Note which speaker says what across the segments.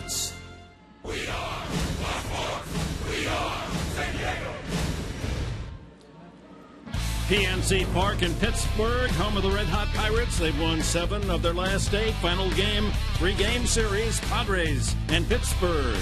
Speaker 1: Pirates. We are Baltimore. We are San Diego.
Speaker 2: PNC Park in Pittsburgh, home of the Red Hot Pirates. They've won 7 of their last 8. Final game, 3-game series, Padres and Pittsburgh.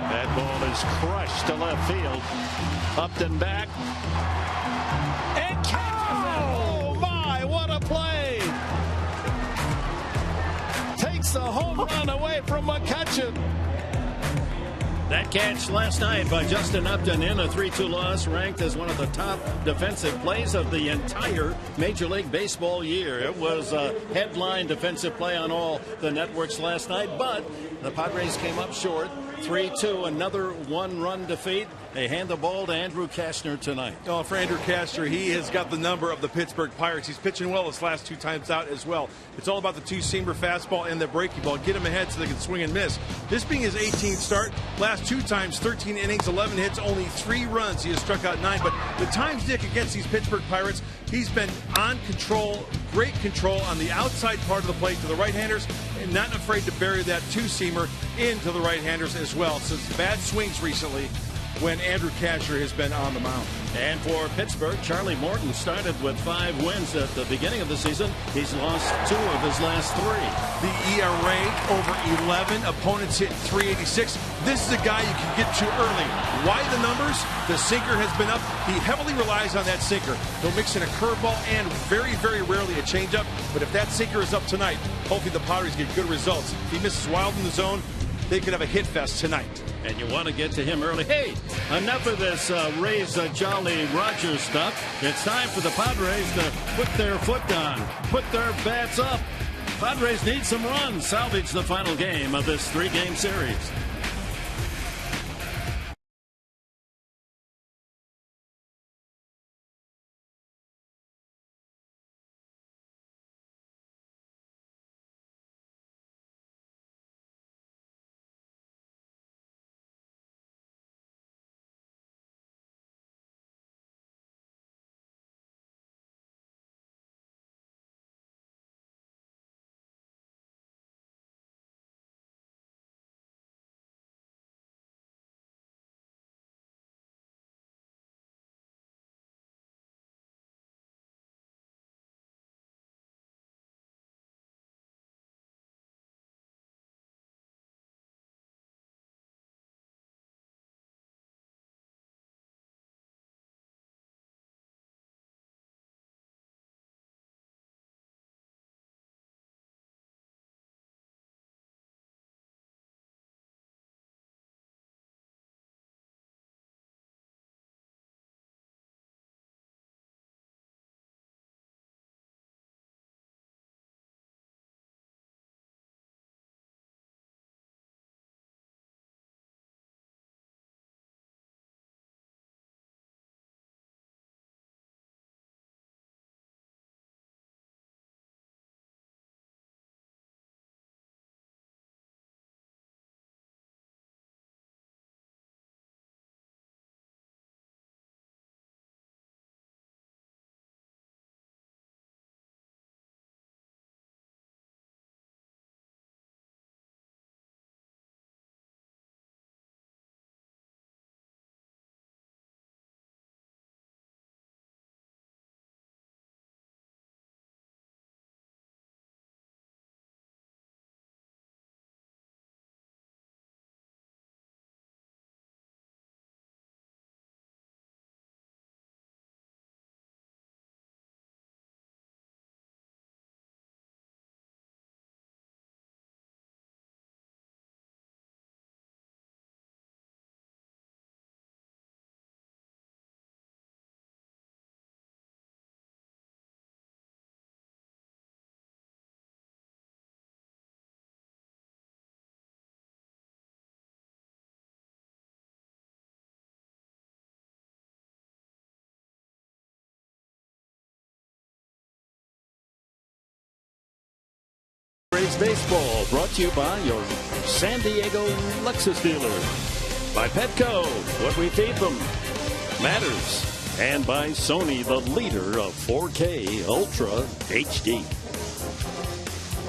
Speaker 3: That ball is crushed to left field. Upton back. And catches it. Oh, my, what a play. Takes the home run away from McCutcheon.
Speaker 2: That catch last night by Justin Upton in a 3-2 loss, ranked as one of the top defensive plays of the entire Major League Baseball year. It was a headline defensive play on all the networks last night, but the Padres came up short. 3-2, another one-run defeat. They hand the ball to Andrew Kastner tonight.
Speaker 4: Oh, for Andrew Kastner, he has got the number of the Pittsburgh Pirates. He's pitching well his last 2 times out as well. It's all about the 2-seamer fastball and the breaking ball. Get him ahead so they can swing and miss. This being his 18th start, last 2 times, 13 innings, 11 hits, only 3 runs. He has struck out 9. But the times, Dick, against these Pittsburgh Pirates, he's been on control, great control on the outside part of the plate to the right-handers, and not afraid to bury that 2-seamer into the right-handers as well. So it's bad swings recently when Andrew Kastner has been on the mound.
Speaker 2: And for Pittsburgh, Charlie Morton started with 5 wins at the beginning of the season. He's lost 2 of his last 3.
Speaker 4: The ERA over 11. Opponents hit 386. This is a guy you can get to early. Why the numbers? The sinker has been up. He heavily relies on that sinker. He'll mix in a curveball and very, very rarely a changeup. But if that sinker is up tonight, hopefully the Padres get good results. If he misses wild in the zone, they could have a hit fest tonight.
Speaker 2: And you want to get to him early. Hey, enough of this Rays Jolly Roger stuff. It's time for the Padres to put their foot down, put their bats up. Padres need some runs, salvage the final game of this 3-game series. Baseball brought to you by your San Diego Lexus dealer. By Petco, what we feed them matters. And by Sony, the leader of 4K Ultra HD.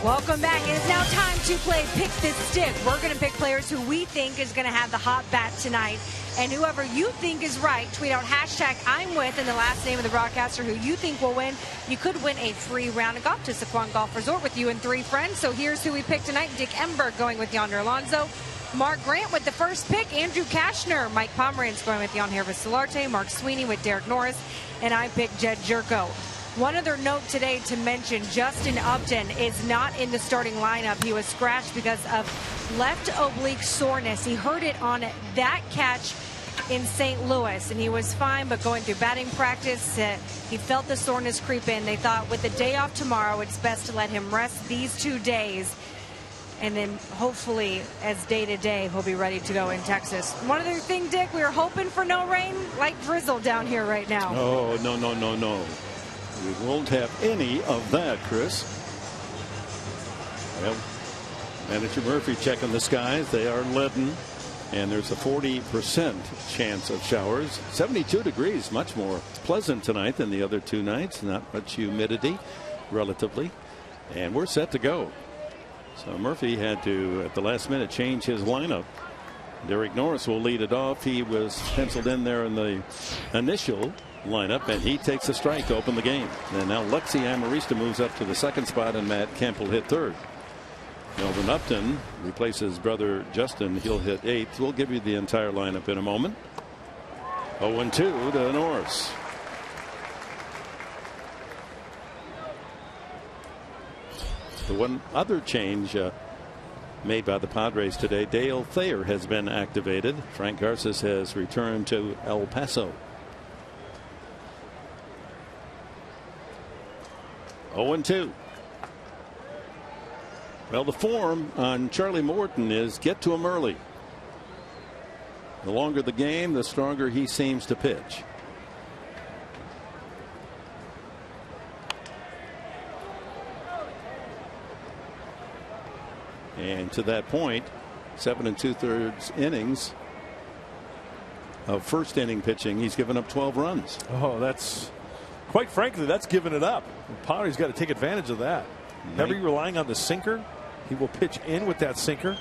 Speaker 5: Welcome back. It is now time to play Pick This Stick. We're going to pick players who we think is going to have the hot bat tonight. And whoever you think is right, tweet out hashtag I'm with and the last name of the broadcaster who you think will win. You could win a free round of golf to Saquon Golf Resort with you and 3 friends. So here's who we picked tonight. Dick Emberg going with Yonder Alonso. Mark Grant with the first pick. Andrew Kashner. Mike Pomeranz going with Jan Hervis Solarte. Mark Sweeney with Derek Norris. And I picked Jed Jerko. One other note today to mention, Justin Upton is not in the starting lineup. He was scratched because of left oblique soreness. He heard it on that catch in St. Louis, and he was fine, but going through batting practice, he felt the soreness creep in. They thought with the day off tomorrow, it's best to let him rest these 2 days. And then hopefully, as day to day, he'll be ready to go in Texas. One other thing, Dick, we were hoping for no rain. Light drizzle down here right now.
Speaker 2: Oh, no. We won't have any of that, Chris. Well, Manager Murphy checking the skies. They are leaden, and there's a 40% chance of showers. 72 degrees, much more pleasant tonight than the other 2 nights. Not much humidity, relatively. And we're set to go. So Murphy had to, at the last minute, change his lineup. Derek Norris will lead it off. He was penciled in there in the initial lineup, and he takes a strike to open the game. And now Lexi Amarista moves up to the 2nd spot, and Matt Kemp will hit 3rd. Melvin Upton replaces brother Justin. He'll hit 8th. We'll give you the entire lineup in a moment. 0-2 to Norris. The one other change made by the Padres today, Dale Thayer has been activated. Frank Garces has returned to El Paso. 0-2. Well, the form on Charlie Morton is get to him early. The longer the game, the stronger he seems to pitch. And to that point, 7 2/3 innings of first inning pitching, he's given up 12 runs.
Speaker 4: Oh, that's, quite frankly, that's giving it up. Potter's got to take advantage of that. Heavy relying on the sinker. He will pitch in with that sinker.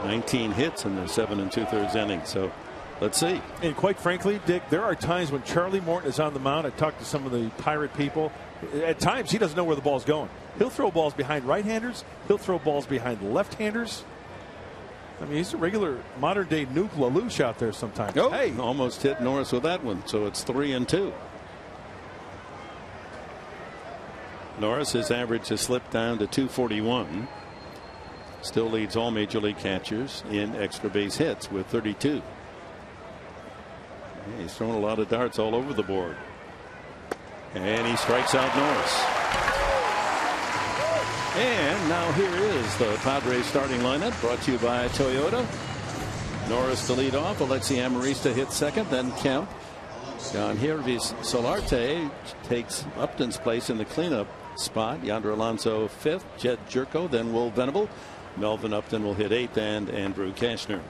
Speaker 2: 19 hits in the 7 2/3 innings. So let's see.
Speaker 4: And quite frankly, Dick, there are times when Charlie Morton is on the mound. I talked to some of the Pirate people. At times, he doesn't know where the ball's going. He'll throw balls behind right-handers. He'll throw balls behind left-handers. I mean, he's a regular modern-day Nuke LaLoosh out there sometimes.
Speaker 2: Oh,
Speaker 4: hey,
Speaker 2: almost hit Norris with that one. So it's 3-2. Norris, his average has slipped down to 241. Still leads all major league catchers in extra base hits with 32. He's thrown a lot of darts all over the board. And he strikes out Norris. And now here is the Padres starting lineup, brought to you by Toyota. Norris to lead off. Alexi Amarista hits 2nd. Then Kemp. Jan Hervis Solarte takes Upton's place in the cleanup spot. Yonder Alonso 5th. Jed Jerko. Then Will Venable. Melvin Upton will hit 8th. And Andrew Kashner.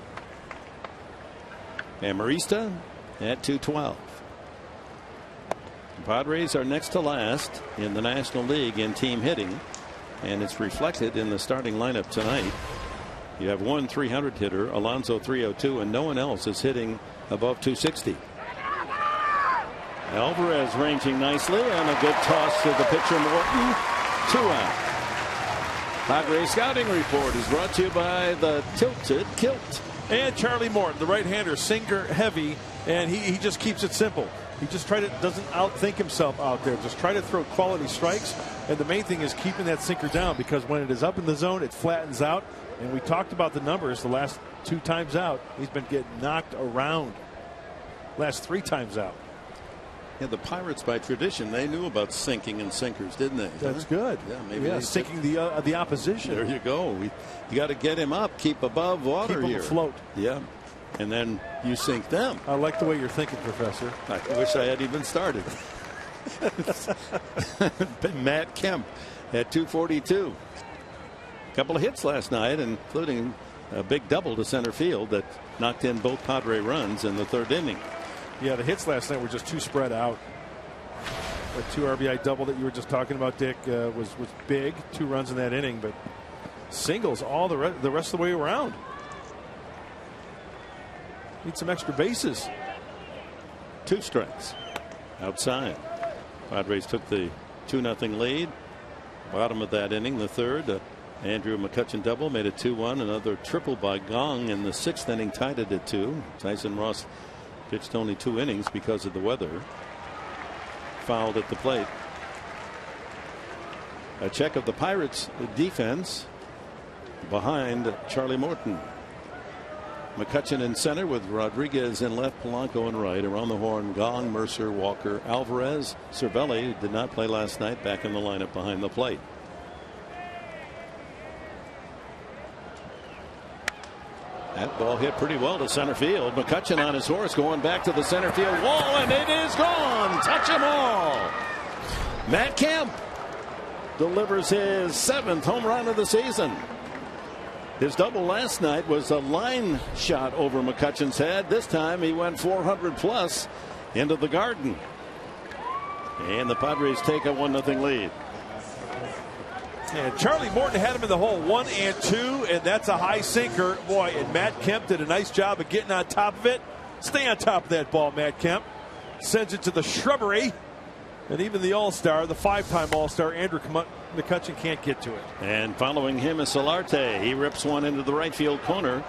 Speaker 2: Amarista at 212. The Padres are next to last in the National League in team hitting, and it's reflected in the starting lineup tonight. You have one 300 hitter, Alonso 302, and no one else is hitting above 260. Alvarez ranging nicely, and a good toss to the pitcher Morton. 2 out. Padres scouting report is brought to you by the Tilted Kilt.
Speaker 4: and Charlie Morton, the right-hander, sinker heavy, and he just keeps it simple. He just doesn't outthink himself out there. Just try to throw quality strikes. And the main thing is keeping that sinker down, because when it is up in the zone, it flattens out. And we talked about the numbers the last 2 times out. He's been getting knocked around. Last 3 times out.
Speaker 2: Yeah, the Pirates, by tradition, they knew about sinking and sinkers, didn't they?
Speaker 4: That's good.
Speaker 2: Yeah, maybe
Speaker 4: sinking the opposition.
Speaker 2: There you go. You got to get him up, keep above water
Speaker 4: keep
Speaker 2: here.
Speaker 4: Keep him afloat.
Speaker 2: Yeah. And then you sink them.
Speaker 4: I like the way you're thinking, Professor.
Speaker 2: I wish I had even started. Matt Kemp at 242. A couple of hits last night, including a big double to center field that knocked in both Padre runs in the third inning.
Speaker 4: Yeah, the hits last night were just too spread out. That 2 RBI double that you were just talking about, Dick, was big. 2 runs in that inning, but singles all the rest of the way around. Need some extra bases.
Speaker 2: 2 strikes outside. Padres took the 2-0 lead. Bottom of that inning, the third. Andrew McCutchen double made it 2-1. Another triple by Gong in the 6th inning tied it at 2. Tyson Ross pitched only 2 innings because of the weather. Fouled at the plate. A check of the Pirates defense behind Charlie Morton. McCutchen in center with Rodriguez in left, Polanco in right. Around the horn, Gong, Mercer, Walker, Alvarez. Cervelli did not play last night, back in the lineup behind the plate. That ball hit pretty well to center field. McCutchen on his horse going back to the center field wall, and it is gone. Touch 'em all. Matt Kemp delivers his 7th home run of the season. His double last night was a line shot over McCutchen's head. This time he went 400 plus into the Garden. And the Padres take a 1-0 lead.
Speaker 4: And Charlie Morton had him in the hole 1 and 2, and that's a high sinker. Boy, and Matt Kemp did a nice job of getting on top of it. Stay on top of that ball, Matt Kemp. Sends it to the shrubbery. And even the All-Star, the 5-time All-Star, Andrew McCutchen can't get to it.
Speaker 2: And following him is Solarte. He rips one into the right field corner,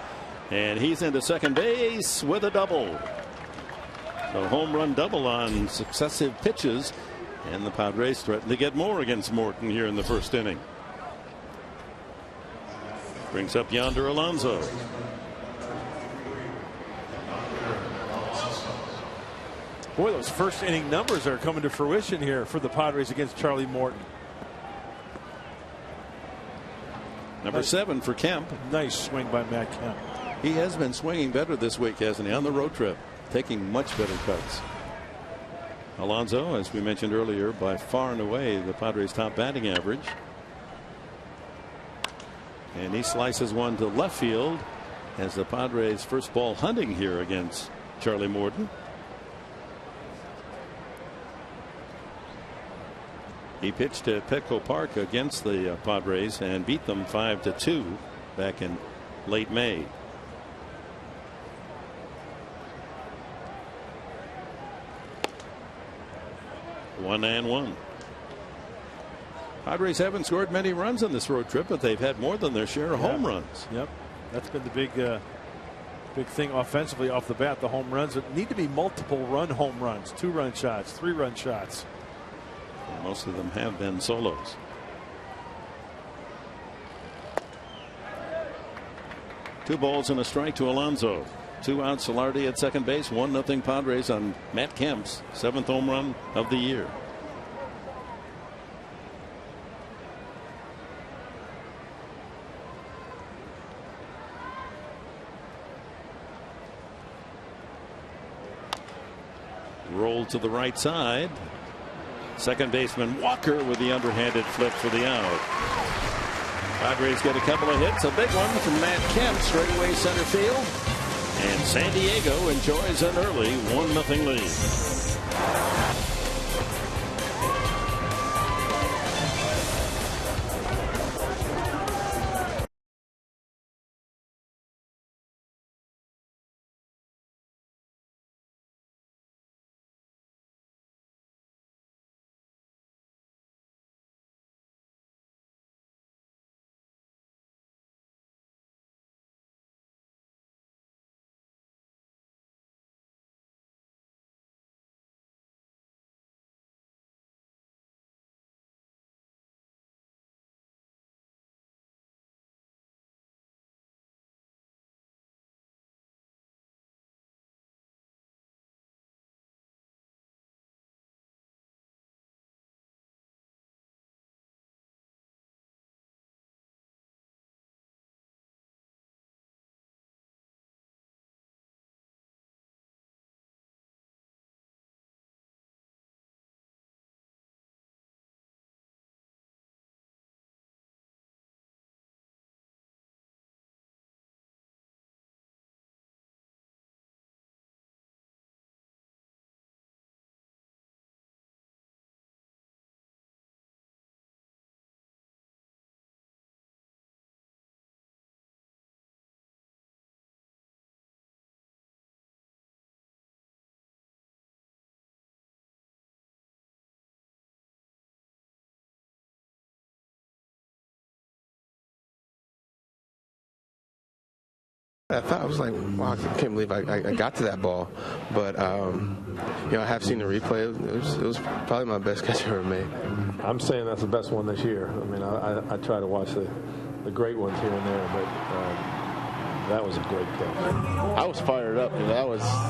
Speaker 2: and he's into second base with a double. So home run double on successive pitches, and the Padres threaten to get more against Morton here in the first inning. Brings up Yonder Alonso.
Speaker 4: Boy, those first inning numbers are coming to fruition here for the Padres against Charlie Morton.
Speaker 2: Number 7 for Kemp.
Speaker 4: Nice swing by Matt Kemp.
Speaker 2: He has been swinging better this week, hasn't he? On the road trip, taking much better cuts. Alonso, as we mentioned earlier, by far and away the Padres' top batting average. And he slices one to left field as the Padres' first ball hunting here against Charlie Morton. He pitched at Petco Park against the Padres and beat them 5-2 back in late May. One and one. Padres haven't scored many runs on this road trip, but they've had more than their share of home runs.
Speaker 4: Yep, that's been the big thing offensively off the bat. The home runs need to be multiple run home runs, 2-run shots, 3-run shots.
Speaker 2: And most of them have been solos. Two balls and a strike to Alonso. 2 out. Solarte at second base. 1-0 Padres on Matt Kemp's 7th home run of the year. Roll to the right side. Second baseman Walker with the underhanded flip for the out. Padres get a couple of hits. A big one from Matt Kemp straightaway center field. And San Diego enjoys an early 1-0 lead.
Speaker 6: I was like, wow, I can't believe I got to that ball. But, I have seen the replay. It was probably my best catch I ever made.
Speaker 7: I'm saying that's the best one this year. I mean, I try to watch the great ones here and there, but that was a great catch.
Speaker 8: I was fired up.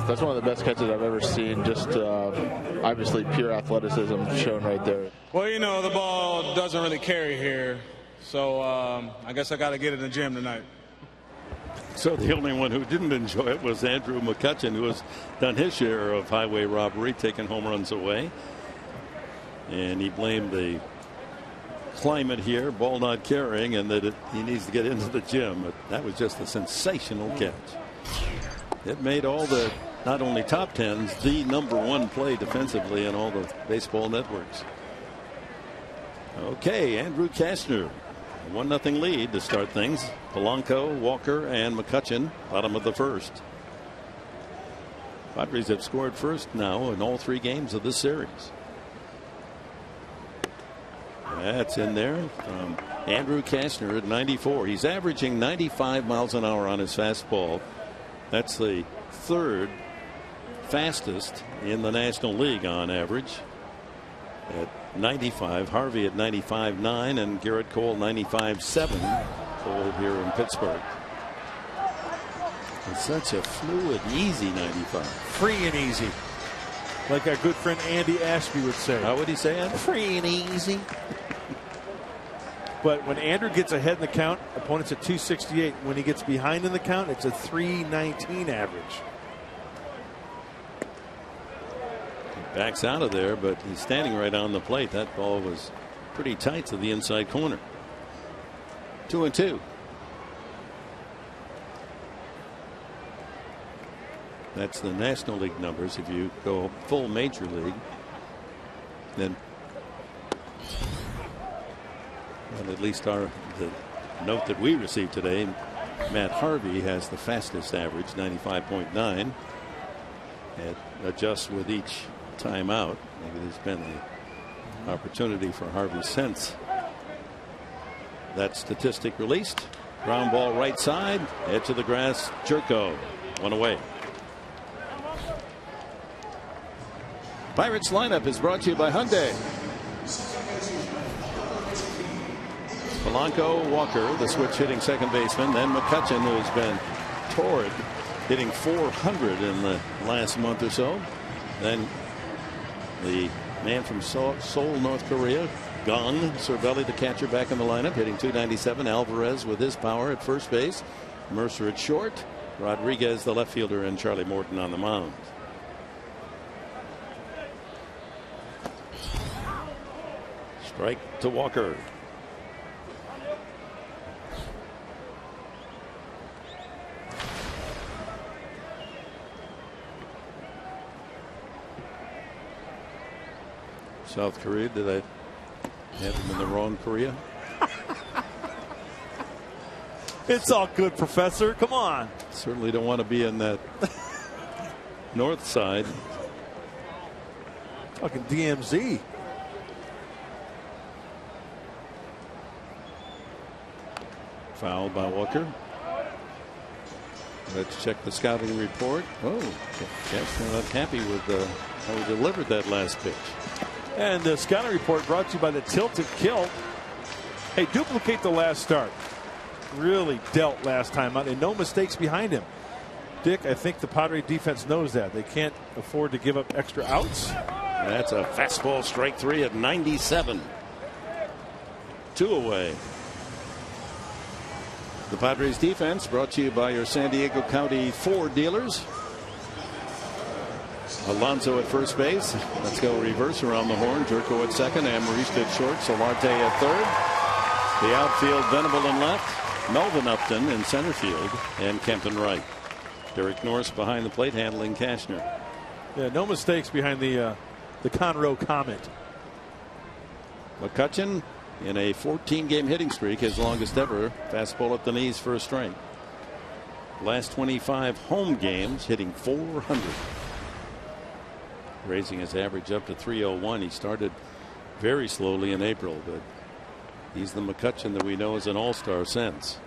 Speaker 8: That's one of the best catches I've ever seen. Just obviously pure athleticism shown right there.
Speaker 9: Well, the ball doesn't really carry here, so I guess I got to get it in the gym tonight.
Speaker 2: So the only one who didn't enjoy it was Andrew McCutchen, who has done his share of highway robbery, taking home runs away. And he blamed the climate here, ball not carrying, and that he needs to get into the gym. But that was just a sensational catch. It made all the not only top tens, the #1 play defensively in all the baseball networks. Okay, Andrew Kastner, 1-0 lead to start things. Polanco, Walker, and McCutchen, bottom of the first. Padres have scored first now in all 3 games of this series. That's in there from Andrew Kastner at 94. He's averaging 95 miles an hour on his fastball. That's the 3rd fastest in the National League on average. At 95, Harvey at 95.9 and Garrett Cole 95.7. Cole here in Pittsburgh. It's such a fluid, easy 95.
Speaker 4: Free and easy. Like our good friend Andy Ashby would say.
Speaker 2: How would he say it?
Speaker 4: Free and easy. But when Andrew gets ahead in the count, opponent's at 268. When he gets behind in the count, it's a 319 average.
Speaker 2: He backs out of there, but he's standing right on the plate. That ball was pretty tight to the inside corner. 2-2. That's the National League numbers. If you go full Major League, then at least the note that we received today, Matt Harvey has the fastest average, 95.9. It adjusts with each time out. Maybe there's been the opportunity for Harvey since that statistic released. Ground ball right side, edge of the grass, Jerko, 1 away. Pirates lineup is brought to you by Hyundai. Polanco, Walker, the switch hitting second baseman, then McCutchen, who has been torrid, hitting 400 in the last month or so. Then the man from Seoul, North Korea, Gon Cervelli, the catcher, back in the lineup, hitting 297. Alvarez with his power at first base. Mercer at short. Rodriguez, the left fielder, and Charlie Morton on the mound. Strike to Walker. South Korea, did I have him in the wrong Korea?
Speaker 4: It's all good, Professor. Come on.
Speaker 2: Certainly don't want to be in that north side.
Speaker 4: Talking DMZ.
Speaker 2: Foul by Walker. Let's check the scouting report. Oh, Kastner not happy with how he delivered that last pitch.
Speaker 4: And the scouting report brought to you by the Tilted Kill. Hey, duplicate the last start. Really dealt last time out, and no mistakes behind him. Dick, I think the Padre defense knows that. They can't afford to give up extra outs.
Speaker 2: That's a fastball, strike 3 at 97. 2 away. The Padres defense brought to you by your San Diego County Ford dealers. Alonso at first base. Let's go reverse around the horn. Jerko at second. Amarista at short. Solarte at third. The outfield, Venable in left. Melvin Upton in center field. And Kempton right. Derek Norris behind the plate handling Kastner.
Speaker 4: Yeah, no mistakes behind the Conroe Comet.
Speaker 2: McCutchen in a 14-game hitting streak, his longest ever. Fastball at the knees for a strike. Last 25 home games, hitting 400. Raising his average up to 301. He started very slowly in April, but he's the McCutchen that we know as an all-star since.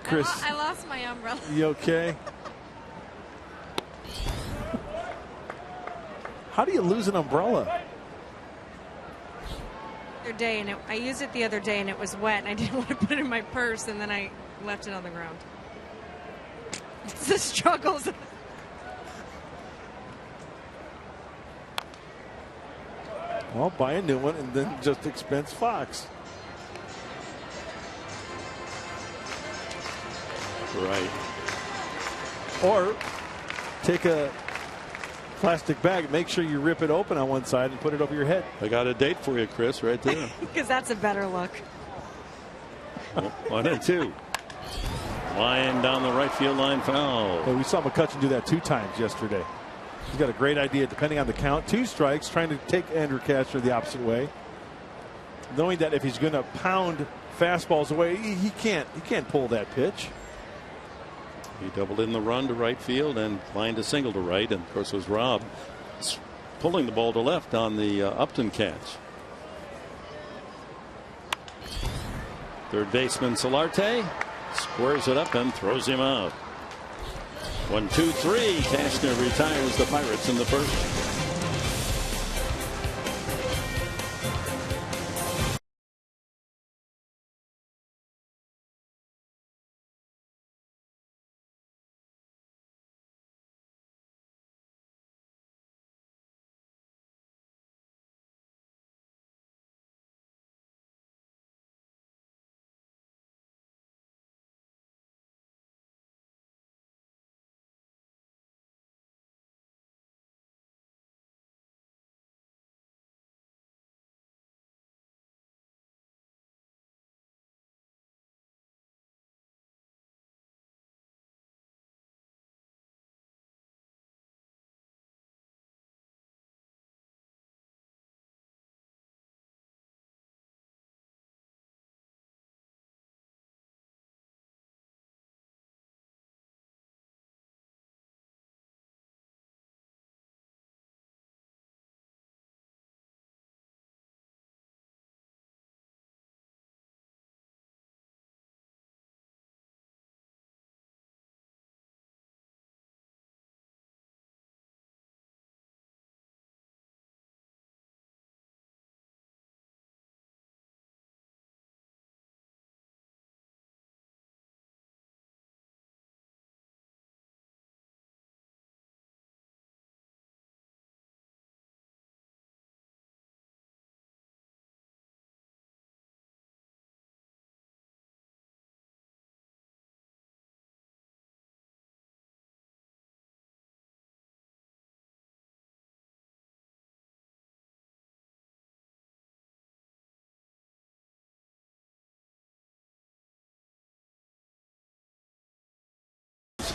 Speaker 4: Chris?
Speaker 10: I lost my umbrella.
Speaker 4: You okay? How do you lose an umbrella?
Speaker 5: Day and I used it the other day and it was wet and I didn't want to put it in my purse and then I left it on the ground. It's the struggles.
Speaker 4: Well, buy a new one and then just expense Fox.
Speaker 2: Right.
Speaker 4: Or take a plastic bag, make sure you rip it open on one side and put it over your head.
Speaker 2: I got a date for you, Chris, right there.
Speaker 5: Because that's a better look.
Speaker 2: 1-2. Line down the right field line, foul.
Speaker 4: Well, we saw McCutchen do that 2 times yesterday. He's got a great idea, depending on the count. 2 strikes, trying to take Andrew Cashner the opposite way, knowing that if he's going to pound fastballs away, he can't pull that pitch.
Speaker 2: He doubled in the run to right field and lined a single to right, and of course it was Rob pulling the ball to left on the Upton catch. Third baseman Solarte squares it up and throws him out. 1-2-3. Cashner retires the Pirates in the first.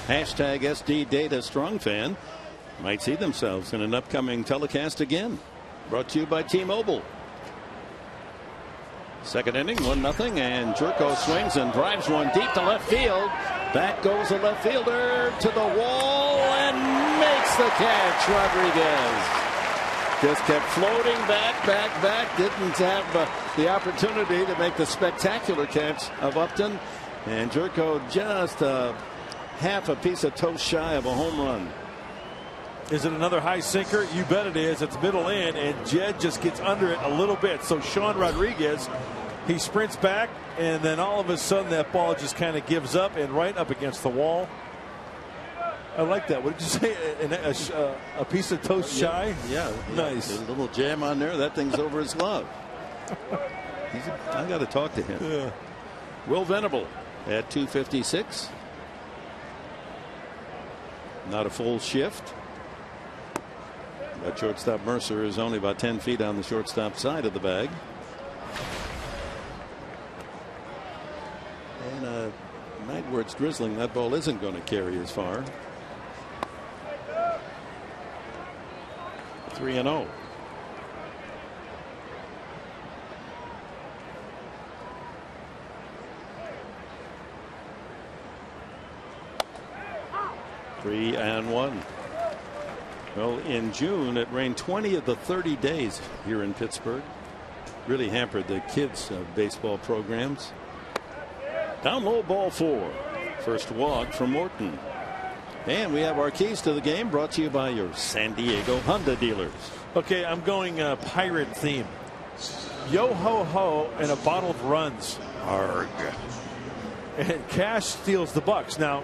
Speaker 2: Hashtag SD Data Strong Fan might see themselves in an upcoming telecast again. Brought to you by T-Mobile. Second inning, 1-0, and Jerko swings and drives one deep to left field. Back goes the left fielder to the wall and makes the catch. Rodriguez just kept floating back. Didn't have the opportunity to make the spectacular catch of Upton. And Jerko just half a piece of toast shy of a home run.
Speaker 4: Is it another high sinker? You bet it is. It's middle in, and Jed just gets under it a little bit. So Sean Rodriguez, he sprints back, and then all of a sudden that ball just kind of gives up and right up against the wall. I like that. What did you say? A piece of toast shy?
Speaker 2: Yeah.
Speaker 4: Nice.
Speaker 2: A little jam on there. That thing's over his glove. I got to talk to him.
Speaker 4: Yeah.
Speaker 2: Will Venable at 256. Not a full shift. But shortstop Mercer is only about 10 feet on the shortstop side of the bag. And a night where it's drizzling, that ball isn't going to carry as far. 3-0. Three and 1. Well, in June, it rained 20 of the 30 days here in Pittsburgh. Really hampered the kids' baseball programs. Down low, ball 4. First walk from Morton. And we have our keys to the game brought to you by your San Diego Honda dealers.
Speaker 4: Okay, I'm going pirate theme. Yo ho ho and a bottle of runs.
Speaker 2: Arg.
Speaker 4: And Cash steals the Bucks. Now,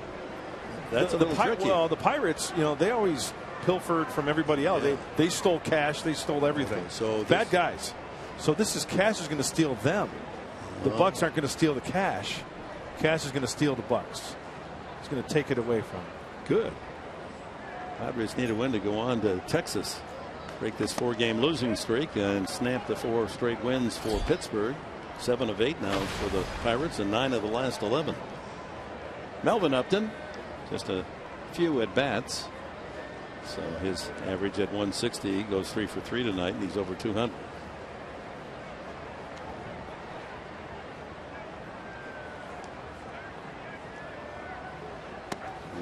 Speaker 2: that's a little tricky.
Speaker 4: Well, the Pirates, you know, they always pilfered from everybody else.
Speaker 2: Yeah.
Speaker 4: They stole Cash. They stole everything.
Speaker 2: Okay, so
Speaker 4: bad guys. So this is Cash is going to steal them. The Bucks aren't going to steal the Cash. Cash is going to steal the Bucks. He's going to take it away from them.
Speaker 2: Good. Padres need a win to go on to Texas, break this 4-game losing streak, and snap the 4 straight wins for Pittsburgh. 7 of 8 now for the Pirates and 9 of the last 11. Melvin Upton, just a few at bats. So his average at 160. He goes 3 for 3 tonight, and he's over 200.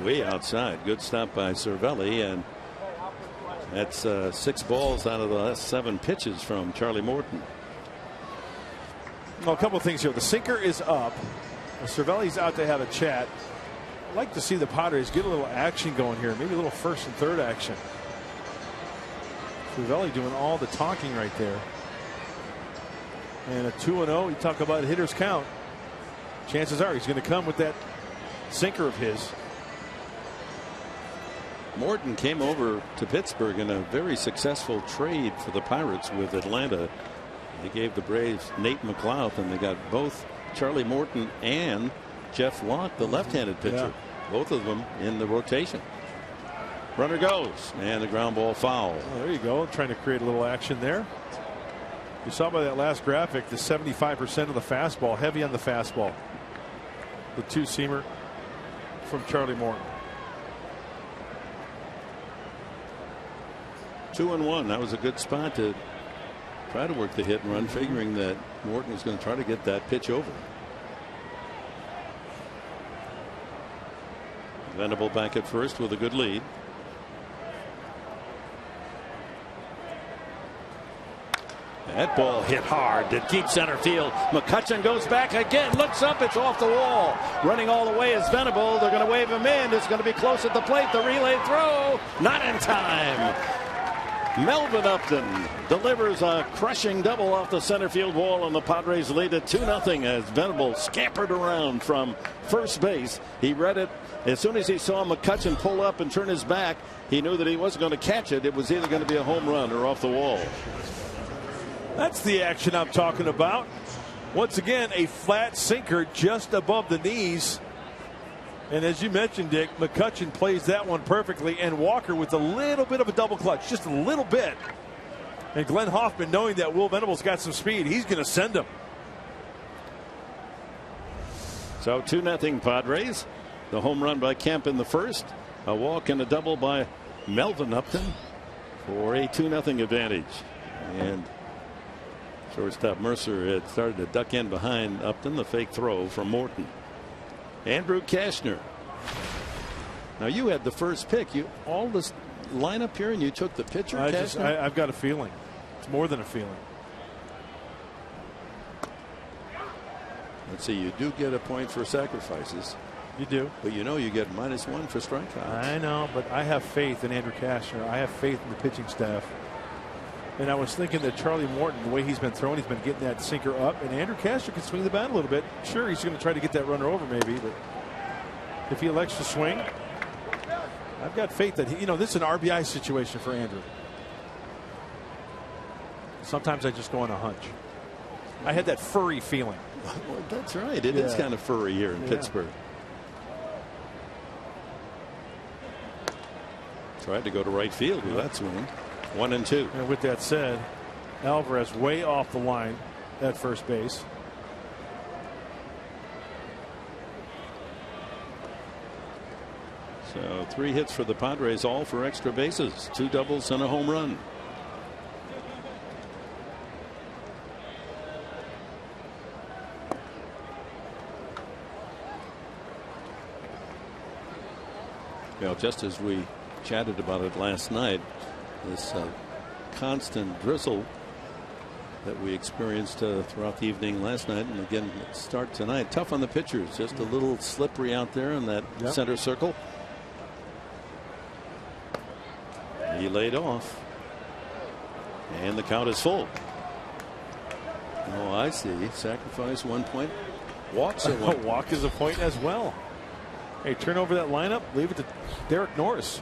Speaker 2: Way outside. Good stop by Cervelli, and that's 6 balls out of the last 7 pitches from Charlie Morton.
Speaker 4: Well, a couple of things here. The sinker is up. Cervelli's out to have a chat. I'd like to see the Padres get a little action going here. Maybe a little first and third action. Cervelli doing all the talking right there. And a 2-0. You talk about hitter's count. Chances are he's going to come with that sinker of his.
Speaker 2: Morton came over to Pittsburgh in a very successful trade for the Pirates with Atlanta. They gave the Braves Nate McLouth, and they got both Charlie Morton and Jeff Locke, the left-handed pitcher.
Speaker 4: Yeah.
Speaker 2: Both of them in the rotation. Runner goes, and the ground ball foul.
Speaker 4: Oh, there you go. Trying to create a little action there. You saw by that last graphic the 75% of the fastball, heavy on the fastball. The 2-seamer from Charlie Morton.
Speaker 2: 2-1. That was a good spot to try to work the hit and run, figuring that Morton was going to try to get that pitch over. Venable back at first with a good lead. That ball hit hard to deep center field. McCutchen goes back again, looks up, it's off the wall. Running all the way is Venable. They're going to wave him in. It's going to be close at the plate. The relay throw, not in time. Melvin Upton delivers a crushing double off the center field wall, and the Padres lead it 2-0 as Venable scampered around from first base. He read it as soon as he saw McCutchen pull up and turn his back. He knew that he wasn't going to catch it. It was either going to be a home run or off the wall.
Speaker 4: That's the action I'm talking about. Once again, a flat sinker just above the knees. And as you mentioned, Dick, McCutchen plays that one perfectly, and Walker with a little bit of a double clutch, just a little bit. And Glenn Hoffman, knowing that Will Venable's got some speed, he's going to send him.
Speaker 2: So 2-0 Padres. The home run by Kemp in the first, a walk and a double by Melvin Upton for a 2-0 advantage. And shortstop Mercer had started to duck in behind Upton. The fake throw from Morton. Andrew Kashner. Now you had the first pick. You all this lineup here, and you took the pitcher.
Speaker 4: I've got a feeling. It's more than a feeling.
Speaker 2: Let's see. You do get a point for sacrifices.
Speaker 4: You do.
Speaker 2: But you know you get -1 for strikeouts.
Speaker 4: I know, but I have faith in Andrew Kashner. I have faith in the pitching staff. And I was thinking that Charlie Morton, the way he's been throwing, he's been getting that sinker up, and Andrew Kashner can swing the bat a little bit. Sure, he's going to try to get that runner over maybe, but if he elects to swing, I've got faith that this is an RBI situation for Andrew. Sometimes I just go on a hunch. I had that furry feeling.
Speaker 2: Well, that's right. It is kind of furry here in Pittsburgh. Tried to go to right field with that swing. 1-2.
Speaker 4: And with that said, Alvarez way off the line at first base.
Speaker 2: So 3 hits for the Padres, all for extra bases, 2 doubles and a home run. Well, just as we chatted about it last night, this constant drizzle that we experienced throughout the evening last night, and again start tonight. Tough on the pitchers, just a little slippery out there in that center circle. He laid off, and the count is full. Oh, I see. Sacrifice 1 point. Walks at one.
Speaker 4: Walk is a point as well. Hey, turn over that lineup. Leave it to Derek Norris.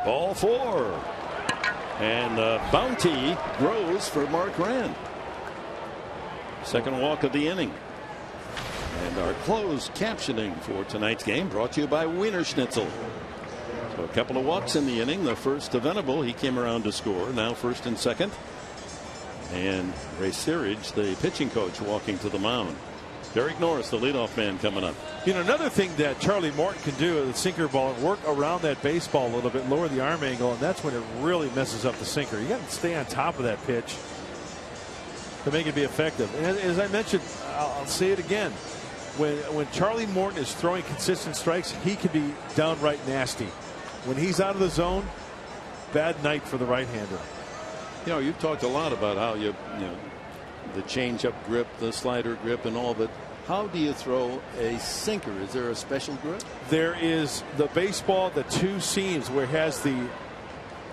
Speaker 2: Ball 4. And bounty grows for Mark Rand. Second walk of the inning. And our closed captioning for tonight's game brought to you by Wiener Schnitzel. So a couple of walks in the inning. The first to Venable. He came around to score. Now first and second. And Ray Searage, the pitching coach, walking to the mound. Derek Norris, the leadoff man, coming up.
Speaker 4: You know, another thing that Charlie Morton can do with the sinker ball and work around that baseball a little bit, lower the arm angle, and that's when it really messes up the sinker. You got to stay on top of that pitch to make it be effective. And as I mentioned, I'll say it again. When Charlie Morton is throwing consistent strikes, he can be downright nasty. When he's out of the zone, bad night for the right-hander.
Speaker 2: You know, you've talked a lot about how you know the change-up grip, the slider grip, and all, but how do you throw a sinker? Is there a special grip?
Speaker 4: There is the baseball, the two seams where it has the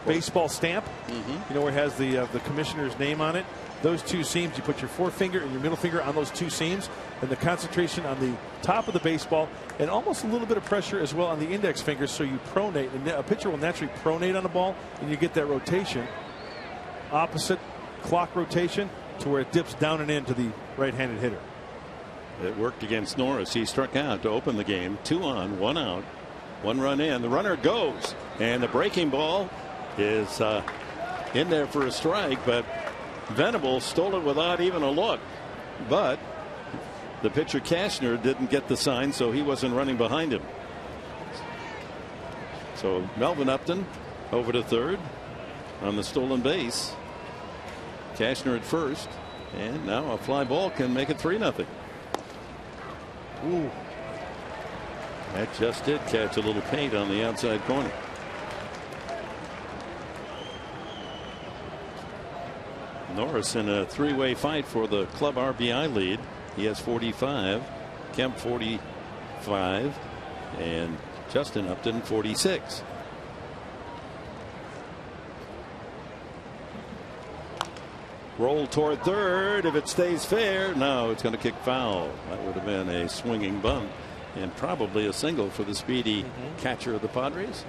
Speaker 4: baseball stamp. You know, where it has the commissioner's name on it. Those two seams, you put your forefinger and your middle finger on those two seams, and the concentration on the top of the baseball, and almost a little bit of pressure as well on the index finger, so you pronate, and a pitcher will naturally pronate on the ball, and you get that rotation, opposite clock rotation, to where it dips down and into the right-handed hitter.
Speaker 2: It worked against Norris. He struck out to open the game. 2 on, 1 out, 1 run in. The runner goes, and the breaking ball is in there for a strike, but Venable stole it without even a look. But the pitcher Cashner didn't get the sign, so he wasn't running behind him. So Melvin Upton over to third on the stolen base. Cashner at first, and now a fly ball can make it 3-0.
Speaker 4: Ooh.
Speaker 2: That just did catch a little paint on the outside corner. Norris in a 3-way fight for the club RBI lead. He has 45, Kemp 45, and Justin Upton 46. Roll toward third. If it stays fair, no, it's going to kick foul. That would have been a swinging bunt and probably a single for the speedy catcher of the Padres.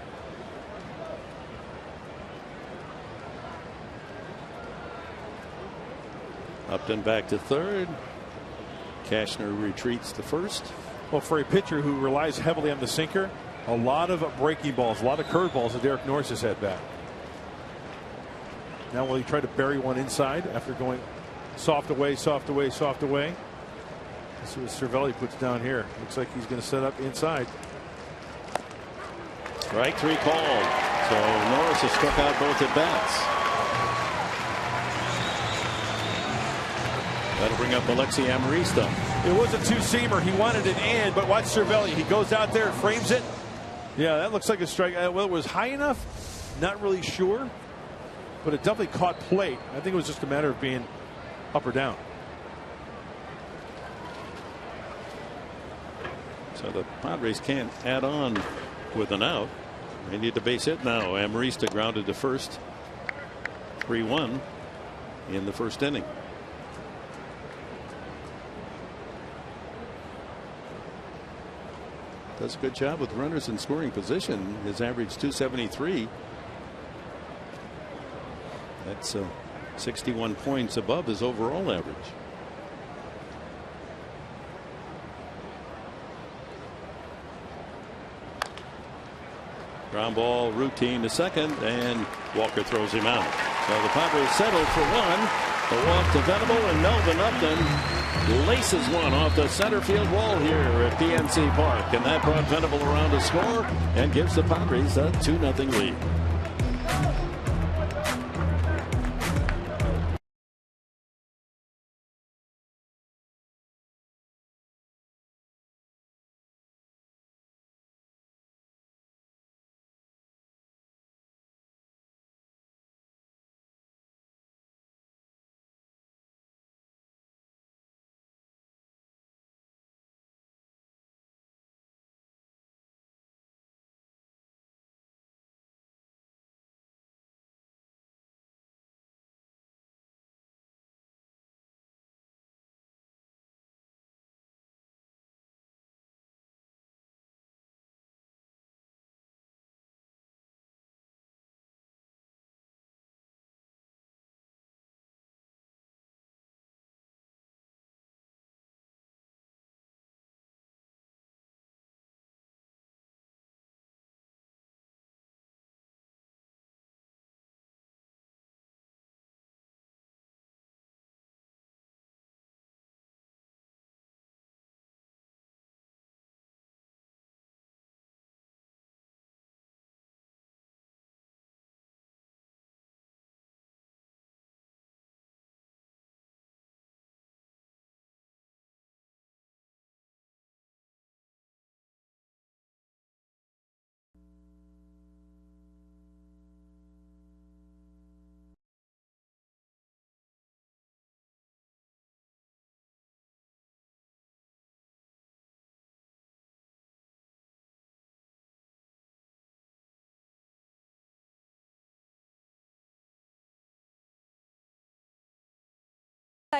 Speaker 2: Upton back to third. Cashner retreats to first.
Speaker 4: Well, for a pitcher who relies heavily on the sinker, a lot of breaking balls, a lot of curveballs that Derek Norris has had back. Now will he try to bury one inside after going soft away, soft away, soft away? Let's see what Cervelli puts down here. Looks like he's going to set up inside.
Speaker 2: Strike 3 called. So Norris has struck out both at bats. That'll bring up Alexi Amarista.
Speaker 4: It was a two-seamer. He wanted it in, but watch Cervelli. He goes out there and frames it. Yeah, that looks like a strike. Well, it was high enough. Not really sure. But it definitely caught plate. I think it was just a matter of being up or down.
Speaker 2: So the Padres can't add on with an out. They need the base hit now. Amarista grounded to first. 3-1 in the first inning. Does a good job with runners in scoring position. His average 273. That's 61 points above his overall average. Ground ball routine to second, and Walker throws him out. So the Padres settled for one. The walk to Venable, and Melvin Upton laces one off the center field wall here at PNC Park, and that brought Venable around to score and gives the Padres a 2-0 lead.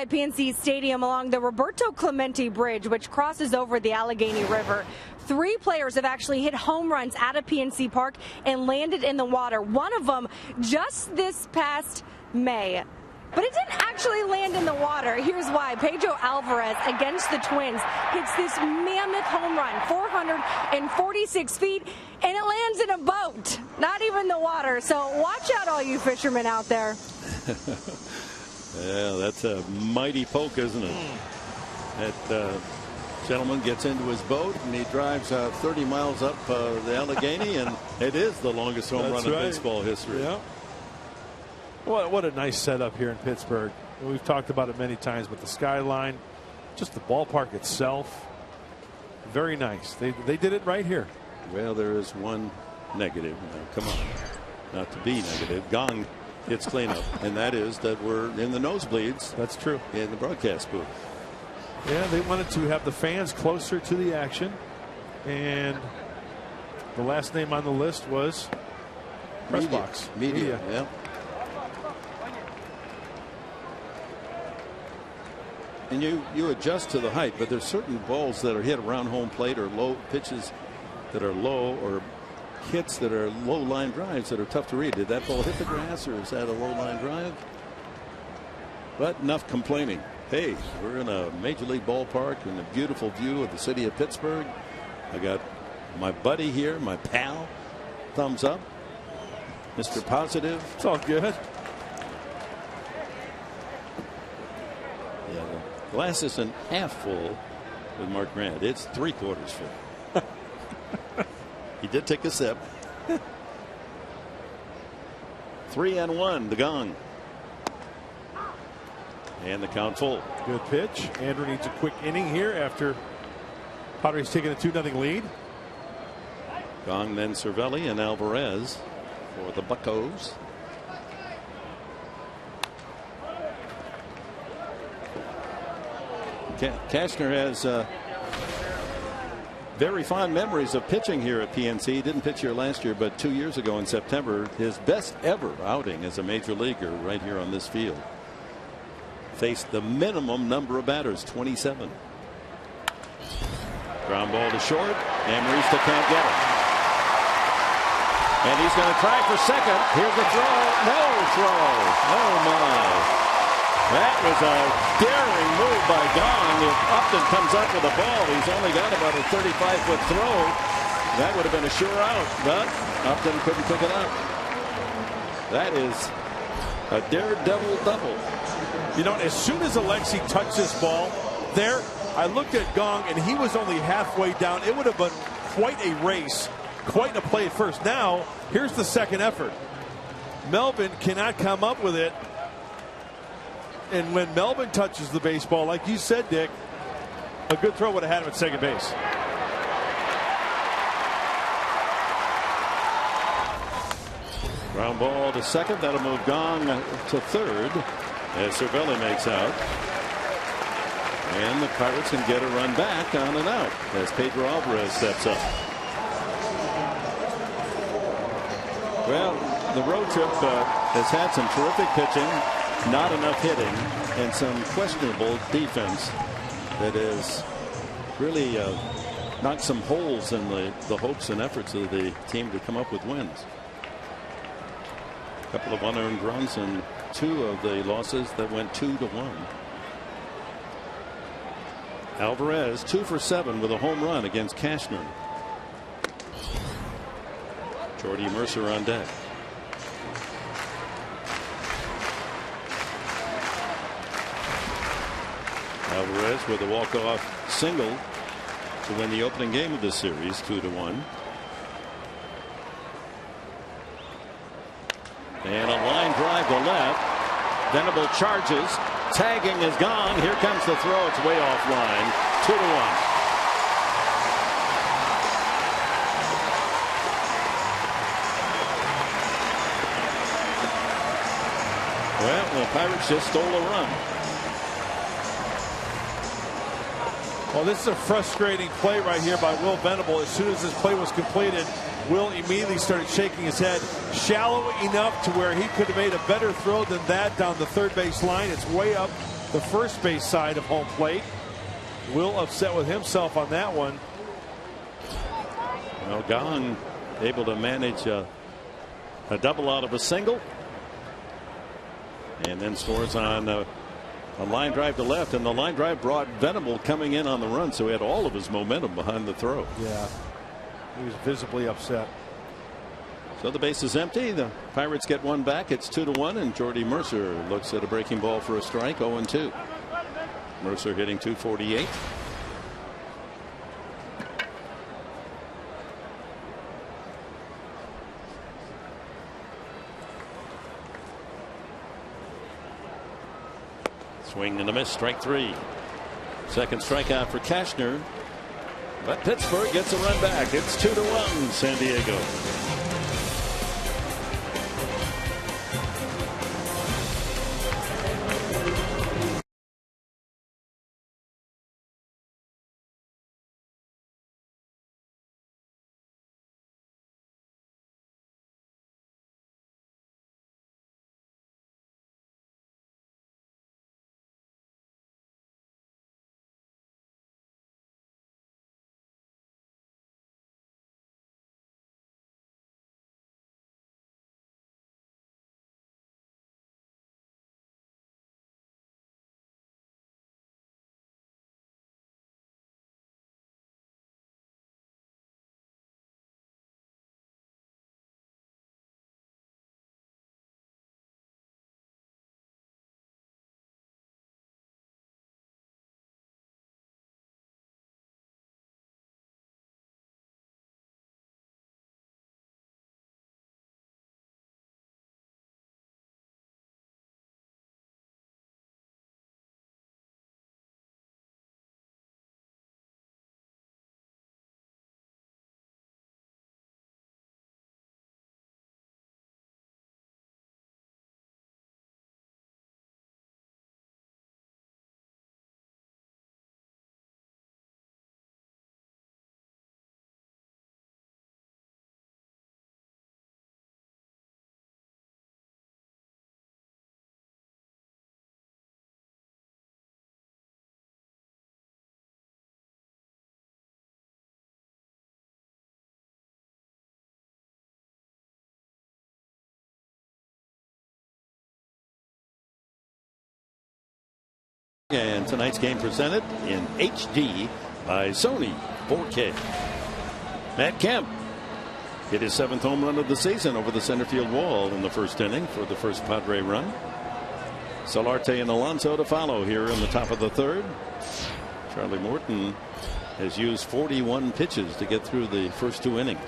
Speaker 5: inside PNC Stadium along the Roberto Clemente Bridge, which crosses over the Allegheny River. 3 players have actually hit home runs out of PNC Park and landed in the water. One of them just this past May. But it didn't actually land in the water. Here's why. Pedro Alvarez against the Twins hits this mammoth home run, 446 feet, and it lands in a boat, not even the water. So watch out, all you fishermen out there.
Speaker 2: Yeah, that's a mighty poke, isn't it? That gentleman gets into his boat and he drives 30 miles up the Allegheny, and it is the longest home run in baseball history.
Speaker 7: Yeah. What a nice setup here in Pittsburgh. We've talked about it many times, but the skyline, just the ballpark itself, very nice. They did it right here.
Speaker 2: Well, there is one negative. Come on, not to be negative. Gong gets cleanup, and that is that we're in the nosebleeds.
Speaker 7: That's true.
Speaker 2: In the broadcast booth.
Speaker 7: Yeah, they wanted to have the fans closer to the action, and the last name on the list was press box.
Speaker 2: Media. Yeah. And you adjust to the height, but there's certain balls that are hit around home plate or low pitches that are low, or hits that are low line drives that are tough to read. Did that ball hit the grass, or is that a low line drive? But enough complaining. Hey, we're in a major league ballpark in a beautiful view of the city of Pittsburgh. I got my buddy here, my pal. Thumbs up. Mr. Positive.
Speaker 7: It's all good.
Speaker 2: Yeah, the glass isn't half full with Mark Grant. It's 3/4 full. He did take a sip. 3-1, the gong. And the count full.
Speaker 7: Good pitch. Andrew needs a quick inning here after Padres taking a 2-0 lead.
Speaker 2: Gong, then Cervelli and Alvarez for the Buccos. Cashner has very fond memories of pitching here at PNC. He didn't pitch here last year, but 2 years ago in September, his best ever outing as a major leaguer right here on this field. Faced the minimum number of batters, 27. Ground ball to short, and Marista can't get it. And he's going to try for second. Here's the throw. No throw. Oh my. That was a daring move by Gong. If Upton comes up with a ball, he's only got about a 35-foot throw. That would have been a sure out, but Upton couldn't pick it up. That is a daredevil double.
Speaker 4: You know, as soon as Alexi touched this ball there, I looked at Gong and he was only halfway down. It would have been quite a race, quite a play at first. Now, here's the second effort. Melvin cannot come up with it. And when Melvin touches the baseball, like you said, Dick, a good throw would have had him at second base.
Speaker 2: Ground ball to second. That'll move Gong to third as Cervelli makes out. And the Pirates can get a run back on and out as Pedro Alvarez steps up. Well, the road trip has had some terrific pitching. Not enough hitting and some questionable defense that has really knocked some holes in the hopes and efforts of the team to come up with wins. A couple of unearned runs in 2 of the losses that went 2-1. Alvarez 2 for 7 with a home run against Cashner. Jordy Mercer on deck. Alvarez with a walk-off single to win the opening game of this series, 2-1. And a line drive to left. Venable charges. Tagging is gone. Here comes the throw. It's way offline. 2-1. Well, the Pirates just stole a run.
Speaker 4: Well, this is a frustrating play right here by Will Venable. As soon as this play was completed, Will immediately started shaking his head. Shallow enough to where he could have made a better throw than that down the third base line. It's way up
Speaker 7: the first base side of home plate. Will upset with himself on that one.
Speaker 2: Well, Gong able to manage a double out of a single. And then scores on a line drive to left, and the line drive brought Venable coming in on the run, so he had all of his momentum behind the throw.
Speaker 7: Yeah, he was visibly upset.
Speaker 2: So the base is empty. The Pirates get one back. It's 2-1, and Jordy Mercer looks at a breaking ball for a strike. 0-2. Mercer hitting .248. Swing and a miss, strike 3. Second strikeout for Cashner. But Pittsburgh gets a run back. It's 2-1 San Diego. And tonight's game presented in HD by Sony 4K. Matt Kemp hit his 7th home run of the season over the center field wall in the first inning for the first Padre run. Solarte and Alonso to follow here in the top of the 3rd. Charlie Morton has used 41 pitches to get through the first 2 innings.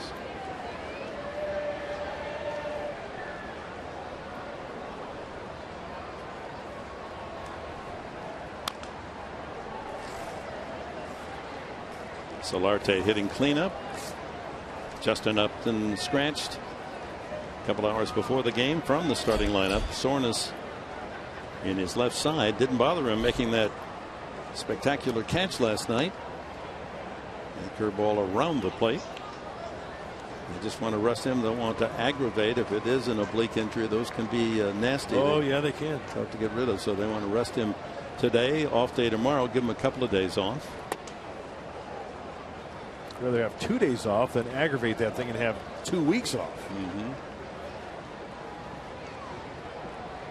Speaker 2: Solarte hitting cleanup. Justin Upton scratched a couple hours before the game from the starting lineup. Soreness in his left side didn't bother him making that spectacular catch last night. A curveball around the plate. They just want to rest him. They don't want to aggravate. If it is an oblique injury, those can be nasty.
Speaker 7: Oh, yeah, they can.
Speaker 2: Tough to get rid of. So they want to rest him today. Off day tomorrow. Give him a couple of days off.
Speaker 7: Rather have 2 days off than aggravate that thing and have 2 weeks off.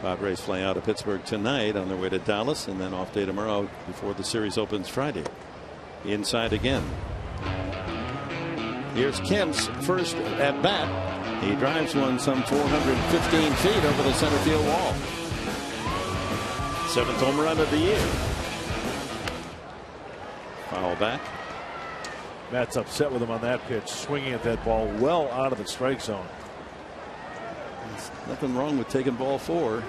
Speaker 2: Padres fly out of Pittsburgh tonight on their way to Dallas, and then off day tomorrow before the series opens Friday. Inside again. Here's Kemp's first at bat. He drives one some 415 feet over the center field wall. 7th home run of the year. Foul back.
Speaker 7: Matt's upset with him on that pitch, swinging at that ball well out of the strike zone.
Speaker 2: There's nothing wrong with taking ball 4.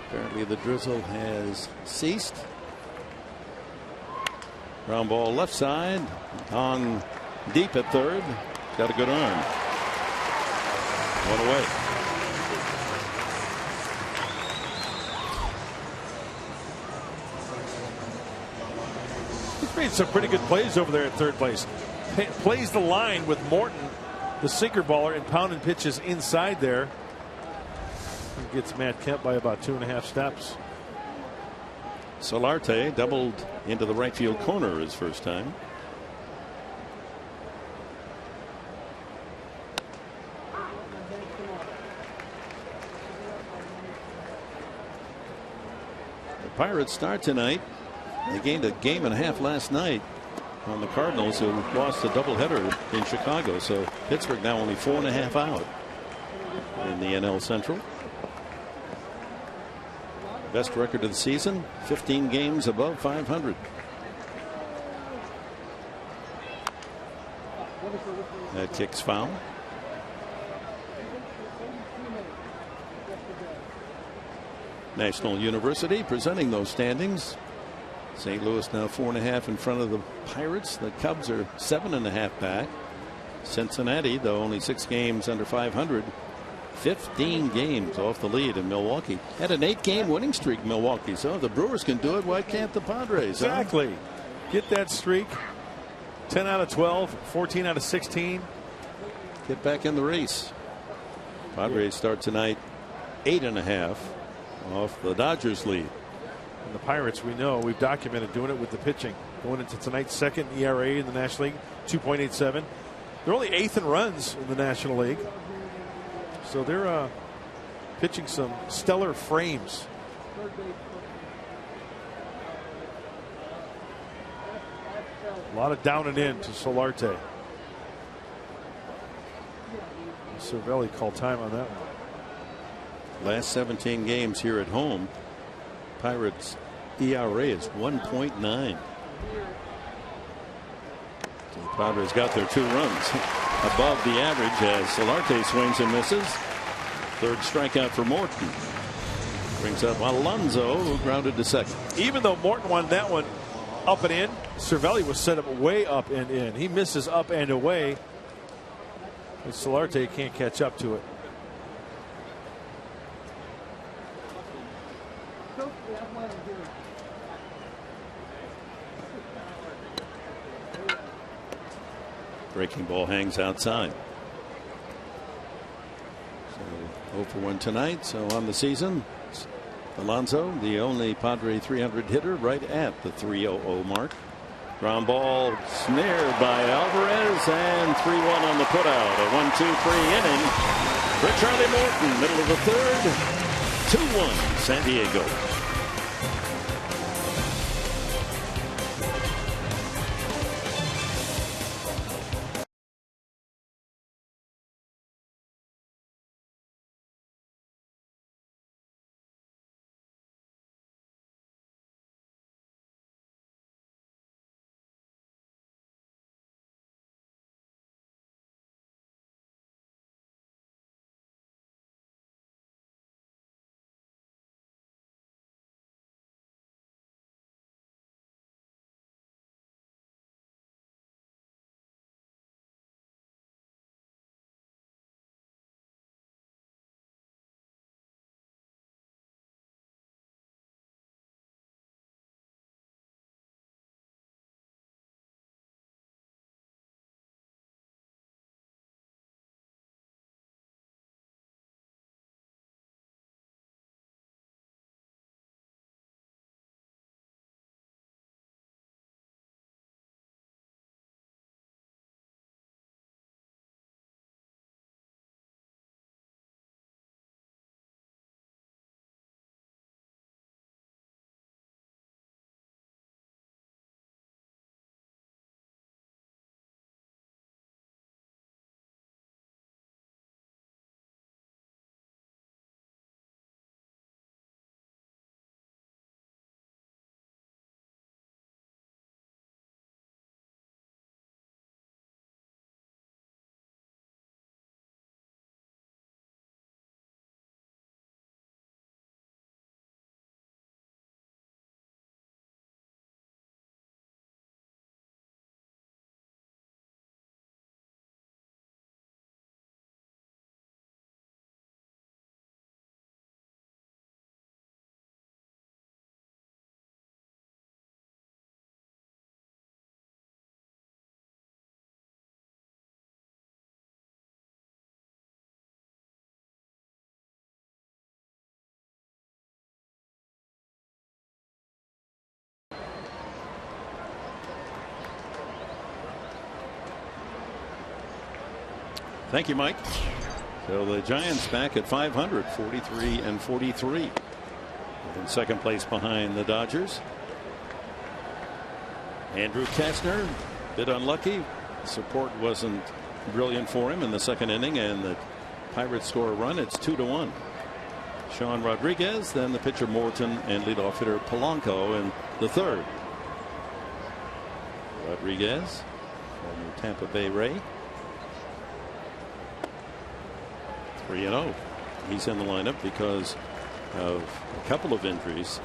Speaker 2: Apparently the drizzle has ceased. Ground ball left side. On deep at 3rd. Got a good arm. 1 away.
Speaker 7: Made some pretty good plays over there at 3rd base. Plays the line with Morton, the sinker baller, and pounding pitches inside there. He gets Matt Kemp by about 2.5 steps.
Speaker 2: Solarte doubled into the right field corner his first time. The Pirates start tonight. They gained a game and a half last night on the Cardinals, who lost a doubleheader in Chicago. So Pittsburgh now only 4.5 out in the NL Central. Best record of the season, 15 games above 500. That kicks foul. National University presenting those standings. St. Louis now 4.5 in front of the Pirates. The Cubs are 7.5 back. Cincinnati, though only 6 games under 500, 15 games off the lead in Milwaukee. Had an 8-game winning streak, Milwaukee. So if the Brewers can do it, why can't the Padres?
Speaker 7: Exactly. Huh? Get that streak. 10 out of 12, 14 out of 16.
Speaker 2: Get back in the race. Padres start tonight 8.5 off the Dodgers lead.
Speaker 7: And the Pirates, we know, we've documented doing it with the pitching. Going into tonight's second ERA in the National League, 2.87. They're only 8th in runs in the National League. So they're pitching some stellar frames. A lot of down and in to Solarte. Cervelli called time on that one.
Speaker 2: Last 17 games here at home, Pirates ERA is 1.9. So the Padres got their 2 runs above the average as Solarte swings and misses. Third strikeout for Morton. Brings up Alonso, who grounded to second.
Speaker 7: Even though Morton won that one up and in, Cervelli was set up way up and in. He misses up and away. And Solarte can't catch up to it.
Speaker 2: Breaking ball hangs outside. So 0 for 1 tonight. So on the season, Alonso, the only Padre 300 hitter, right at the 300 mark. Ground ball snared by Alvarez, and 3-1 on the putout. A 1-2-3 inning for Charlie Morton. Middle of the third. 2-1 San Diego. Thank you, Mike. So the Giants back at 500, 43-43. In second place behind the Dodgers. Andrew Kastner, a bit unlucky. Support wasn't brilliant for him in the second inning, and the Pirates score a run. It's 2-1. Sean Rodriguez, then the pitcher Morton, and leadoff hitter Polanco in the third. Rodriguez, former Tampa Bay Ray. 3-0. He's in the lineup because of a couple of injuries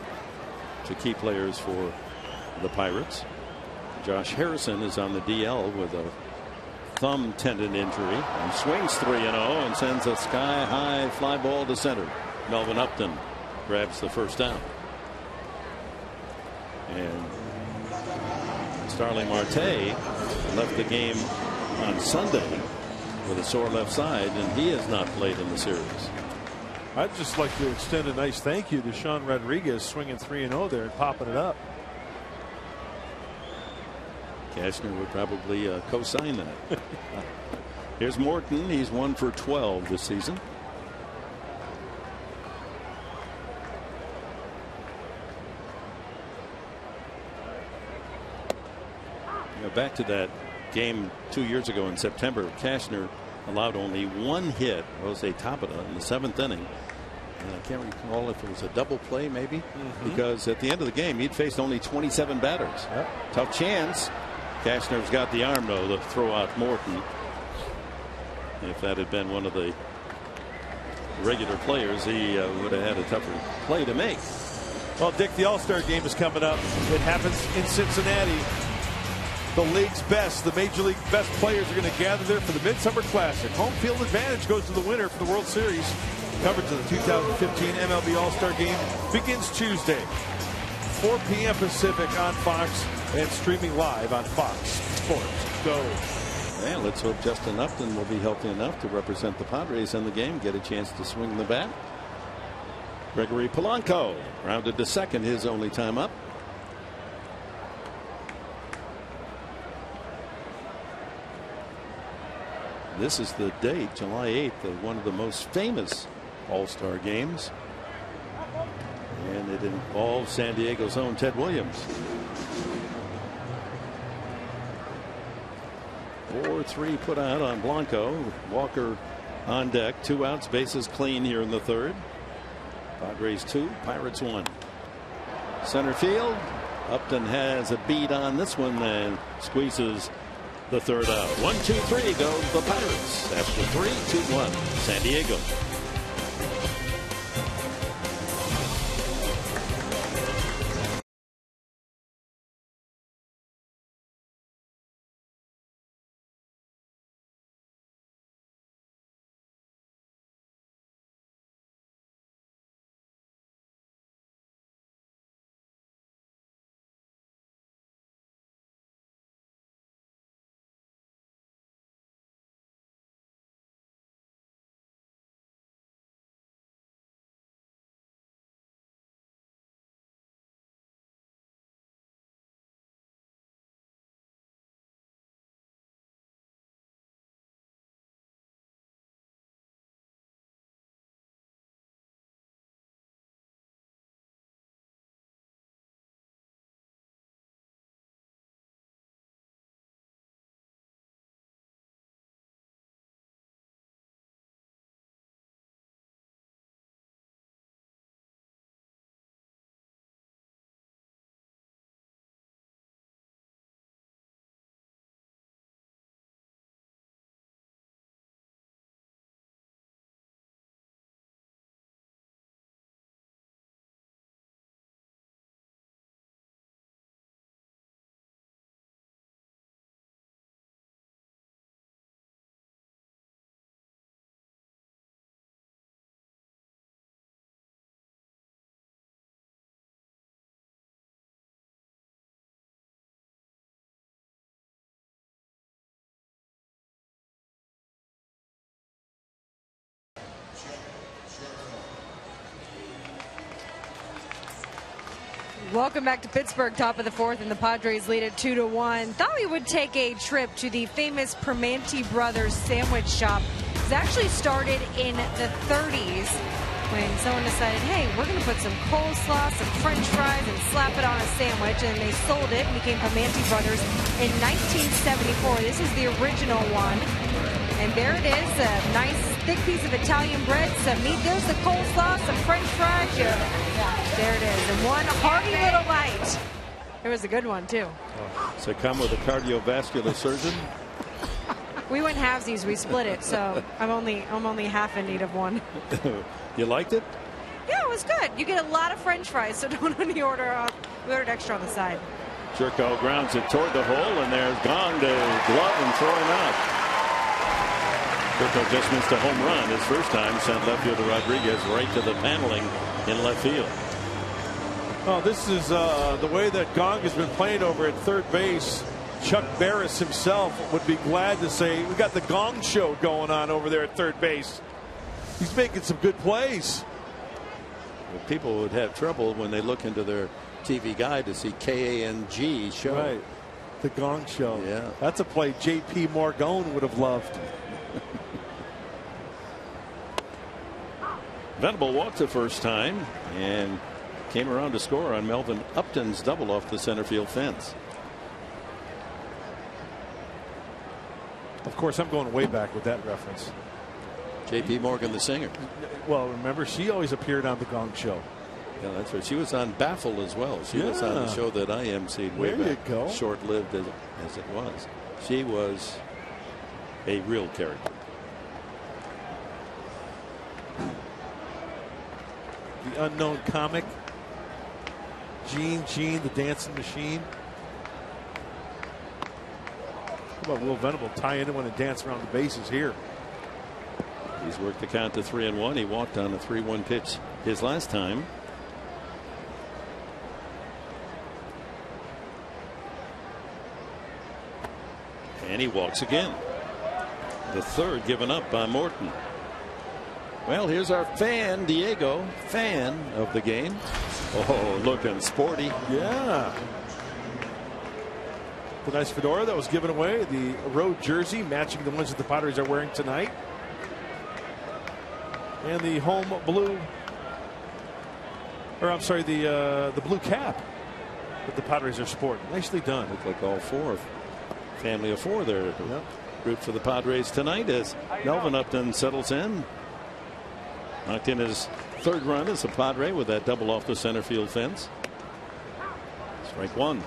Speaker 2: to key players for the Pirates. Josh Harrison is on the DL with a thumb tendon injury and swings 3-0 and sends a sky high fly ball to center. Melvin Upton grabs the first down. And Starling Marte left the game on Sunday with a sore left side, and he has not played in the series.
Speaker 7: I'd just like to extend a nice thank you to Sean Rodriguez, swinging 3-0 there and popping it up.
Speaker 2: Kastner would probably co-sign that. Here's Morton. He's 1 for 12 this season. Back to that game 2 years ago in September. Kastner allowed only one hit, Jose Tabata, in the seventh inning. And I can't recall if it was a double play, maybe, because at the end of the game he'd faced only 27 batters. Tough chance. Kastner's got the arm, though, to throw out Morton. If that had been one of the regular players, he would have had a tougher play to make.
Speaker 7: Well, Dick, the All-Star game is coming up. It happens in Cincinnati. The league's best, the Major League best players are going to gather there for the Midsummer Classic. Home field advantage goes to the winner for the World Series. Coverage of the 2015 MLB All-Star Game begins Tuesday, 4 p.m. Pacific on Fox and streaming live on Fox Sports Go.
Speaker 2: And let's hope Justin Upton will be healthy enough to represent the Padres in the game, get a chance to swing the bat. Gregory Polanco rounded to second, his only time up. This is the date, July 8th, of one of the most famous All-Star games. And it involves San Diego's own Ted Williams. 4-3 put out on Blanco. Walker on deck. 2 outs, bases clean here in the third. Padres 2, Pirates 1. Center field. Upton has a beat on this one and squeezes the third out. 1-2-3 go the Pirates. After 3-2-1 San Diego.
Speaker 5: Welcome back to Pittsburgh, top of the fourth, and the Padres lead it 2-1. Thought we would take a trip to the famous Primanti Brothers sandwich shop. It was actually started in the 30s when someone decided, hey, we're going to put some coleslaw, some french fries, and slap it on a sandwich, and they sold it and became Primanti Brothers in 1974. This is the original one. And there it is, a nice thick piece of Italian bread, some meat. There's the coleslaw, some french fries. There it is, and one hearty little bite. It was a good one, too.
Speaker 2: Does it come with a cardiovascular surgeon?
Speaker 5: We went halvesies, we split it, so I'm only half in need of one.
Speaker 2: You liked it?
Speaker 5: Yeah, it was good. You get a lot of french fries, so don't only order, we ordered extra on the side.
Speaker 2: Jerko grounds it toward the hole, and there's Gong to glove and throw him out. Jerko just missed a home run his first time, sent left fielder Rodriguez right to the paneling in left field.
Speaker 7: Oh, this is the way that Gong has been playing over at third base. Chuck Barris himself would be glad to say, we got the Gong show going on over there at third base. He's making some good plays.
Speaker 2: Well, people would have trouble when they look into their TV guide to see KANG show.
Speaker 7: Right. The Gong show.
Speaker 2: Yeah.
Speaker 7: That's a play J.P. Morgone would have loved.
Speaker 2: Venable walked the first time and came around to score on Melvin Upton's double off the center field fence.
Speaker 7: Of course, I'm going way back with that reference.
Speaker 2: J.P. Morgan, the singer.
Speaker 7: Well, remember, she always appeared on the Gong show.
Speaker 2: Yeah, that's right. She was on Baffle as well. She was on the show that I emceed way
Speaker 7: there
Speaker 2: back.
Speaker 7: You go.
Speaker 2: Short-lived as it was. She was a real character.
Speaker 7: The unknown comic. Gene, the dancing machine. How about Will Venable tie into one and dance around the bases here?
Speaker 2: He's worked the count to 3-1. He walked on a 3-1 pitch his last time. And he walks again. The third given up by Morton. Well, here's our fan, Diego, fan of the game. Oh, looking sporty.
Speaker 7: Yeah. The nice fedora that was given away. The road jersey matching the ones that the Padres are wearing tonight. And the home blue, or I'm sorry, the blue cap that the Padres are sporting. Nicely done.
Speaker 2: Look like all four. Family of four there.
Speaker 7: Yep.
Speaker 2: Root for the Padres tonight as Melvin Upton settles in. Knocked in his third run as a Padre with that double off the center field fence. Strike one.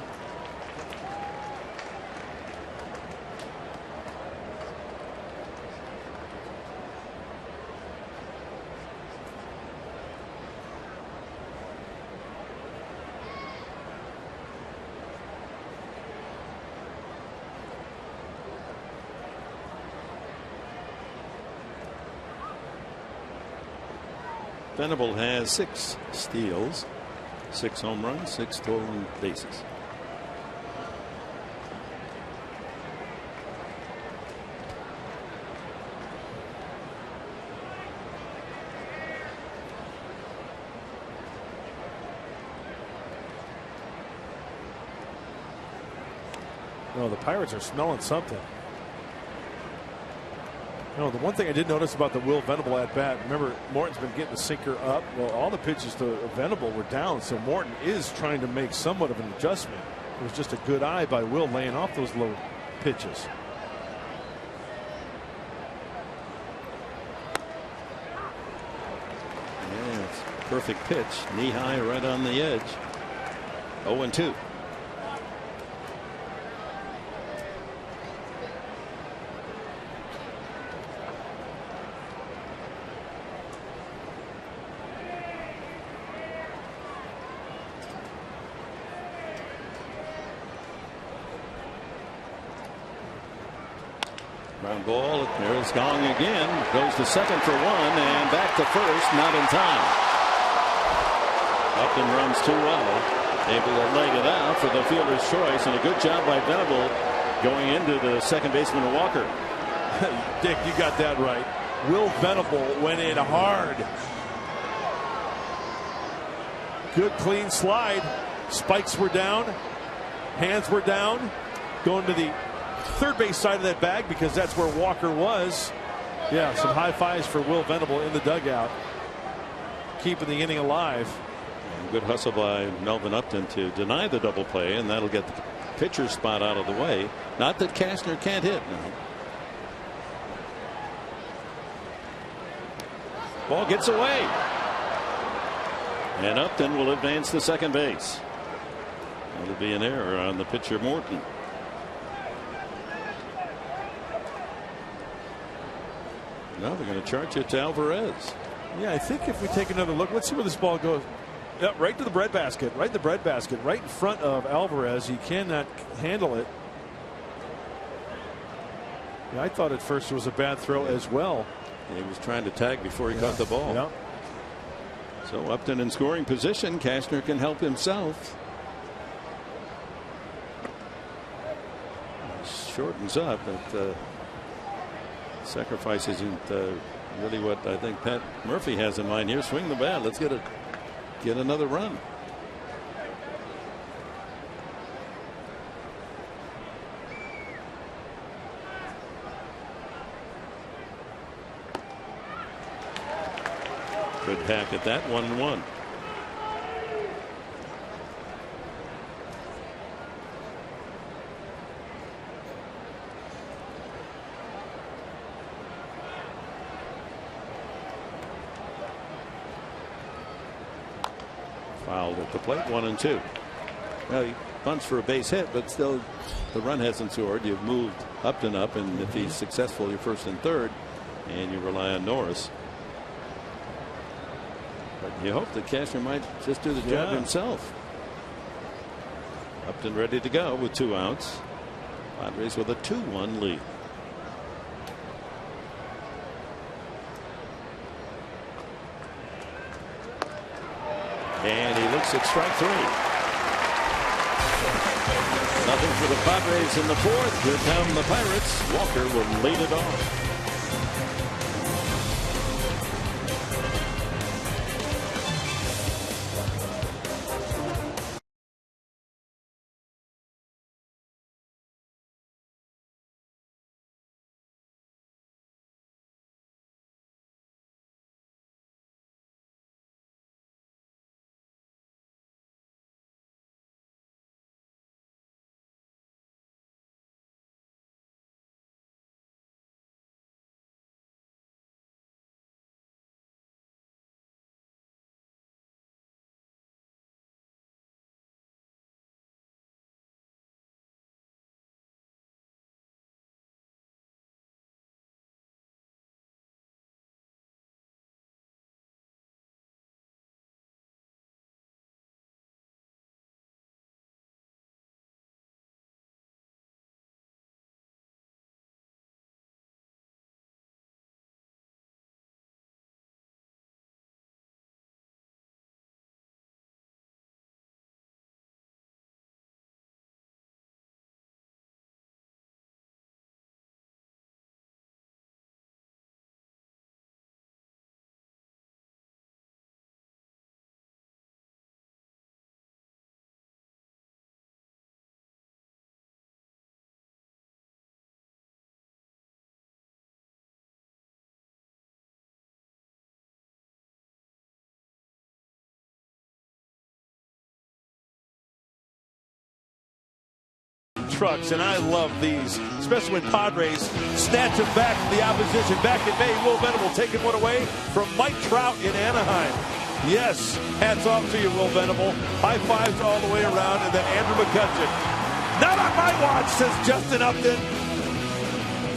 Speaker 2: Venable has 6 steals, 6 home runs, 6 stolen bases.
Speaker 7: No, the Pirates are smelling something. No, the one thing I did notice about the Will Venable at bat, remember Morton's been getting the sinker up. Well, all the pitches to Venable were down, so Morton is trying to make somewhat of an adjustment. It was just a good eye by Will laying off those low pitches.
Speaker 2: Yeah, it's a perfect pitch, knee high, right on the edge. 0-2. Ground ball. There's Gong again. Goes to second for one and back to first. Not in time. Upton runs too well. Able to leg it out for the fielder's choice, and a good job by Venable going into the second baseman Walker.
Speaker 7: Dick, you got that right. Will Venable went in hard. Good clean slide. Spikes were down. Hands were down. Going to the third base side of that bag because that's where Walker was. Yeah, some high fives for Will Venable in the dugout, keeping the inning alive.
Speaker 2: Good hustle by Melvin Upton to deny the double play, and that'll get the pitcher's spot out of the way. Not that Cashner can't hit. No. Ball gets away, and Upton will advance to second base. That'll be an error on the pitcher Morton. Now they're going to charge it to Alvarez.
Speaker 7: Yeah, I think if we take another look, let's see where this ball goes. Yeah, right to the breadbasket, right in the breadbasket, right in front of Alvarez. He cannot handle it. Yeah, I thought at first it was a bad throw as well.
Speaker 2: He was trying to tag before he caught the ball.
Speaker 7: Yeah.
Speaker 2: So Upton in scoring position. Cashner can help himself. Shortens up, but sacrifice isn't really what I think Pat Murphy has in mind here. Swing the bat. Let's get another run. Good hack at that. 1-1. Fouled at the plate. 1-2. Well, he bunts for a base hit, but still the run hasn't scored. You've moved Upton up, and if he's successful, you're first and third, and you rely on Norris. But you hope that Cashner might just do the job himself. Upton ready to go with 2 outs. Padres with a 2-1 lead. And he looks at strike 3. Nothing for the Padres in the 4th. Here come the Pirates. Walker will lead it off.
Speaker 7: Trucks, and I love these, especially when Padres snatch them back from the opposition. Back in May, Will Venable taking one away from Mike Trout in Anaheim. Yes, hats off to you, Will Venable. High fives all the way around, and then Andrew McCutcheon. Not on my watch, says Justin Upton.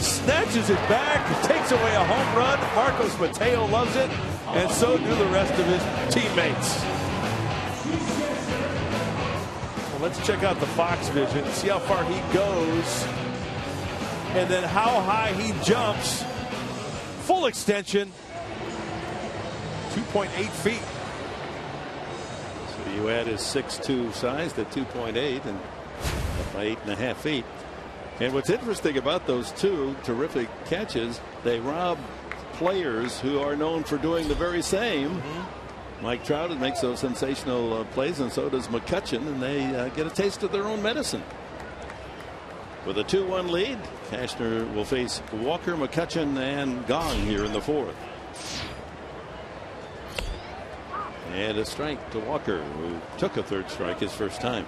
Speaker 7: Snatches it back, takes away a home run. Marcos Mateo loves it, and so do the rest of his teammates. Let's check out the Fox vision, see how far he goes, and then how high he jumps. Full extension, 2.8 feet.
Speaker 2: So you add his 6'2" size to 2.8 and up by 8.5 feet. And what's interesting about those two terrific catches, they rob players who are known for doing the very same Mike Trout makes those sensational plays, and so does McCutchen, and they get a taste of their own medicine. With a 2-1 lead, Cashner will face Walker, McCutchen, and Gong here in the fourth. And a strike to Walker, who took a third strike his first time.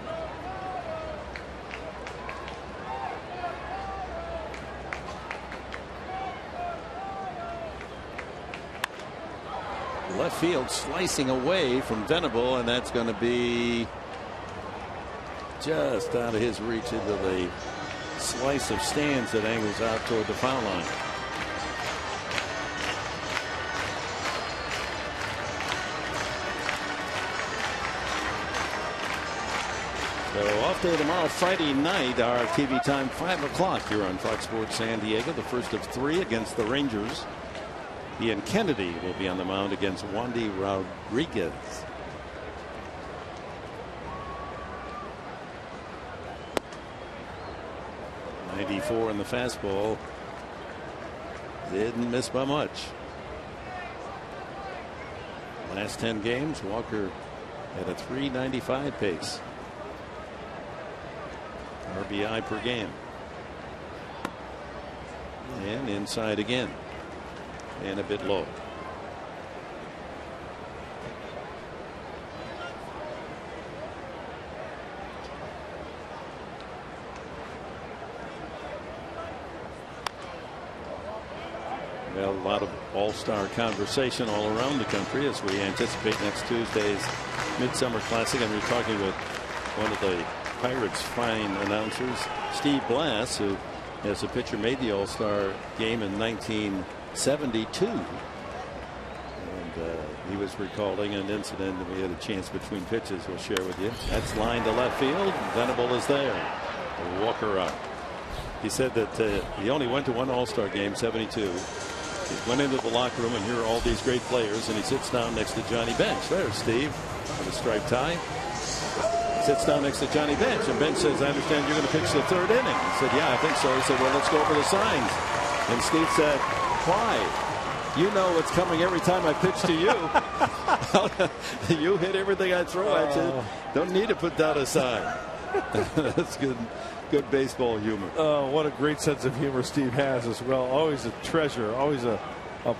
Speaker 2: Left field slicing away from Venable, and that's going to be just out of his reach into the slice of stands that angles out toward the foul line. So off day tomorrow, Friday night. Our TV time 5 o'clock here on Fox Sports San Diego. The first of 3 against the Rangers. Ian Kennedy will be on the mound against Wandy Rodriguez. .94 in the fastball. Didn't miss by much. Last 10 games, Walker at a .395 pace. RBI per game. And inside again. And a bit low. Well, a lot of all-star conversation all around the country as we anticipate next Tuesday's Midsummer Classic. And we're talking with one of the Pirates' fine announcers, Steve Blass, who, as a pitcher, made the all-star game in 1972. And he was recalling an incident that we had a chance between pitches we'll share with you. That's line to left field. Venable is there. Walker out. He said that he only went to one all-star game, 72. He went into the locker room, and here are all these great players, and he sits down next to Johnny Bench. There's Steve with a striped tie. Sits down next to Johnny Bench, and Bench says, I understand you're going to pitch the third inning. He said, yeah, I think so. He said, well, let's go over the signs. And Steve said, why? You know what's coming every time I pitch to you. You hit everything I throw at you. Don't need to put down a sign. That's good baseball humor.
Speaker 7: Oh, what a great sense of humor Steve has as well. Always a treasure, always a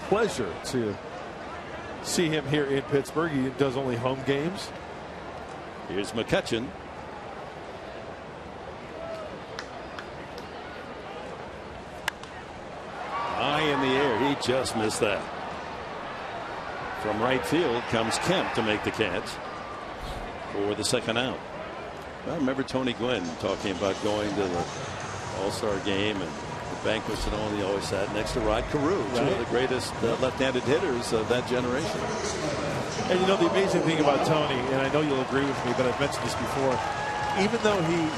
Speaker 7: pleasure to see him here in Pittsburgh. He does only home games.
Speaker 2: Here's McCutchen. High in the air. He just missed that. From right field comes Kemp to make the catch for the second out. I remember Tony Gwynn talking about going to the All-Star game and the banquets and all. He always sat next to Rod Carew, one of the greatest left-handed hitters of that generation.
Speaker 7: And you know the amazing thing about Tony, and I know you'll agree with me, but I've mentioned this before, even though he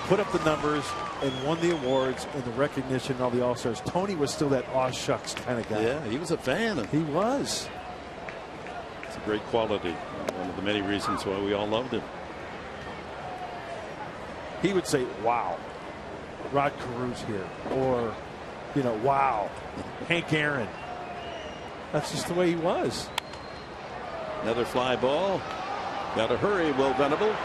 Speaker 7: put up the numbers and won the awards and the recognition and all the All-Stars, Tony was still that aw shucks kind of guy.
Speaker 2: Yeah, he was a fan.
Speaker 7: He was.
Speaker 2: It's a great quality. One of the many reasons why we all loved him.
Speaker 7: He would say, wow, Rod Carew's here. Or, you know, wow, Hank Aaron. That's just the way he was.
Speaker 2: Another fly ball. Got to hurry, Will Venable.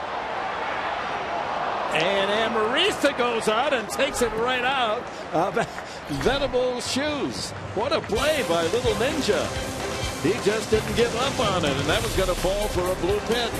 Speaker 2: And Amarista goes out and takes it right out of Venable's shoes. What a play by Little Ninja. He just didn't give up on it, and that was going to fall for a blue pit.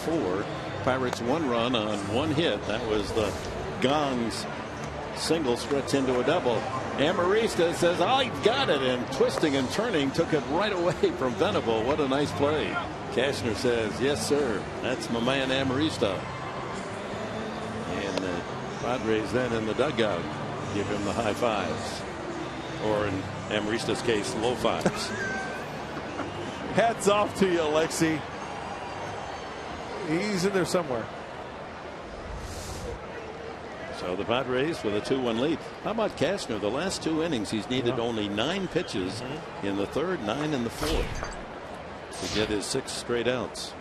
Speaker 2: 4. Pirates 1 run on 1 hit. That was the Gong's single stretch into a double. Amarista says, I got it, and twisting and turning took it right away from Venable. What a nice play. Cashner says, yes, sir. That's my man Amarista. And the Padres then in the dugout give him the high fives. Or in Amarista's case, low fives.
Speaker 7: Hats off to you, Alexi. He's in there somewhere.
Speaker 2: So the Padres with a 2-1 lead. How about Cashner? The last 2 innings, he's needed only 9 pitches in the 3rd, 9 in the 4th to get his 6 straight outs.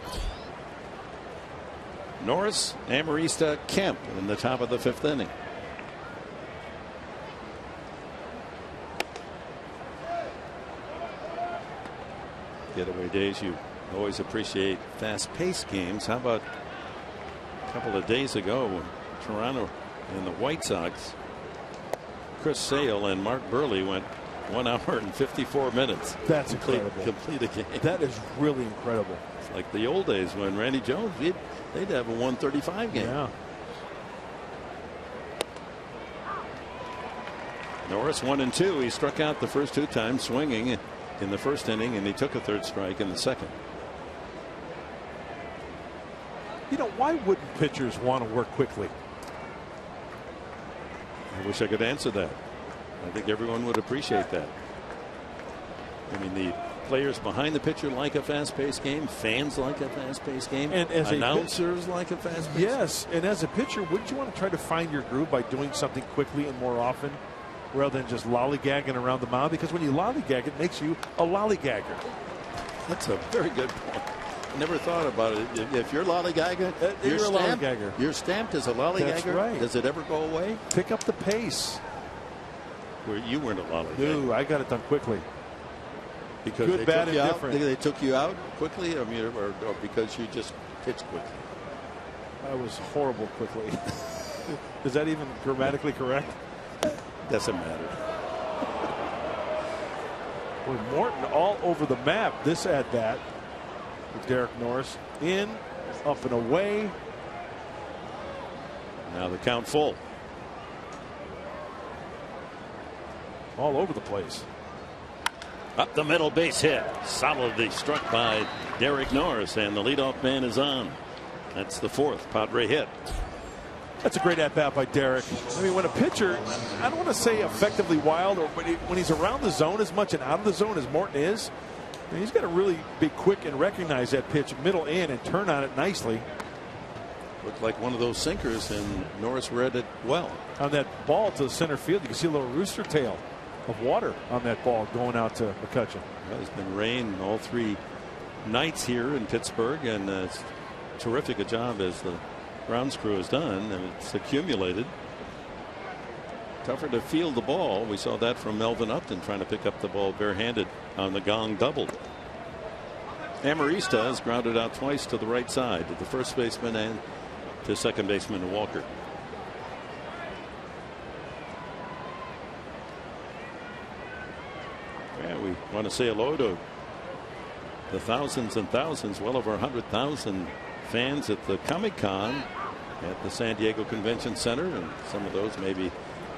Speaker 2: Norris, Amarista, Kemp in the top of the 5th inning. Getaway days, you always appreciate fast-paced games. How about a couple of days ago when Toronto and the White Sox, Chris Sale and Mark Burley went 1 hour and 54 minutes.
Speaker 7: That's incredible.
Speaker 2: Complete a game.
Speaker 7: That is really incredible.
Speaker 2: It's like the old days when Randy Jones, they'd have a 135 game.
Speaker 7: Yeah.
Speaker 2: Norris 1 and 2. He struck out the first 2 times swinging in the 1st inning, and he took a 3rd strike in the 2nd.
Speaker 7: You know, why wouldn't pitchers want to work quickly?
Speaker 2: I wish I could answer that. I think everyone would appreciate that. I mean, the players behind the pitcher like a fast-paced game. Fans like a fast-paced game.
Speaker 7: And as
Speaker 2: announcers like a fast-paced game.
Speaker 7: Yes, and as a pitcher, wouldn't you want to try to find your groove by doing something quickly and more often, rather than just lollygagging around the mound? Because when you lollygag, it makes you a lollygagger.
Speaker 2: That's a very good point. I never thought about it. If you're lollygagging,
Speaker 7: you're a lollygagger.
Speaker 2: You're stamped as a lollygagger.
Speaker 7: That's right.
Speaker 2: Does it ever go away?
Speaker 7: Pick up the pace.
Speaker 2: Where you weren't a lollygagger.
Speaker 7: No, I got it done quickly.
Speaker 2: Because
Speaker 7: good, bad, and different.
Speaker 2: They took you out quickly, I mean, or because you just pitched quickly.
Speaker 7: I was horrible quickly. Is that even grammatically correct?
Speaker 2: Doesn't matter.
Speaker 7: Boy, Morton all over the map this at bat with Derek Norris. In, up and away.
Speaker 2: Now the count full.
Speaker 7: All over the place.
Speaker 2: Up the middle, base hit. Solidly struck by Derek Norris, and the leadoff man is on. That's the 4th Padre hit.
Speaker 7: That's a great at-bat by Derek. I mean, when a pitcher, I don't want to say effectively wild, but when he's around the zone as much and out of the zone as Morton is, he's got to really be quick and recognize that pitch middle in and turn on it nicely.
Speaker 2: Looked like one of those sinkers, and Norris read it well.
Speaker 7: On that ball to the center field, you can see a little rooster tail of water on that ball going out to McCutcheon.
Speaker 2: Well, there's been rain all 3 nights here in Pittsburgh, and it's terrific a job as the grounds crew has done, and it's accumulated. Tougher to field the ball. We saw that from Melvin Upton trying to pick up the ball barehanded on the Gong double. Amarista has grounded out twice to the right side to the first baseman and to second baseman Walker. Yeah, we want to say hello to the thousands and thousands, well over 100,000 fans at the Comic-Con at the San Diego Convention Center, and some of those may be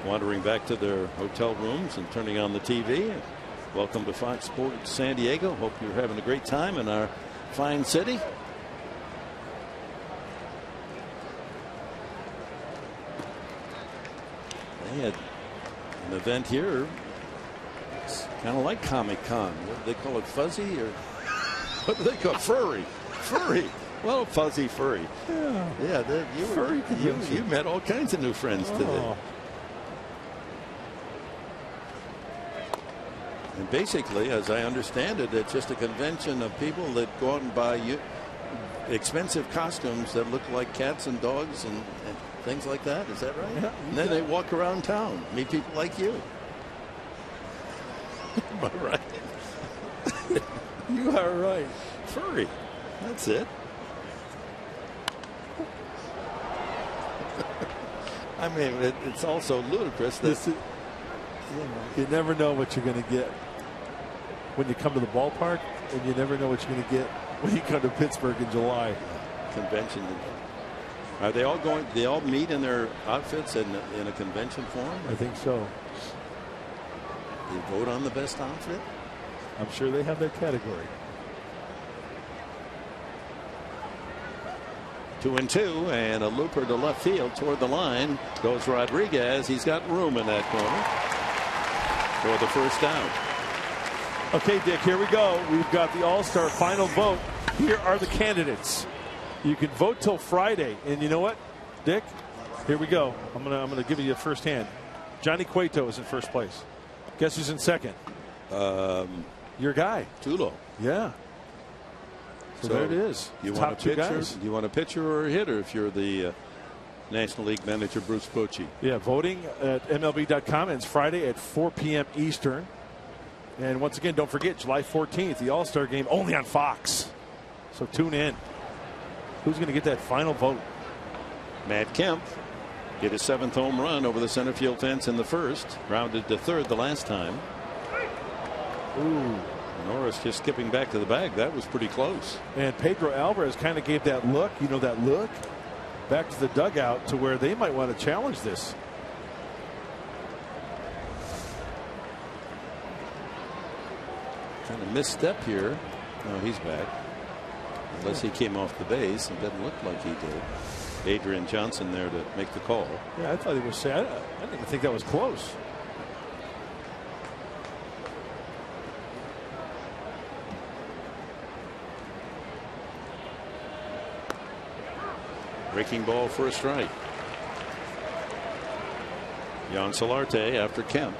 Speaker 2: wandering back to their hotel rooms and turning on the TV. Welcome to Fox Sports San Diego. Hope you're having a great time in our fine city. They had an event here. It's kind of like Comic-Con. What do they call it? Fuzzy, or what do they call it? Furry. Furry. Well, fuzzy, furry. Yeah. You met all kinds of new friends today. And basically, as I understand it, it's just a convention of people that go out and buy expensive costumes that look like cats and dogs and things like that. Is that right? Yeah, and then they walk around town, meet people like you. Am I right?
Speaker 7: You are right.
Speaker 2: Furry. That's it. I mean, it's also ludicrous that
Speaker 7: you never know what you're going to get when you come to the ballpark, and you never know what you're going to get when you come to Pittsburgh in July.
Speaker 2: convention. Are they all going? They all meet in their outfits in a convention form?
Speaker 7: I think so.
Speaker 2: They vote on the best outfit?
Speaker 7: I'm sure they have that category.
Speaker 2: 2-2, and a looper to left field toward the line goes Rodriguez. He's got room in that corner for the first out.
Speaker 7: Okay, Dick, here we go. We've got the All-Star final vote. Here are the candidates. You can vote till Friday, and you know what, Dick? Here we go. I'm gonna give you a first hand. Johnny Cueto is in first place. Guess who's in second? Your guy,
Speaker 2: Tulo.
Speaker 7: Yeah. So there it is.
Speaker 2: You
Speaker 7: Top
Speaker 2: want a
Speaker 7: two
Speaker 2: pitcher?
Speaker 7: guys.
Speaker 2: Do you want a pitcher or a hitter if you're the National League manager, Bruce Bochy?
Speaker 7: Yeah, voting at MLB.com ends Friday at 4 p.m. Eastern. And once again, don't forget, July 14th, the All-Star game only on Fox. So tune in. Who's going to get that final vote?
Speaker 2: Matt Kemp hit his 7th home run over the center field fence in the first. Rounded to third the last time.
Speaker 7: Ooh.
Speaker 2: Norris just skipping back to the bag. That was pretty close.
Speaker 7: And Pedro Alvarez kind of gave that look, that look back to the dugout to where they might want to challenge this.
Speaker 2: Kind of misstep here. No, he's back. Unless he came off the base. It doesn't look like he did. Adrian Johnson there to make the call.
Speaker 7: Yeah, I thought he was saying. I didn't even think that was close.
Speaker 2: Breaking ball for a strike. Jan Solarte after Kemp.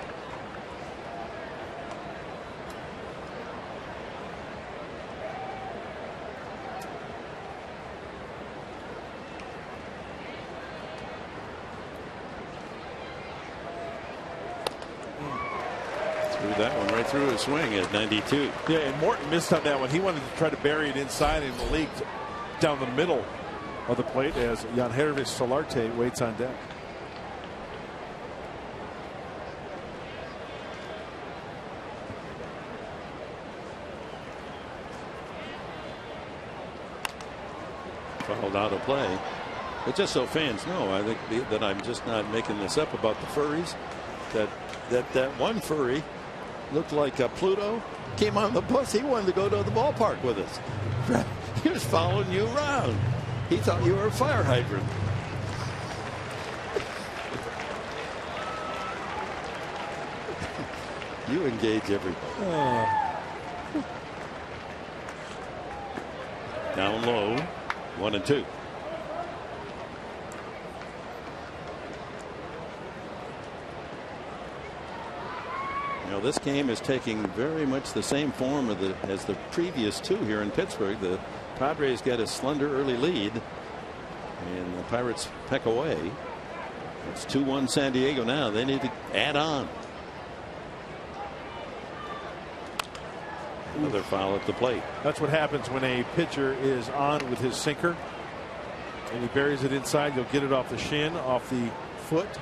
Speaker 2: That one right through his swing at 92.
Speaker 7: Yeah, and Morton missed on that one. He wanted to try to bury it inside and leaked down the middle of the plate as Yangervis Solarte waits on deck.
Speaker 2: Fouled out of play. But just so fans know, I think that I'm just not making this up about the furries. That one furry looked like Pluto came on the bus. He wanted to go to the ballpark with us. He was following you around. He thought you were a fire hydrant. You engage everybody. Down low, 1-2. This game is taking very much the same form as the previous two here in Pittsburgh. The Padres get a slender early lead, and the Pirates peck away. It's 2-1 San Diego now. They need to add on. Another foul at the plate.
Speaker 7: That's what happens when a pitcher is on with his sinker and he buries it inside. You'll get it off the shin, off the foot.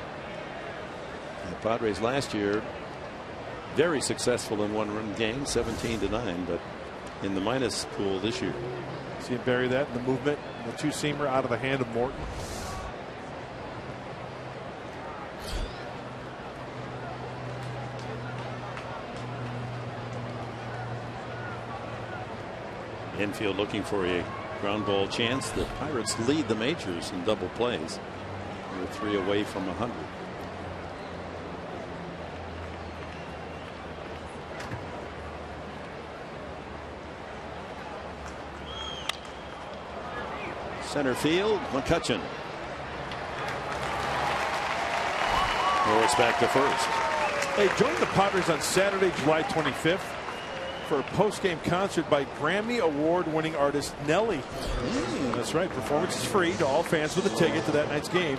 Speaker 2: The Padres last year very successful in one-run games, 17-9, but in the minus pool this year.
Speaker 7: See him bury that in the movement, the two-seamer out of the hand of Morton.
Speaker 2: Infield looking for a ground ball chance. The Pirates lead the majors in double plays. They're 3 away from 100. Center field, McCutcheon. Norris back to first.
Speaker 7: Hey, join the Padres on Saturday, July 25th for a post-game concert by Grammy Award-winning artist Nelly. That's right. Performance is free to all fans with a ticket to that night's game.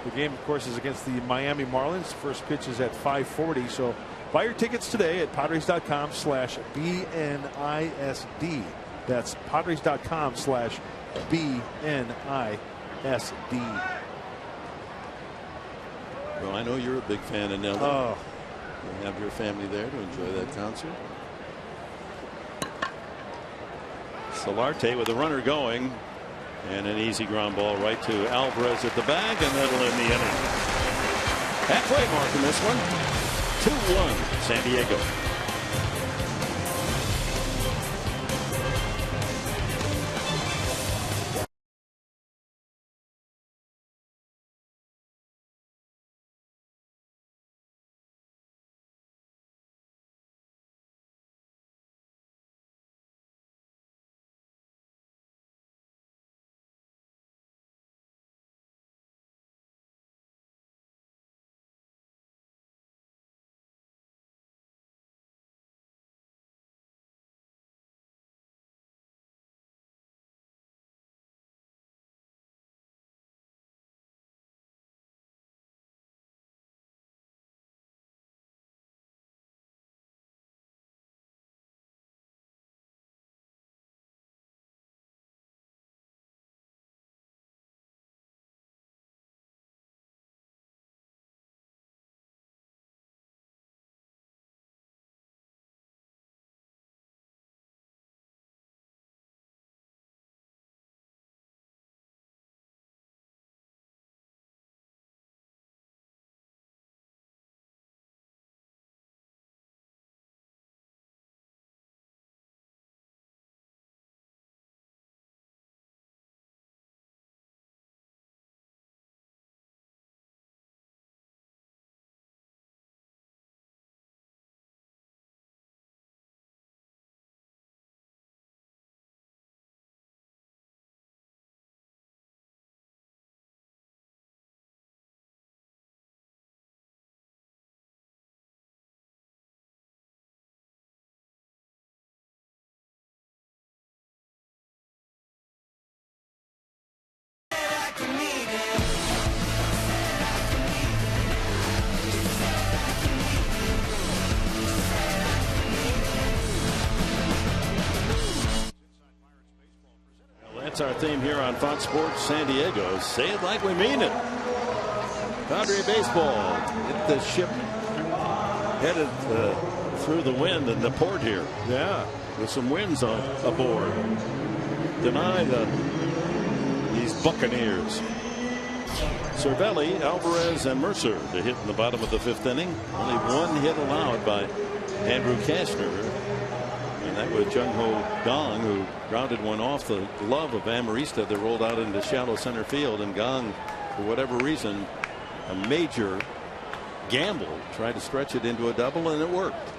Speaker 7: The game, of course, is against the Miami Marlins. First pitch is at 5:40. So buy your tickets today at Padres.com/BNISD. That's Padres.com/BNISD.
Speaker 2: Well, I know you're a big fan of Nelly.
Speaker 7: Oh.
Speaker 2: You'll have your family there to enjoy that concert. Solarte with a runner going. And an easy ground ball right to Alvarez at the bag, and that'll end the inning. Halfway mark in this one. 2-1 San Diego. That's our theme here on Fox Sports San Diego. Say it like we mean it. Padre baseball. Get the ship headed through the wind in the port here.
Speaker 7: Yeah.
Speaker 2: With some winds on aboard. Deny these Buccaneers. Cervelli, Alvarez, and Mercer to hit in the bottom of the 5th inning. Only one hit allowed by Andrew Kastner. And that was Jung Ho Gong, who grounded one off the glove of Amarista that rolled out into shallow center field. And Gong, for whatever reason, a major gamble, tried to stretch it into a double, and it worked.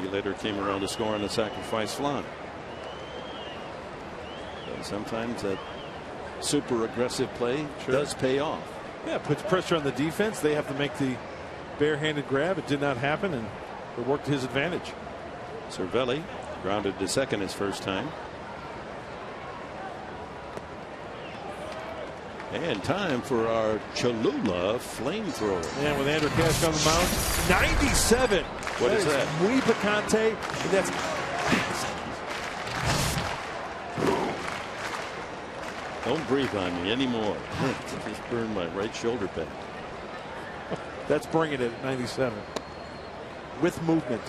Speaker 2: He later came around to score on a sacrifice fly. And sometimes that super aggressive play does pay off.
Speaker 7: Yeah, puts pressure on the defense. They have to make the barehanded grab. It did not happen, and it worked to his advantage.
Speaker 2: Cervelli grounded to second his first time. And time for our Cholula flamethrower.
Speaker 7: And with Andrew Kastner on the mound, 97.
Speaker 2: What is that?
Speaker 7: Muy picante. And that's
Speaker 2: Don't breathe on me anymore. Just burned my right shoulder pad.
Speaker 7: That's bringing it at 97 with movement.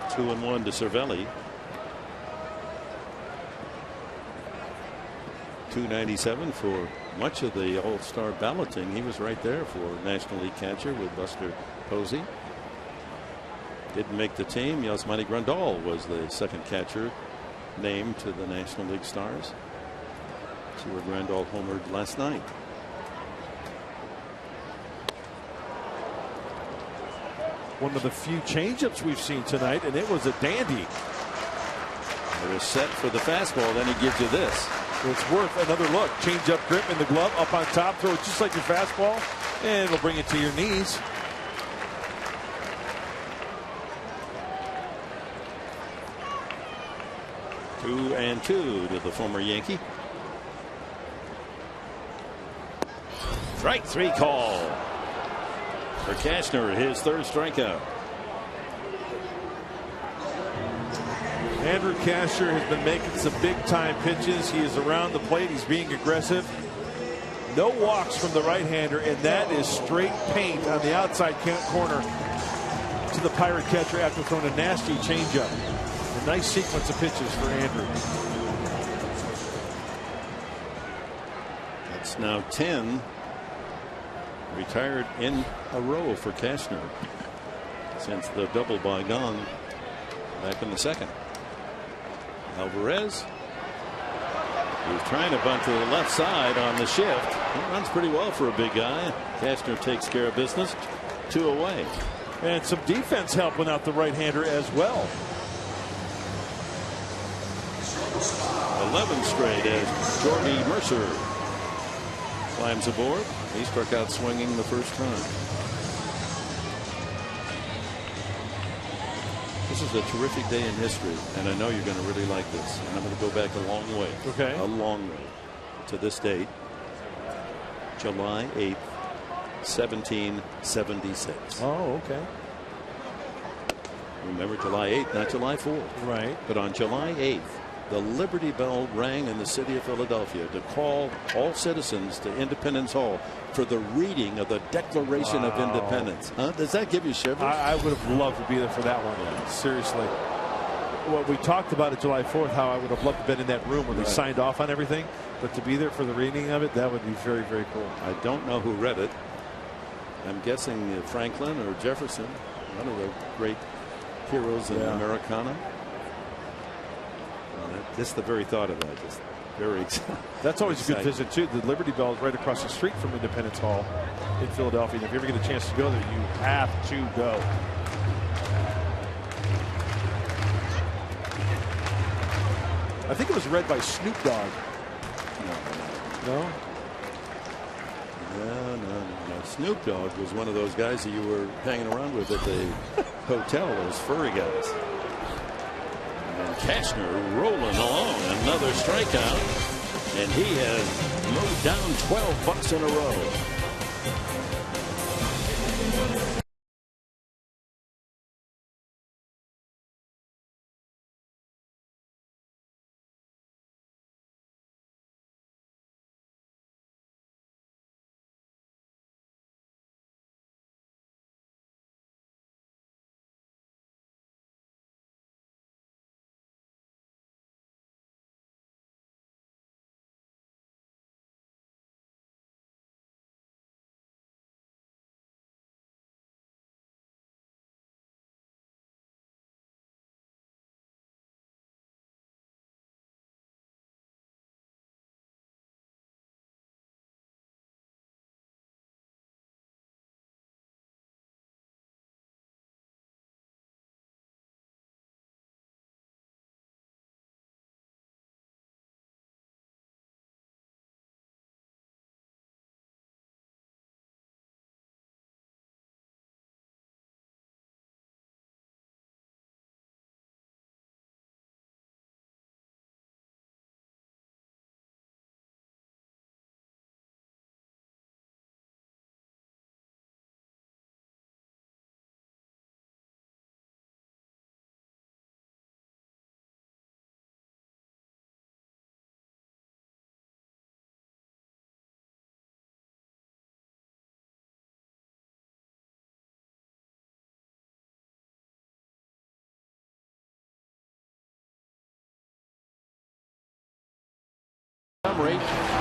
Speaker 2: 2-1 to Cervelli. 297 for much of the All-Star balloting. He was right there for National League catcher with Buster Posey. Didn't make the team. Yasmani Grandal was the second catcher named to the National League Stars. See where Grandal homered last night.
Speaker 7: One of the few changeups we've seen tonight, and it was a dandy.
Speaker 2: It was set for the fastball, then he gives you this.
Speaker 7: It's worth another look. Change up grip in the glove, up on top, throw it just like your fastball, and it'll bring it to your knees.
Speaker 2: Two and two to the former Yankee. Strike three call for Kastner, his third strikeout.
Speaker 7: Andrew Kastner has been making some big-time pitches. He is around the plate. He's being aggressive. No walks from the right-hander, and that is straight paint on the outside corner to the Pirate catcher after throwing a nasty changeup. A nice sequence of pitches for Andrew.
Speaker 2: It's now 10 retired in a row for Cashner since the double by Gong back in the second. Alvarez, who's trying to bunt to the left side on the shift. He runs pretty well for a big guy. Cashner takes care of business. 2 away.
Speaker 7: And some defense helping out the right-hander as well.
Speaker 2: 11 straight as Jordy Mercer climbs aboard. He struck out swinging the first time. This is a terrific day in history, and I know you're going to really like this. And I'm going to go back a long way.
Speaker 7: Okay.
Speaker 2: A long way to this date. July 8th, 1776.
Speaker 7: Oh, okay.
Speaker 2: Remember July 8th, not July 4th.
Speaker 7: Right.
Speaker 2: But on July 8th, the Liberty Bell rang in the city of Philadelphia to call all citizens to Independence Hall for the reading of the Declaration of Independence. Huh? Does that give you shivers?
Speaker 7: I would have loved to be there for that one. Seriously. What we talked about at July 4th, how I would have loved to have been in that room when they signed off on everything. But to be there for the reading of it, that would be very, very cool.
Speaker 2: I don't know who read it. I'm guessing Franklin or Jefferson, one of the great heroes in Americana. Just the very thought of that, just very exciting.
Speaker 7: That's always a good visit too. The Liberty Bell is right across the street from Independence Hall in Philadelphia. And if you ever get a chance to go there, you have to go. I think it was read by Snoop Dogg. No?
Speaker 2: No. Snoop Dogg was one of those guys that you were hanging around with at the hotel, those furry guys. And Cashner rolling along, another strikeout, and he has moved down 12 bucks in a row.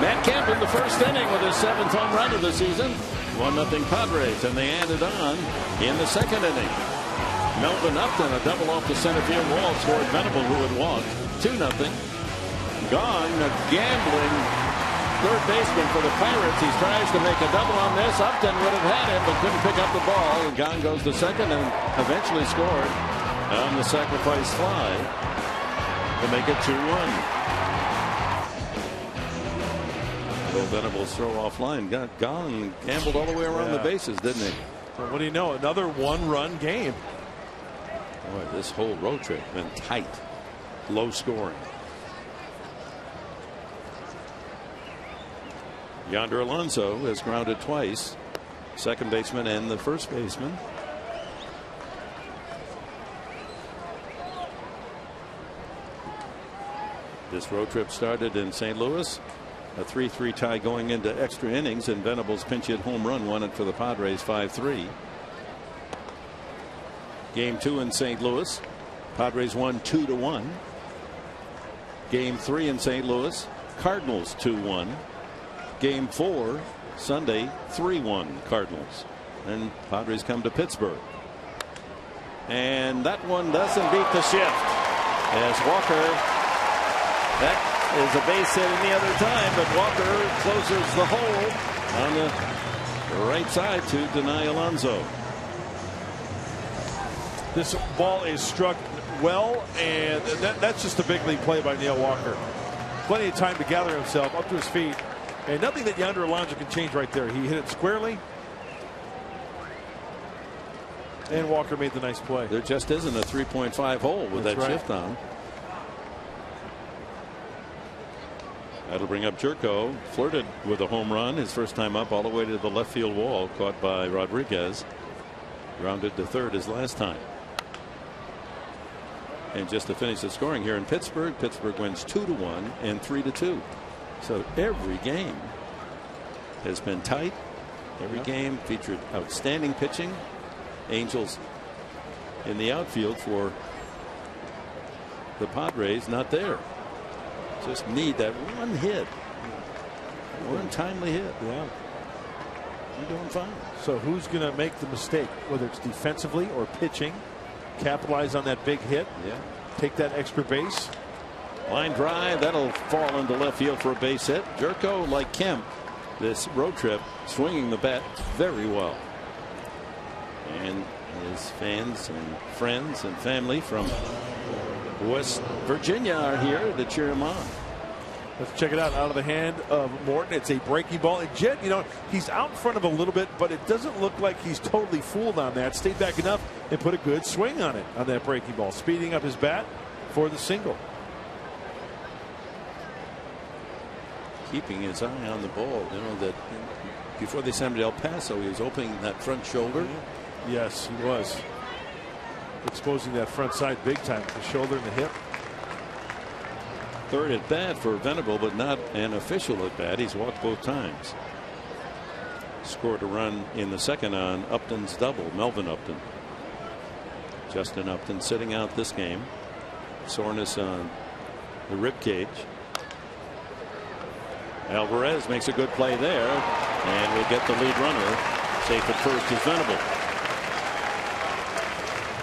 Speaker 2: Matt Kemp in the first inning with his 7th home run of the season. 1-0 Padres, and they added on in the second inning. Melvin Upton, a double off the center field wall, scored Venable, who had walked. 2-0. Gong, a gambling third baseman for the Pirates. He tries to make a double on this. Upton would have had it, but couldn't pick up the ball. And Gong goes to second and eventually scored on the sacrifice fly to make it 2-1. Venables throw offline. Gong gambled all the way around the bases, didn't he?
Speaker 7: Well, what do you know? Another one-run game.
Speaker 2: Boy, this whole road trip been tight, low scoring. Yonder Alonso has grounded twice, second baseman and the first baseman. This road trip started in St. Louis. A 3-3 tie going into extra innings, and Venables' pinch hit home run won it for the Padres 5-3. Game 2 in St. Louis. Padres won 2-1. Game 3 in St. Louis. Cardinals 2-1. Game 4 Sunday, 3-1 Cardinals. And Padres come to Pittsburgh. And that one doesn't beat the shift. As Walker, that is a base hit any other time, but Walker closes the hole on the right side to deny Alonso.
Speaker 7: This ball is struck well, and that's just a big league play by Neil Walker. Plenty of time to gather himself up to his feet, and nothing that Yonder Alonso can change right there. He hit it squarely, and Walker made the nice play.
Speaker 2: There just isn't a 3.5 hole with that shift on. That'll bring up Jerko. Flirted with a home run his first time up, all the way to the left field wall, caught by Rodriguez. Grounded to third his last time. And just to finish the scoring here in Pittsburgh, Pittsburgh wins 2-1 and 3-2. So every game has been tight. Every game featured outstanding pitching. Angels in the outfield for the Padres, not there. Just need that one hit, one timely hit.
Speaker 7: Yeah,
Speaker 2: you're doing fine.
Speaker 7: So who's going to make the mistake, whether it's defensively or pitching? Capitalize on that big hit.
Speaker 2: Yeah.
Speaker 7: Take that extra base.
Speaker 2: Line drive, that'll fall into left field for a base hit. Jerko, like Kemp, this road trip, swinging the bat very well. And his fans and friends and family from West Virginia are here to cheer him on.
Speaker 7: Let's check it out. Out of the hand of Morton. It's a breaking ball. And Jet, he's out in front of a little bit, but it doesn't look like he's totally fooled on that. Stayed back enough and put a good swing on it, on that breaking ball, speeding up his bat for the single.
Speaker 2: Keeping his eye on the ball. That before they sent him to El Paso, he was opening that front shoulder.
Speaker 7: Yes, he was. Exposing that front side big time, the shoulder and the hip.
Speaker 2: Third at bat for Venable, but not an official at bat. He's walked both times. Scored a run in the second on Upton's double, Melvin Upton. Justin Upton sitting out this game. Soreness on the rib cage. Alvarez makes a good play there, and will get the lead runner. Safe at first is Venable.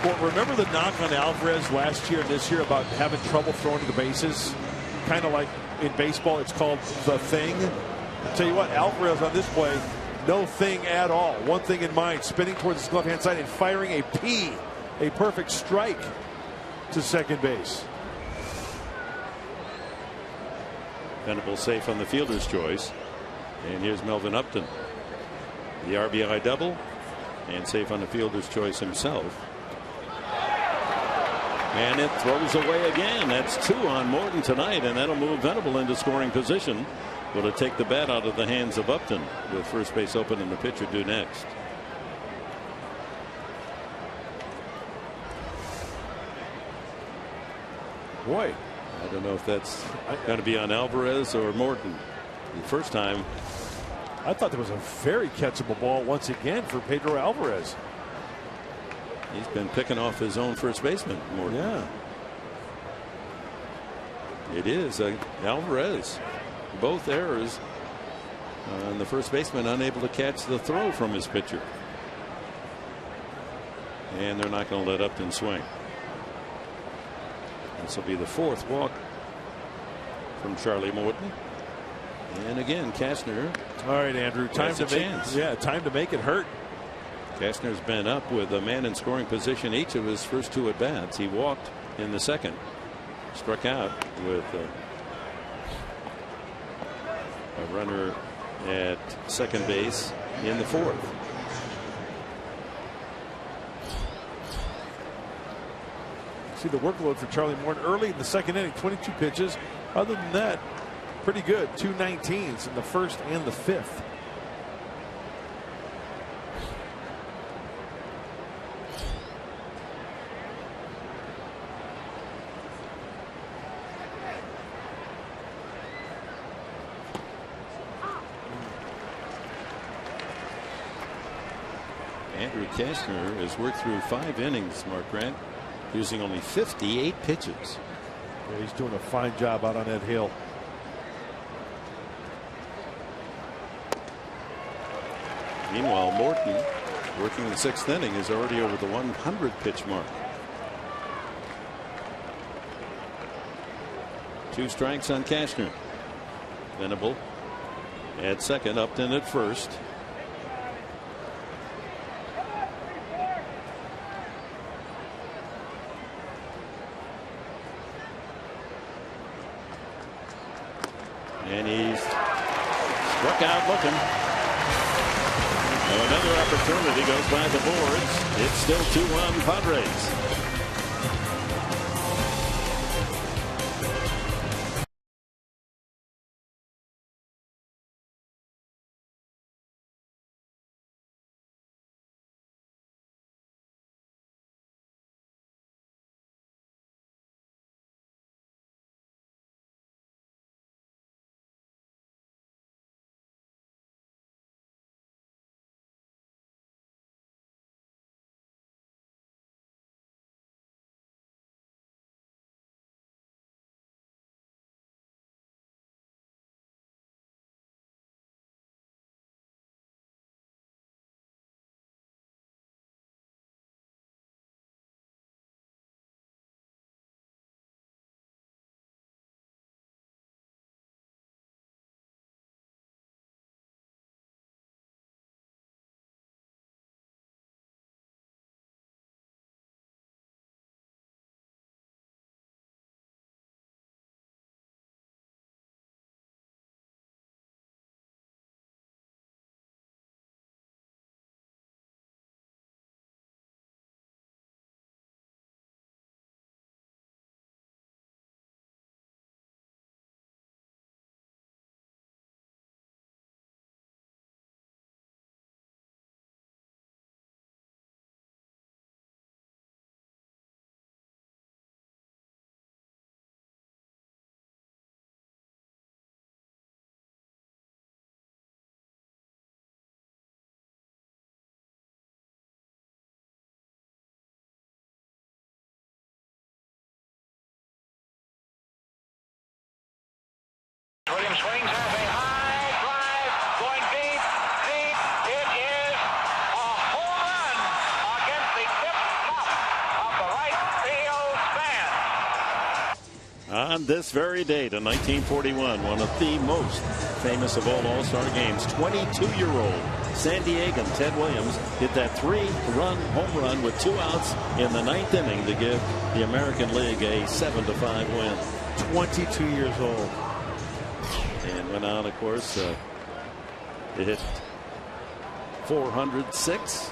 Speaker 7: Well, remember the knock on Alvarez last year and this year about having trouble throwing to the bases? Kind of like in baseball, it's called the thing. I'll tell you what, Alvarez on this play, no thing at all. One thing in mind, spinning towards his left-hand side and firing a P, a perfect strike to second base.
Speaker 2: Venable safe on the fielder's choice. And here's Melvin Upton. The RBI double and safe on the fielder's choice himself. And it throws away again. That's 2 on Morton tonight, and that'll move Venable into scoring position. Will it take the bat out of the hands of Upton with first base open and the pitcher due next?
Speaker 7: Boy,
Speaker 2: I don't know if that's going to be on Alvarez or Morton. The first time,
Speaker 7: I thought there was a very catchable ball once again for Pedro Alvarez.
Speaker 2: He's been picking off his own first baseman, Morton.
Speaker 7: Yeah.
Speaker 2: It is Alvarez. Both errors. And the first baseman unable to catch the throw from his pitcher. And they're not going to let Upton swing. This will be the 4th walk from Charlie Morton. And again, Cashner.
Speaker 7: All right, Andrew. Time to make it hurt.
Speaker 2: Cashner's been up with a man in scoring position each of his first 2 at bats. He walked in the second, struck out with a runner at second base in the 4th.
Speaker 7: See the workload for Charlie Morton early in the second inning, 22 pitches. Other than that, pretty good. 2 19s in the first and the 5th.
Speaker 2: Andrew Cashner has worked through 5 innings, Mark Grant, using only 58 pitches.
Speaker 7: Yeah, he's doing a fine job out on that hill.
Speaker 2: Meanwhile, Morton, working the 6th inning, is already over the 100 pitch mark. 2 strikes on Cashner. Venable at second, Upton at first. And he's struck out looking. Now another opportunity goes by the boards. It's still 2-1 Padres.
Speaker 10: Williams swings, has a high drive, going deep, deep. It is a home run against the tip top of the right field stand.
Speaker 2: On this very date in 1941, one of the most famous of all All-Star games, 22-year-old San Diegan Ted Williams hit that 3-run home run with 2 outs in the 9th inning to give the American League a 7-5 win.
Speaker 7: 22 years old.
Speaker 2: And went on, of course, to hit 406.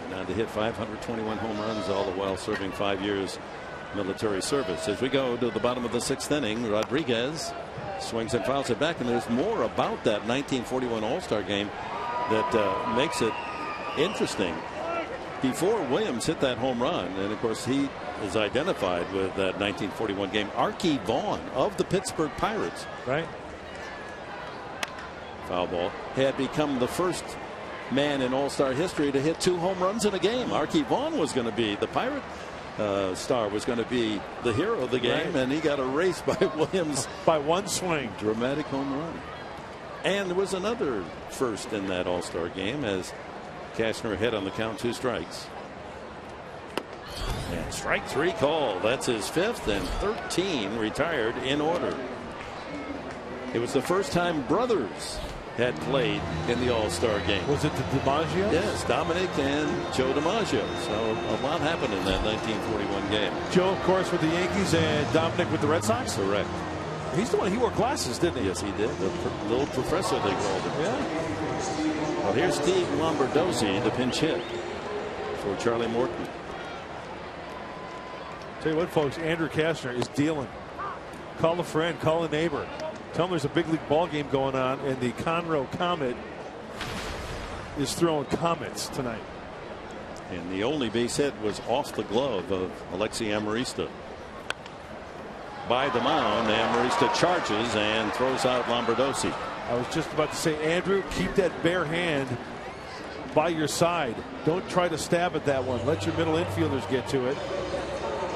Speaker 2: And on to hit 521 home runs, all the while serving 5 years military service. As we go to the bottom of the 6th inning, Rodriguez swings and fouls it back. And there's more about that 1941 All-Star game that makes it interesting. Before Williams hit that home run, and of course he is identified with that 1941 game, Archie Vaughan of the Pittsburgh Pirates.
Speaker 7: Right.
Speaker 2: Foul ball. Had become the first man in All-Star history to hit 2 home runs in a game. Archie Vaughan was going to be the Pirate star, was going to be the hero of the game, and he got erased by Williams
Speaker 7: by 1 swing.
Speaker 2: Dramatic home run. And there was another first in that All-Star game as Cashner hit on the count, 2 strikes. And strike 3 call. That's his 5th, and 13 retired in order. It was the first time brothers had played in the All-Star game.
Speaker 7: Was it the DiMaggio?
Speaker 2: Yes, Dominic and Joe DiMaggio. So a lot happened in that 1941 game.
Speaker 7: Joe, of course, with the Yankees, and Dominic with the Red Sox?
Speaker 2: Correct.
Speaker 7: He's the one, he wore glasses, didn't he?
Speaker 2: Yes, he did. The little professor, they called him.
Speaker 7: Yeah.
Speaker 2: Well, here's Steve Lombardozzi, the pinch hit for Charlie Morton.
Speaker 7: Tell you what, folks, Andrew Cashner is dealing. Call a friend, call a neighbor. Tell them there's a big league ball game going on, and the Conroe Comet is throwing comets tonight.
Speaker 2: And the only base hit was off the glove of Alexi Amarista. By the mound, Amarista charges and throws out Lombardozzi.
Speaker 7: I was just about to say, Andrew, keep that bare hand by your side. Don't try to stab at that one. Let your middle infielders get to it.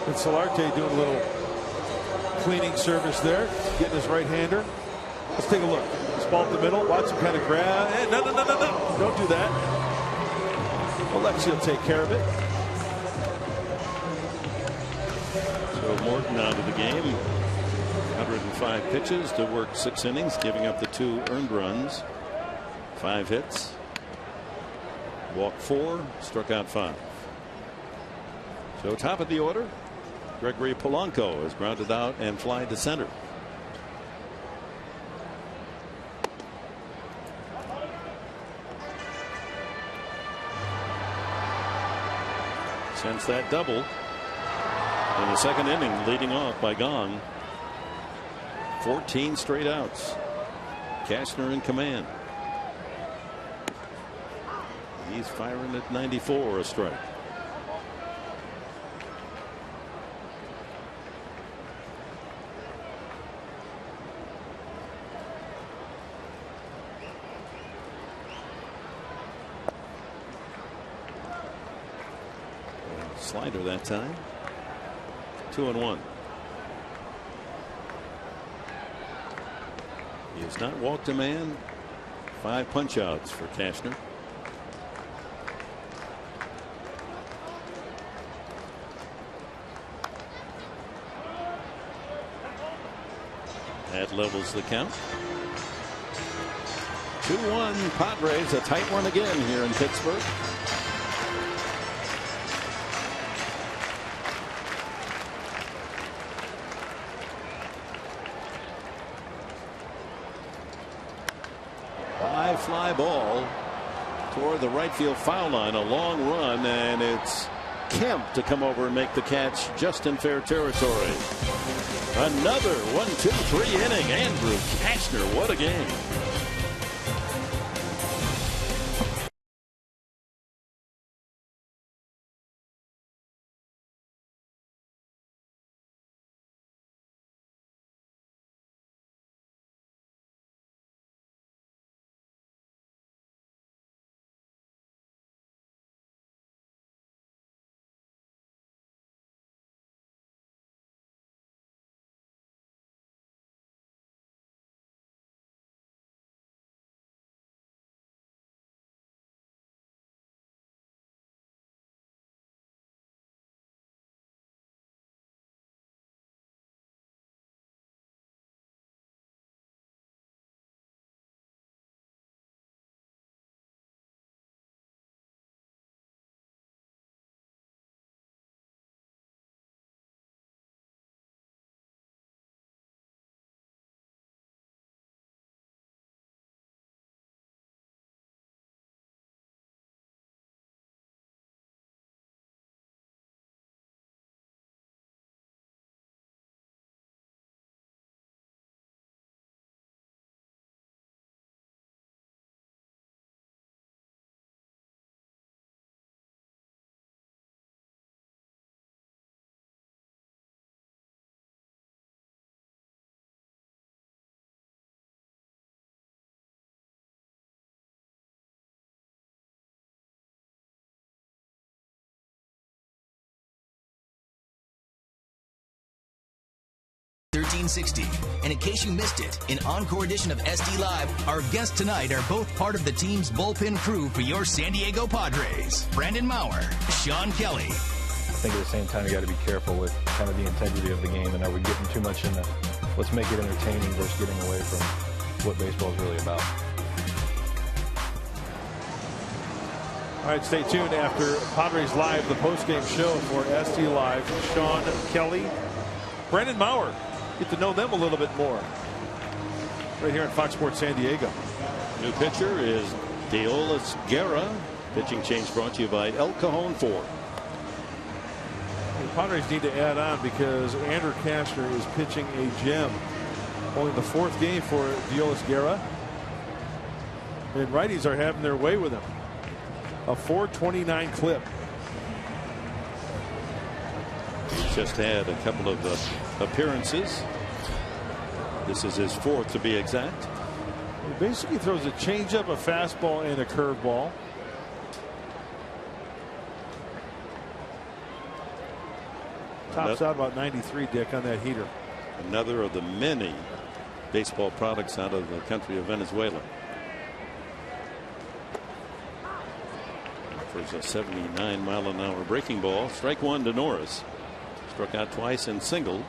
Speaker 7: And Solarte doing a little cleaning service there, getting his right-hander. Let's take a look. Let's fastball up the middle. Watch him kind of grab. Hey, no. Don't do that. Alexi will take care of it.
Speaker 2: So Morton out of the game. 105 pitches to work 6 innings, giving up the 2 earned runs. 5 hits. Walked 4, struck out 5. So top of the order, Gregory Polanco is grounded out and fly to center. Since that double in the second inning, leading off by Gong. 14 straight outs. Cashner in command. He's firing at 94, a strike. Slider that time. 2-1. He has not walked a man. 5 punch outs for Cashner. That levels the count. 2-1 Padres, a tight one again here in Pittsburgh. Fly ball toward the right field foul line, a long run, and it's Kemp to come over and make the catch just in fair territory. Another 1-2-3 inning. Andrew Cashner, what a game.
Speaker 11: $13.60. And in case you missed it, an encore edition of SD Live, our guests tonight are both part of the team's bullpen crew for your San Diego Padres. Brandon Maurer, Sean Kelly.
Speaker 12: I think at the same time you got to be careful with kind of the integrity of the game, and are we getting too much into let's make it entertaining versus getting away from what baseball is really about.
Speaker 7: All right, stay tuned after Padres Live, the postgame show for SD Live. Sean Kelly, Brandon Maurer. Get to know them a little bit more right here at Fox Sports San Diego.
Speaker 2: New pitcher is Deolis Guerra. Pitching change brought to you by El Cajon Ford.
Speaker 7: The Padres need to add on because Andrew Cashner is pitching a gem. Only the 4th game for Deolis Guerra. And righties are having their way with him. A .429 clip.
Speaker 2: He's just had a couple of appearances. This is his 4th to be exact.
Speaker 7: He basically throws a changeup, a fastball, and a curveball. Tops out about 93, Dick, on that heater.
Speaker 2: Another of the many baseball products out of the country of Venezuela. There's a 79-mile-an-hour breaking ball. Strike one to Norris. Struck out twice and singled.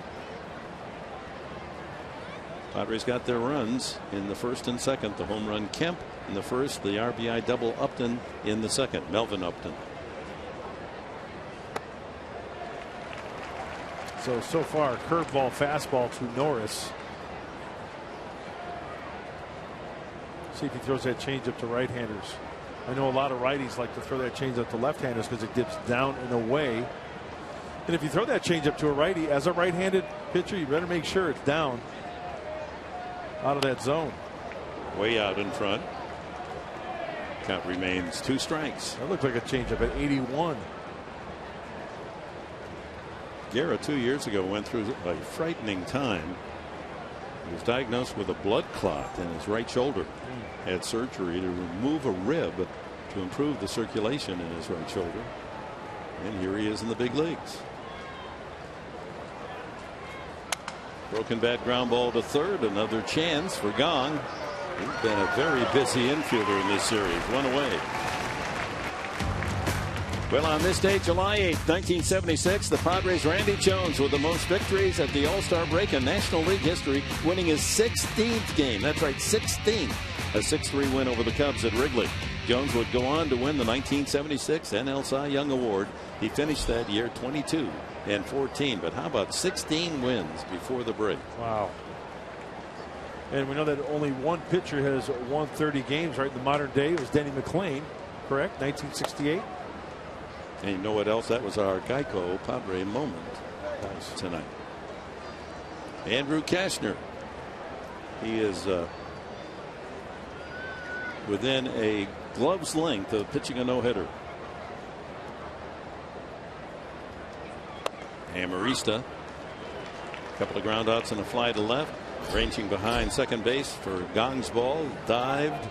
Speaker 2: Padres got their runs in the first and second. The home run Kemp in the first. The RBI double Upton in the second. Melvin Upton.
Speaker 7: So far, curveball, fastball to Norris. See if he throws that changeup to right-handers. I know a lot of righties like to throw that changeup to left-handers because it dips down and away. And if you throw that changeup to a righty, as a right-handed pitcher, you better make sure it's down out of that zone.
Speaker 2: Way out in front. Count remains 2 strikes.
Speaker 7: That looked like a changeup at 81.
Speaker 2: Guerra 2 years ago went through a frightening time. He was diagnosed with a blood clot in his right shoulder. Had surgery to remove a rib to improve the circulation in his right shoulder. And here he is in the big leagues. Broken bat ground ball to third. Another chance for Gong. He's been a very busy infielder in this series. One away. Well, on this day, July 8th, 1976, the Padres' Randy Jones with the most victories at the All-Star break in National League history, winning his 16th game. That's right, 16th. A 6-3 win over the Cubs at Wrigley. Jones would go on to win the 1976 NL Cy Young Award. He finished that year 22-14. But how about 16 wins before the break?
Speaker 7: Wow. And we know that only one pitcher has won 30 games, right? In the modern day, it was Denny McLain, correct? 1968.
Speaker 2: And you know what else? That was our Geico Padre moment tonight. Andrew Kashner. He is within a glove's length of pitching a no-hitter. Amarista. A couple of ground outs and a fly to left. Ranging behind second base for Gong's ball. Dived.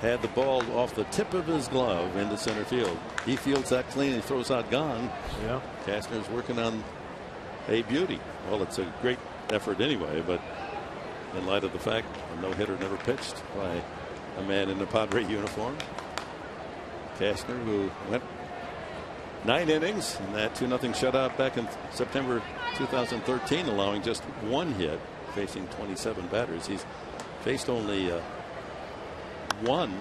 Speaker 2: Had the ball off the tip of his glove into center field. He fields that clean and throws out Gong.
Speaker 7: Yeah.
Speaker 2: Kastner's working on a beauty. Well, it's a great effort anyway, but in light of the fact a no-hitter never pitched by a man in a Padre uniform. Kastner, who went 9 innings in that 2-0 shutout back in September 2013, allowing just 1 hit, facing 27 batters. He's faced only 1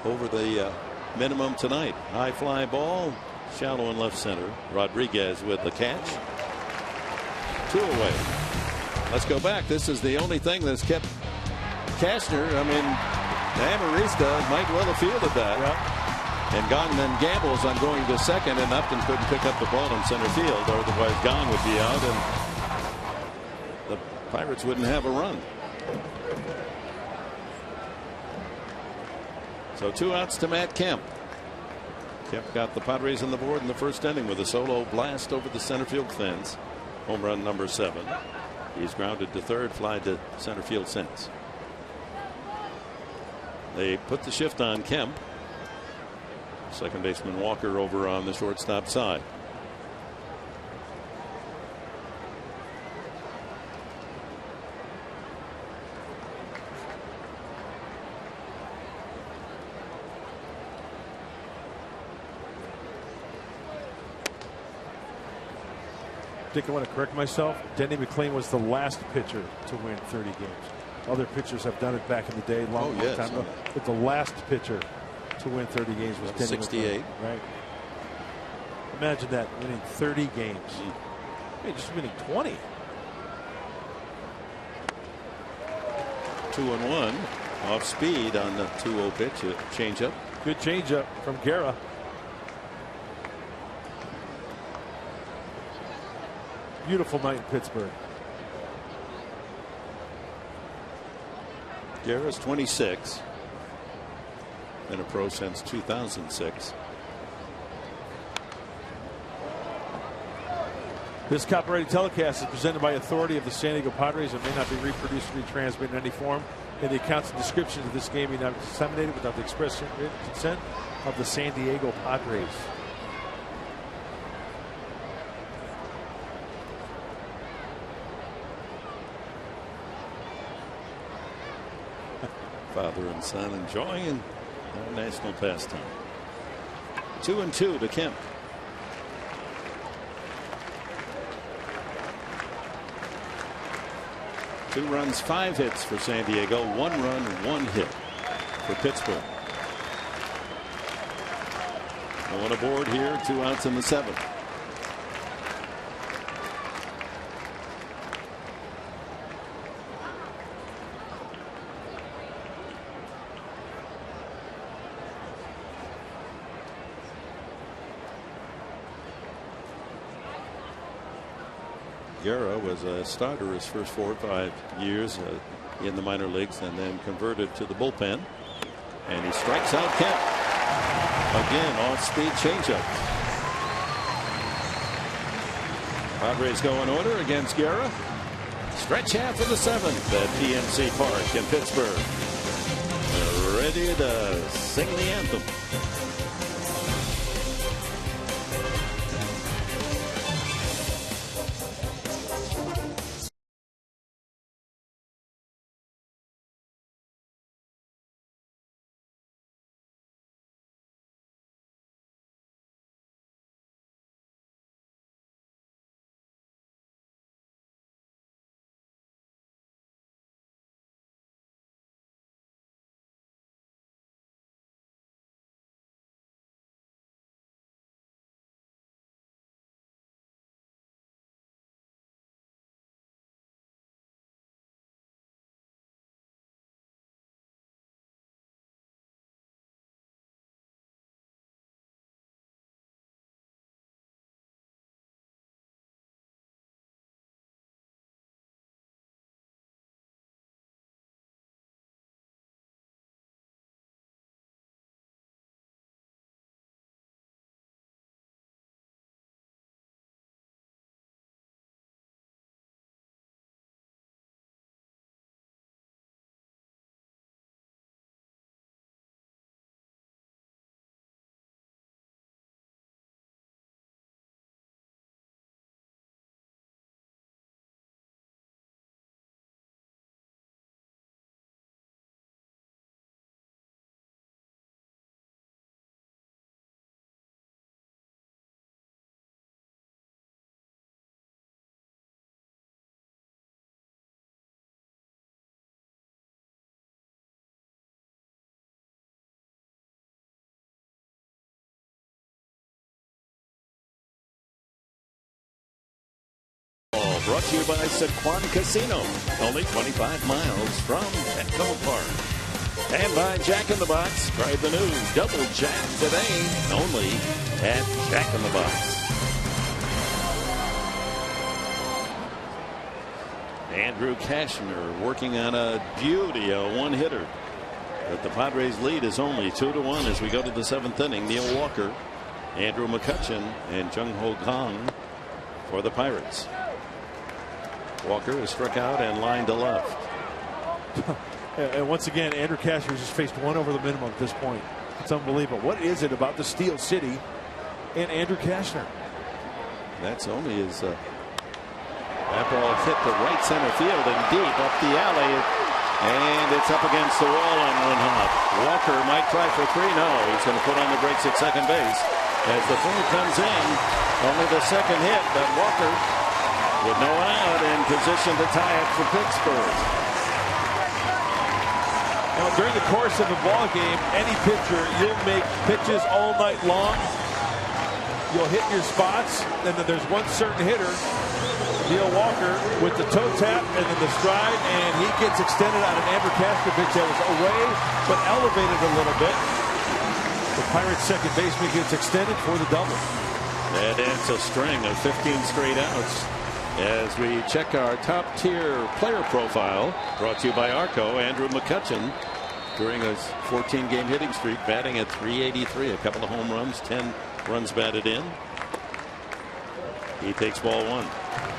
Speaker 2: over the minimum tonight. High fly ball, shallow in left center. Rodriguez with the catch. 2 away. Let's go back. This is the only thing that's kept Kashner. I mean, Amarista might well have fielded that.
Speaker 7: Yeah.
Speaker 2: And Gong then gambles on going to second, and Upton couldn't pick up the ball in center field, or otherwise Gong would be out, and the Pirates wouldn't have a run. So 2 outs to Matt Kemp. Kemp got the Padres on the board in the first inning with a solo blast over the center field fence. Home run number 7. He's grounded to third, fly to center field since. They put the shift on Kemp. Second baseman Walker over on the shortstop side.
Speaker 7: I want to correct myself. Denny McLain was the last pitcher to win 30 games. Other pitchers have done it back in the day, long time ago. But the last pitcher to win 30 games was Denny
Speaker 2: 68.
Speaker 7: McLain. Right. Imagine that, winning 30 games. Hey, just winning 20.
Speaker 2: 2-1 off speed on the 2-0 pitch, changeup.
Speaker 7: Good changeup from Guerra. Beautiful night in Pittsburgh.
Speaker 2: Guerra's 26. Been a pro since 2006.
Speaker 7: This copyrighted telecast is presented by authority of the San Diego Padres and may not be reproduced or retransmitted in any form. And the accounts and descriptions of this game may not be disseminated without the express consent of the San Diego Padres.
Speaker 2: Father and son enjoying their national pastime. 2-2 to Kemp. Two runs, 5 hits for San Diego. 1 run, 1 hit for Pittsburgh. No one aboard here. 2 outs in the 7th. Guerra was a starter his first 4 or 5 years in the minor leagues, and then converted to the bullpen. And he strikes out Kemp. Again, off-speed changeup. Padres go in order against Guerra. Stretch half of the 7th at PNC Park in Pittsburgh. They're ready to sing the anthem. Brought to you by Sequan Casino, only 25 miles from Petco Park. And by Jack in the Box. Try the new Double Jack today, only at Jack in the Box. Andrew Cashner working on a beauty, a 1-hitter. But the Padres lead is only 2-1 as we go to the 7th inning. Neil Walker, Andrew McCutchen, and Jung Ho Kang for the Pirates. Walker is struck out and lined to left.
Speaker 7: And once again, Andrew Cashner just faced 1 over the minimum at this point. It's unbelievable. What is it about the Steel City and Andrew Cashner?
Speaker 2: That's only his. That ball hit the right center field and deep up the alley. And it's up against the wall on one hop. Walker might try for 3. No, he's going to put on the brakes at second base. As the throw comes in, only the second hit, but Walker with no one out in position to tie it for Pittsburgh.
Speaker 7: Now, during the course of a ball game, any pitcher, you'll make pitches all night long. You'll hit your spots, and then there's one certain hitter, Neil Walker, with the toe tap and then the stride, and he gets extended on an Andrew Cashner pitch that was away but elevated a little bit. The Pirates' second baseman gets extended for the double.
Speaker 2: That ends a string of 15 straight outs. As we check our top tier player profile, brought to you by Arco, Andrew McCutchen during his 14-game hitting streak, batting at .383, a couple of home runs, 10 runs batted in. He takes ball 1.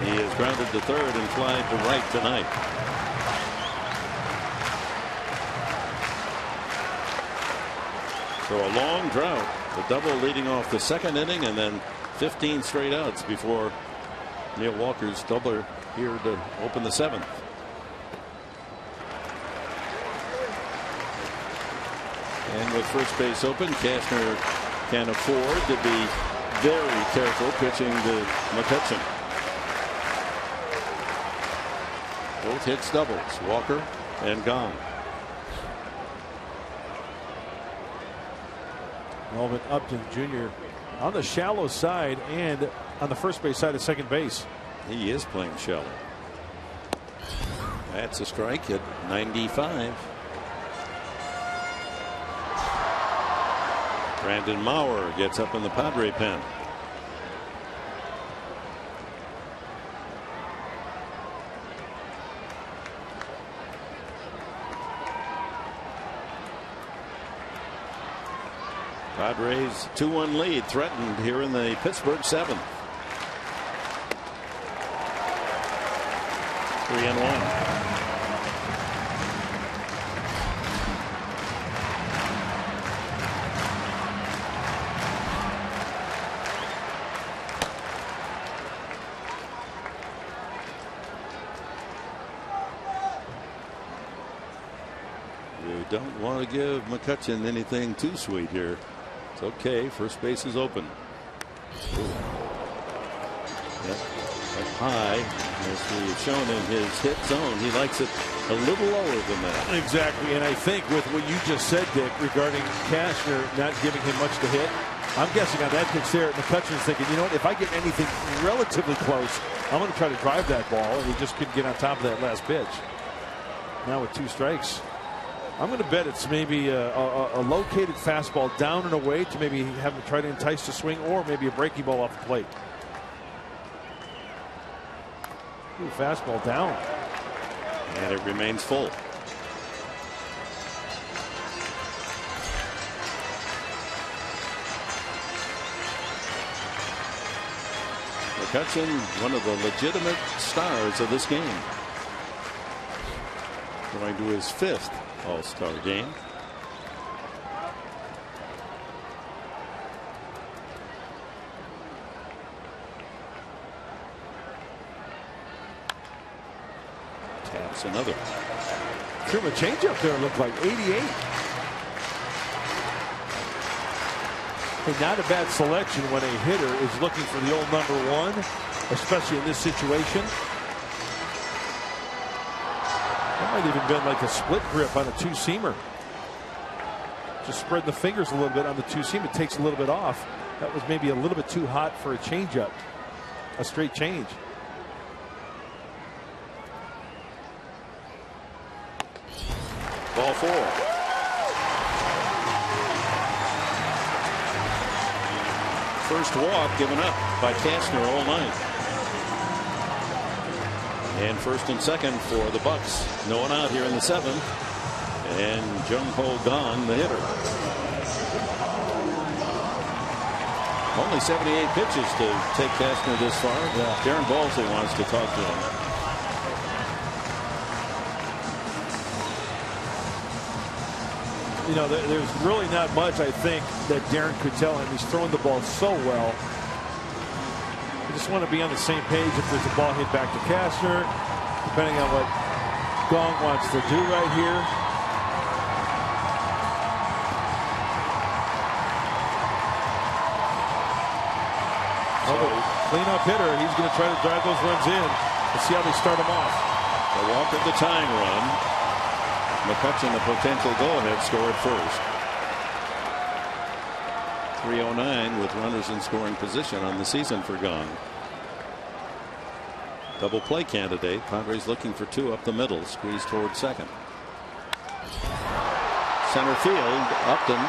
Speaker 2: He is grounded to third and flied to right tonight. So a long drought, the double leading off the 2nd inning, and then 15 straight outs before Neil Walker's doubler here to open the 7th.
Speaker 3: And with first base open, Cashner can afford to be very careful pitching to McCutchen. Both hits doubles, Walker and Gong.
Speaker 7: Melvin Upton Jr. on the shallow side and on the first base side of second base.
Speaker 3: He is playing shallow. That's a strike at 95. Brandon Maurer gets up in the Padre pen. Padres 2-1 lead threatened here in the Pittsburgh 7th. 3-1. You don't want to give McCutchen anything too sweet here. It's okay. First base is open. Yep. Up high, as we've shown in his hit zone, he likes it a little lower than that.
Speaker 7: Exactly, and I think with what you just said, Dick, regarding Cashner not giving him much to hit, I'm guessing on that pitch there, McCutchen's thinking, you know what, if I get anything relatively close, I'm going to try to drive that ball, and he just couldn't get on top of that last pitch. Now with 2 strikes. I'm going to bet it's maybe a located fastball down and away to maybe have him try to entice the swing, or maybe a breaking ball off the plate. Ooh, fastball down.
Speaker 3: And it remains full. McCutchen, one of the legitimate stars of this game. Going to his 5th All-Star game. Taps another.
Speaker 7: Threw him a changeup there, looked like 88. Hey, not a bad selection when a hitter is looking for the old #1, especially in this situation. That might even been like a split grip on a 2-seamer. Just spread the fingers a little bit on the 2-seam. It takes a little bit off. That was maybe a little bit too hot for a changeup. A straight change.
Speaker 3: Ball 4. First walk given up by Cashner all night. And first and second for the Bucks. No one out here in the 7th. And Jung-Ho Gahn, the hitter. Only 78 pitches to take Cashner this far. Yeah. Darren Balsley wants to talk to him.
Speaker 7: You know, there's really not much, I think, that Darren could tell him. He's throwing the ball so well. I just want to be on the same page if there's a ball hit back to Cashner, depending on what Gong wants to do right here. Cleanup hitter. He's going to try to drive those runs in. Let's see how they start him off.
Speaker 3: The Walker the tying run. McCutchen the potential go-ahead score at first. 3:09 with runners in scoring position on the season for Gong. Double play candidate. Padres looking for 2 up the middle. Squeeze towards second. Center field. Upton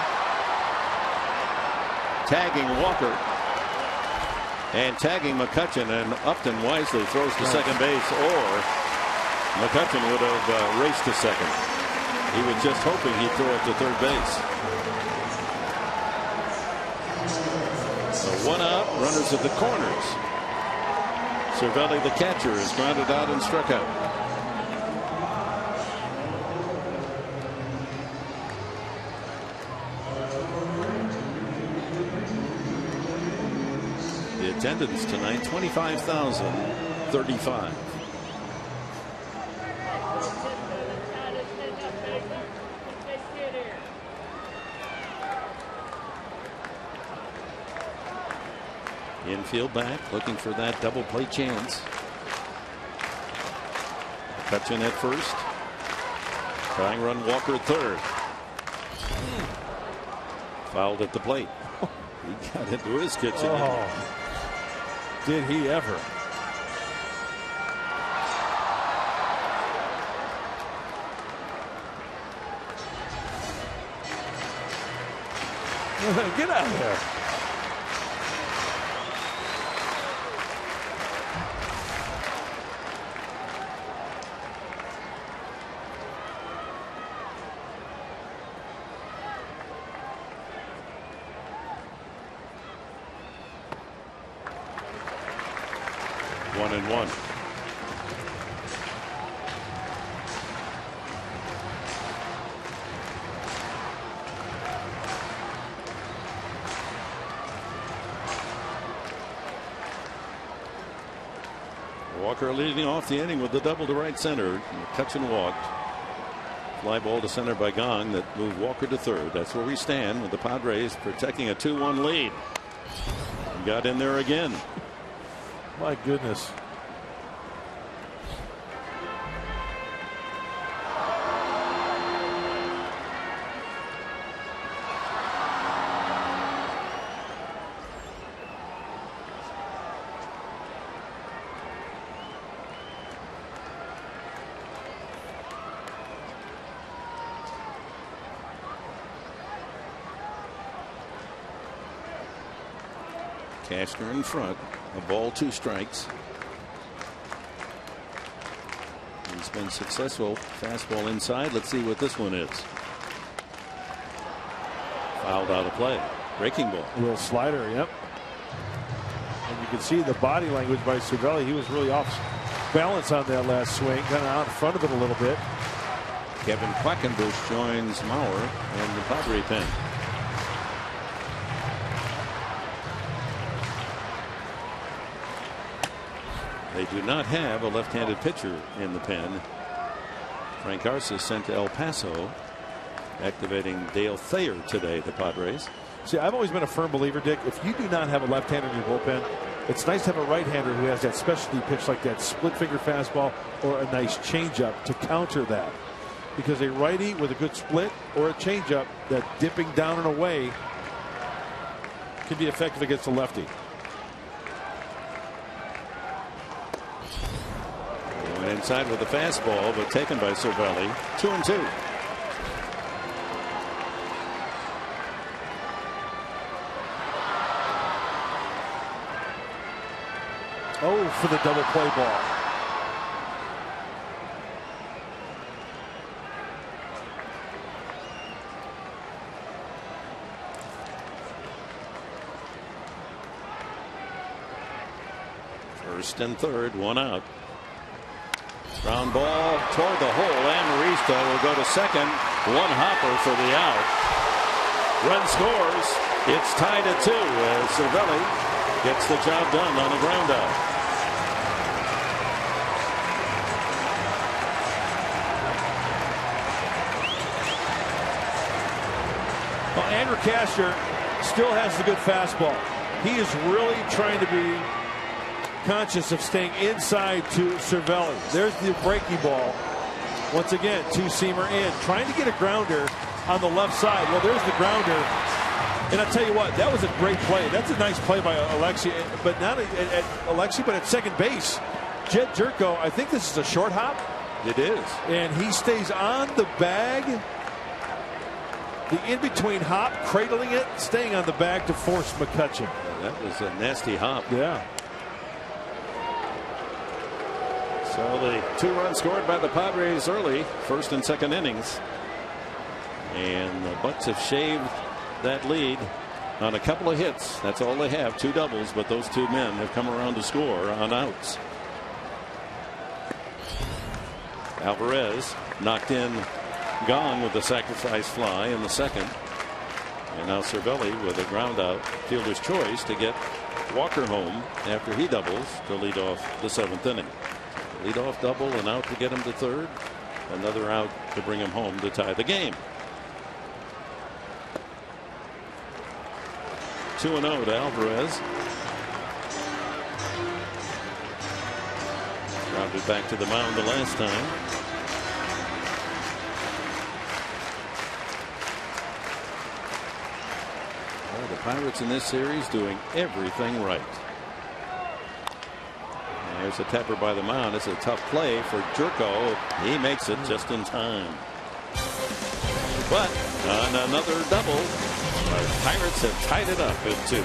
Speaker 3: tagging Walker. And tagging McCutchen, and Upton wisely throws to second base, or McCutchen would have raced to second. He was just hoping he'd throw it to third base. So 1 out, runners at the corners. Cervelli, the catcher, is grounded out and struck out. Attendance tonight 25,035. Infield back, looking for that double play chance. McCutchen at first. Trying run Walker at third. Fouled at the plate. He got into his kitchen.
Speaker 7: Oh, did he ever? Get out of there.
Speaker 3: One and one. Walker leading off the inning with the double to right center. McCutchen walked. Fly ball to center by Gong that moved Walker to third. That's where we stand with the Padres protecting a 2-1 lead. Got in there again.
Speaker 7: My goodness.
Speaker 3: Cashner in front. A ball, 2 strikes. He's been successful. Fastball inside. Let's see what this one is. Fouled out of play. Breaking ball.
Speaker 7: A little slider, yep. And you can see the body language by Cervelli. He was really off balance on that last swing. Kind of out in front of it a little bit.
Speaker 3: Kevin Quackenbush joins Mauer in the Padre pen. They do not have a left-handed pitcher in the pen. Frank Arce sent to El Paso, activating Dale Thayer today, the Padres.
Speaker 7: See, I've always been a firm believer, Dick, if you do not have a left-hander in your bullpen, it's nice to have a right-hander who has that specialty pitch like that split-finger fastball or a nice changeup to counter that. Because a righty with a good split or a changeup that dipping down and away can be effective against a lefty.
Speaker 3: Inside with the fastball, but taken by Cervelli. 2-2.
Speaker 7: Oh, for the double play ball.
Speaker 3: First and third, 1 out. Ground ball toward the hole, and Marista will go to second. 1 hopper for the out. Run scores. It's tied at 2 as Cervelli gets the job done on a ground out.
Speaker 7: Well, Andrew Casher still has the good fastball. He is really trying to be conscious of staying inside to Cervelli. There's the breaking ball. Once again, 2-seamer in. Trying to get a grounder on the left side. Well, there's the grounder. And I'll tell you what, that was a great play. That's a nice play by Alexi, but not at Alexi, but at second base. Jed Jerko, I think this is a short hop.
Speaker 3: It is.
Speaker 7: And he stays on the bag. The in-between hop, cradling it, staying on the bag to force McCutchen.
Speaker 3: That was a nasty hop.
Speaker 7: Yeah.
Speaker 3: So the 2 runs scored by the Padres early, first and second innings. And the Bucks have shaved that lead on a couple of hits. That's all they have, 2 doubles, but those 2 men have come around to score on outs. Alvarez knocked in Gong with the sacrifice fly in the second. And now Cervelli with a ground out fielder's choice to get Walker home after he doubles to lead off the 7th inning. Leadoff double and out to get him to third. Another out to bring him home to tie the game. 2-0 to Alvarez. Rounded back to the mound the last time. Well, the Pirates in this series doing everything right. And there's a tapper by the mound. It's a tough play for Jerko. He makes it just in time. But on another double, the Pirates have tied it up at 2.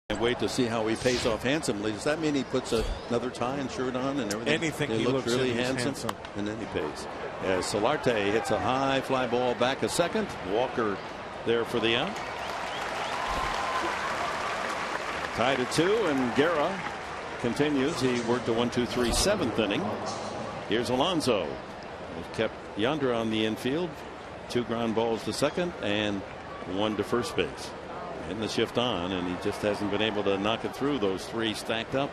Speaker 3: Can't wait to see how he pays off handsomely. Does that mean he puts another tie and shirt on and everything?
Speaker 7: Anything.
Speaker 3: He looks really handsome. And then he pays. As Solarte hits a high fly ball back a second. Walker there for the out. Tied at 2, and Guerra continues. He worked a 1-2-3 7th inning. Here's Alonso. They've kept Yandra on the infield. 2 ground balls to second and 1 to first base. In the shift on, and he just hasn't been able to knock it through those 3 stacked up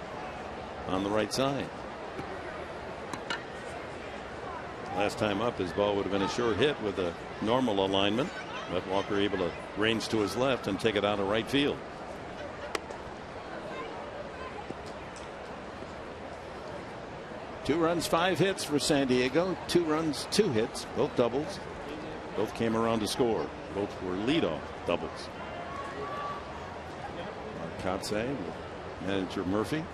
Speaker 3: on the right side. Last time up, his ball would have been a sure hit with a normal alignment, but Walker able to range to his left and take it out of right field. Two runs, 5 hits for San Diego. 2 runs, 2 hits, both doubles. Both came around to score. Both were leadoff doubles. Katse with manager Murphy.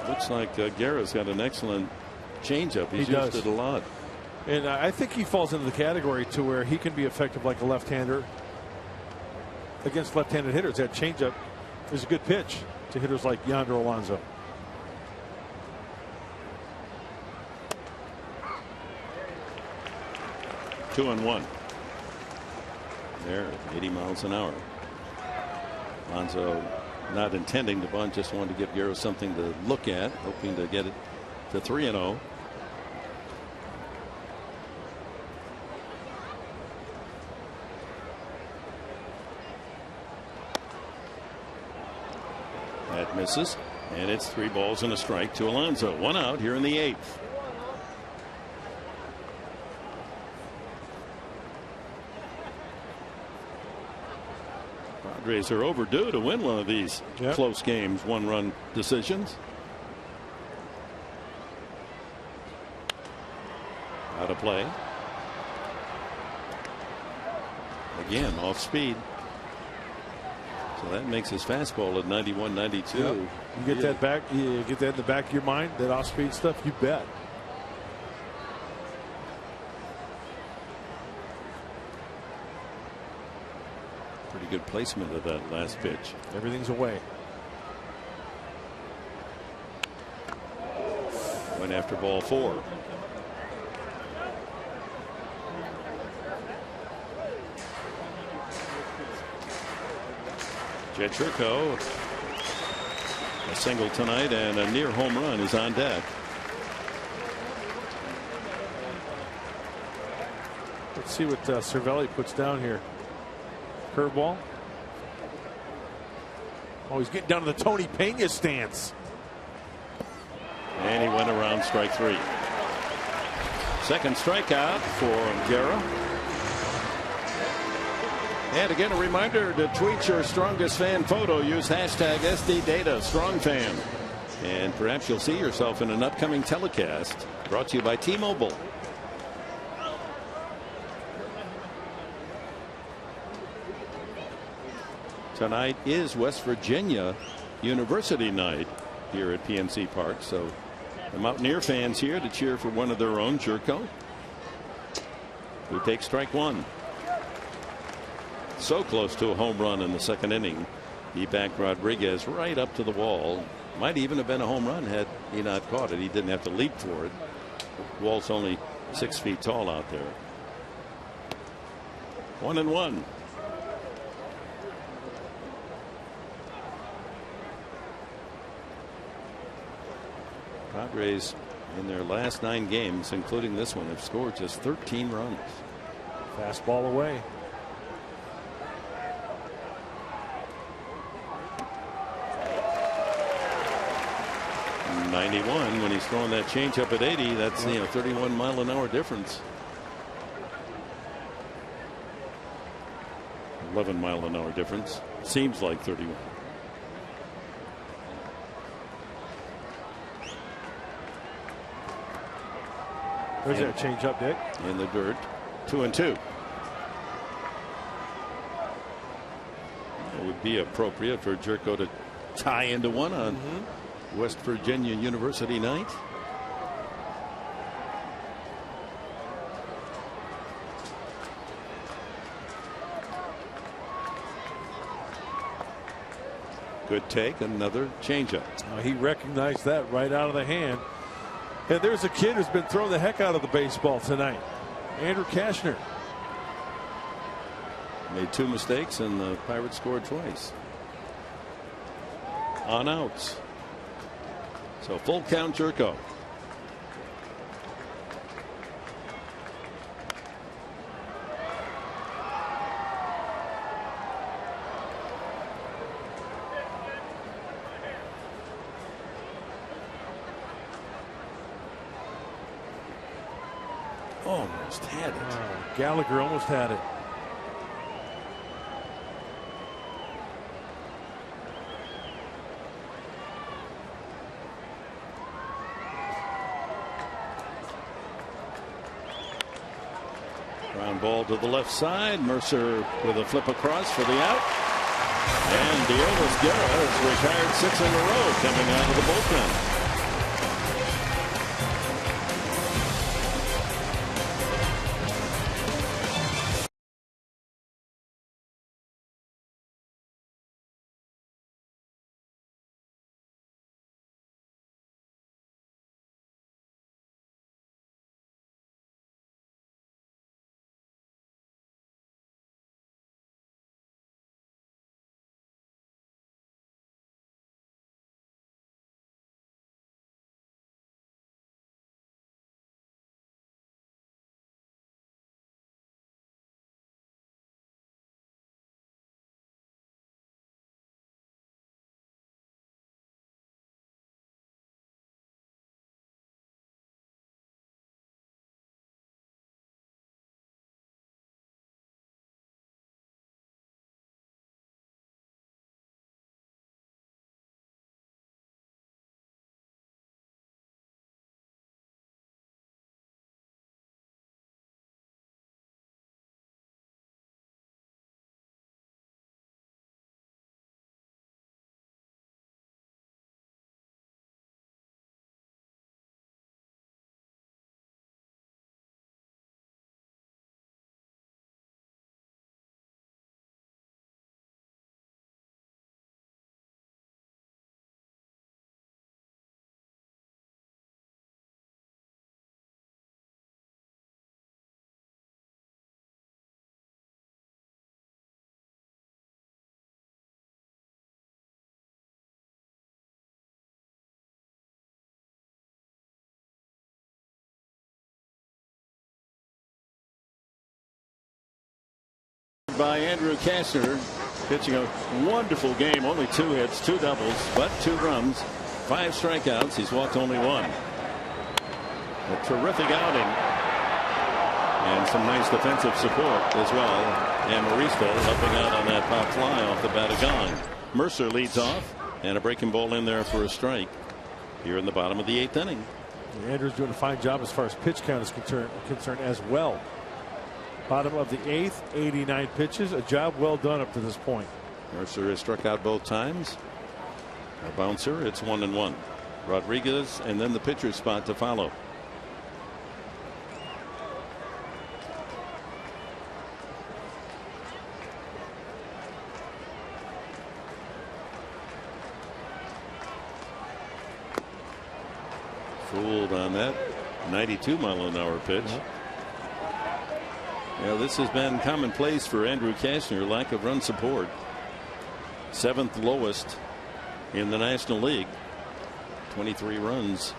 Speaker 3: Looks like Guerra's got an excellent changeup. He's used it a lot.
Speaker 7: And I think he falls into the category to where he can be effective like a left-hander against left-handed hitters. That changeup is a good pitch to hitters like Yonder Alonso.
Speaker 3: Two and 1. There, 80 miles an hour. Alonso not intending to bunt, just wanted to give Guerra something to look at, hoping to get it to 3-0. That misses, and it's 3 balls and a strike to Alonso. 1 out here in the 8th. Padres are overdue to win one of these close games, 1-run decisions. Out of play. Again, off speed. So that makes his fastball at 91, 92.
Speaker 7: Yep. You get that back. You get that in the back of your mind. That off-speed stuff. You bet.
Speaker 3: Pretty good placement of that last pitch.
Speaker 7: Everything's away.
Speaker 3: Went after ball 4. Jed Churko, a single tonight and a near home run is on deck.
Speaker 7: Let's see what Cervelli puts down here. Curveball. Oh, he's getting down to the Tony Pena stance.
Speaker 3: And he went around strike 3. Second strikeout for Guerra. And again, a reminder to tweet your strongest fan photo. Use hashtag SDData StrongFan. And perhaps you'll see yourself in an upcoming telecast brought to you by T-Mobile. Tonight is West Virginia University night here at PNC Park. So the Mountaineer fans here to cheer for one of their own, Churko, who takes strike 1. So close to a home run in the second inning. He backed Rodriguez right up to the wall. Might even have been a home run had he not caught it. He didn't have to leap for it. The wall's only 6 feet tall out there. 1-1. Padres in their last 9 games, including this one, have scored just 13 runs.
Speaker 7: Fastball away.
Speaker 3: .91 when he's throwing that changeup at 80. That's 31 mile an hour difference. 11 mile an hour difference. Seems like 31.
Speaker 7: Where's that changeup, Dick?
Speaker 3: In the dirt. 2-2. It would be appropriate for Churko to tie into one on West Virginia University night. Good take, another changeup.
Speaker 7: He recognized that right out of the hand. And there's a kid who's been throwing the heck out of the baseball tonight. Andrew Kashner.
Speaker 3: Made 2 mistakes and the Pirates scored twice. On outs. So full count, Churko. Almost had it.
Speaker 7: Gallagher almost had it.
Speaker 3: Ground ball to the left side. Mercer with a flip across for the out. And Dionis Guerra has retired 6 in a row coming out of the bullpen. led by Andrew Kastner, pitching a wonderful game. Only 2 hits, 2 doubles, but 2 runs, 5 strikeouts. He's walked only 1. A terrific outing. And some nice defensive support as well. And Maristo helping out on that pop fly off the bat of Gong. Mercer leads off, and a breaking ball in there for a strike here in the bottom of the 8th inning.
Speaker 7: Andrew's doing a fine job as far as pitch count is concerned as well. Bottom of the 8th, 89 pitches. A job well done up to this point.
Speaker 3: Mercer has struck out both times. A bouncer. It's 1-1. Rodriguez, and then the pitcher's spot to follow. Fooled on that 92-mile-an-hour pitch. Yeah, this has been commonplace for Andrew Kastner. Lack of run support. 7th lowest in the National League. 23 runs.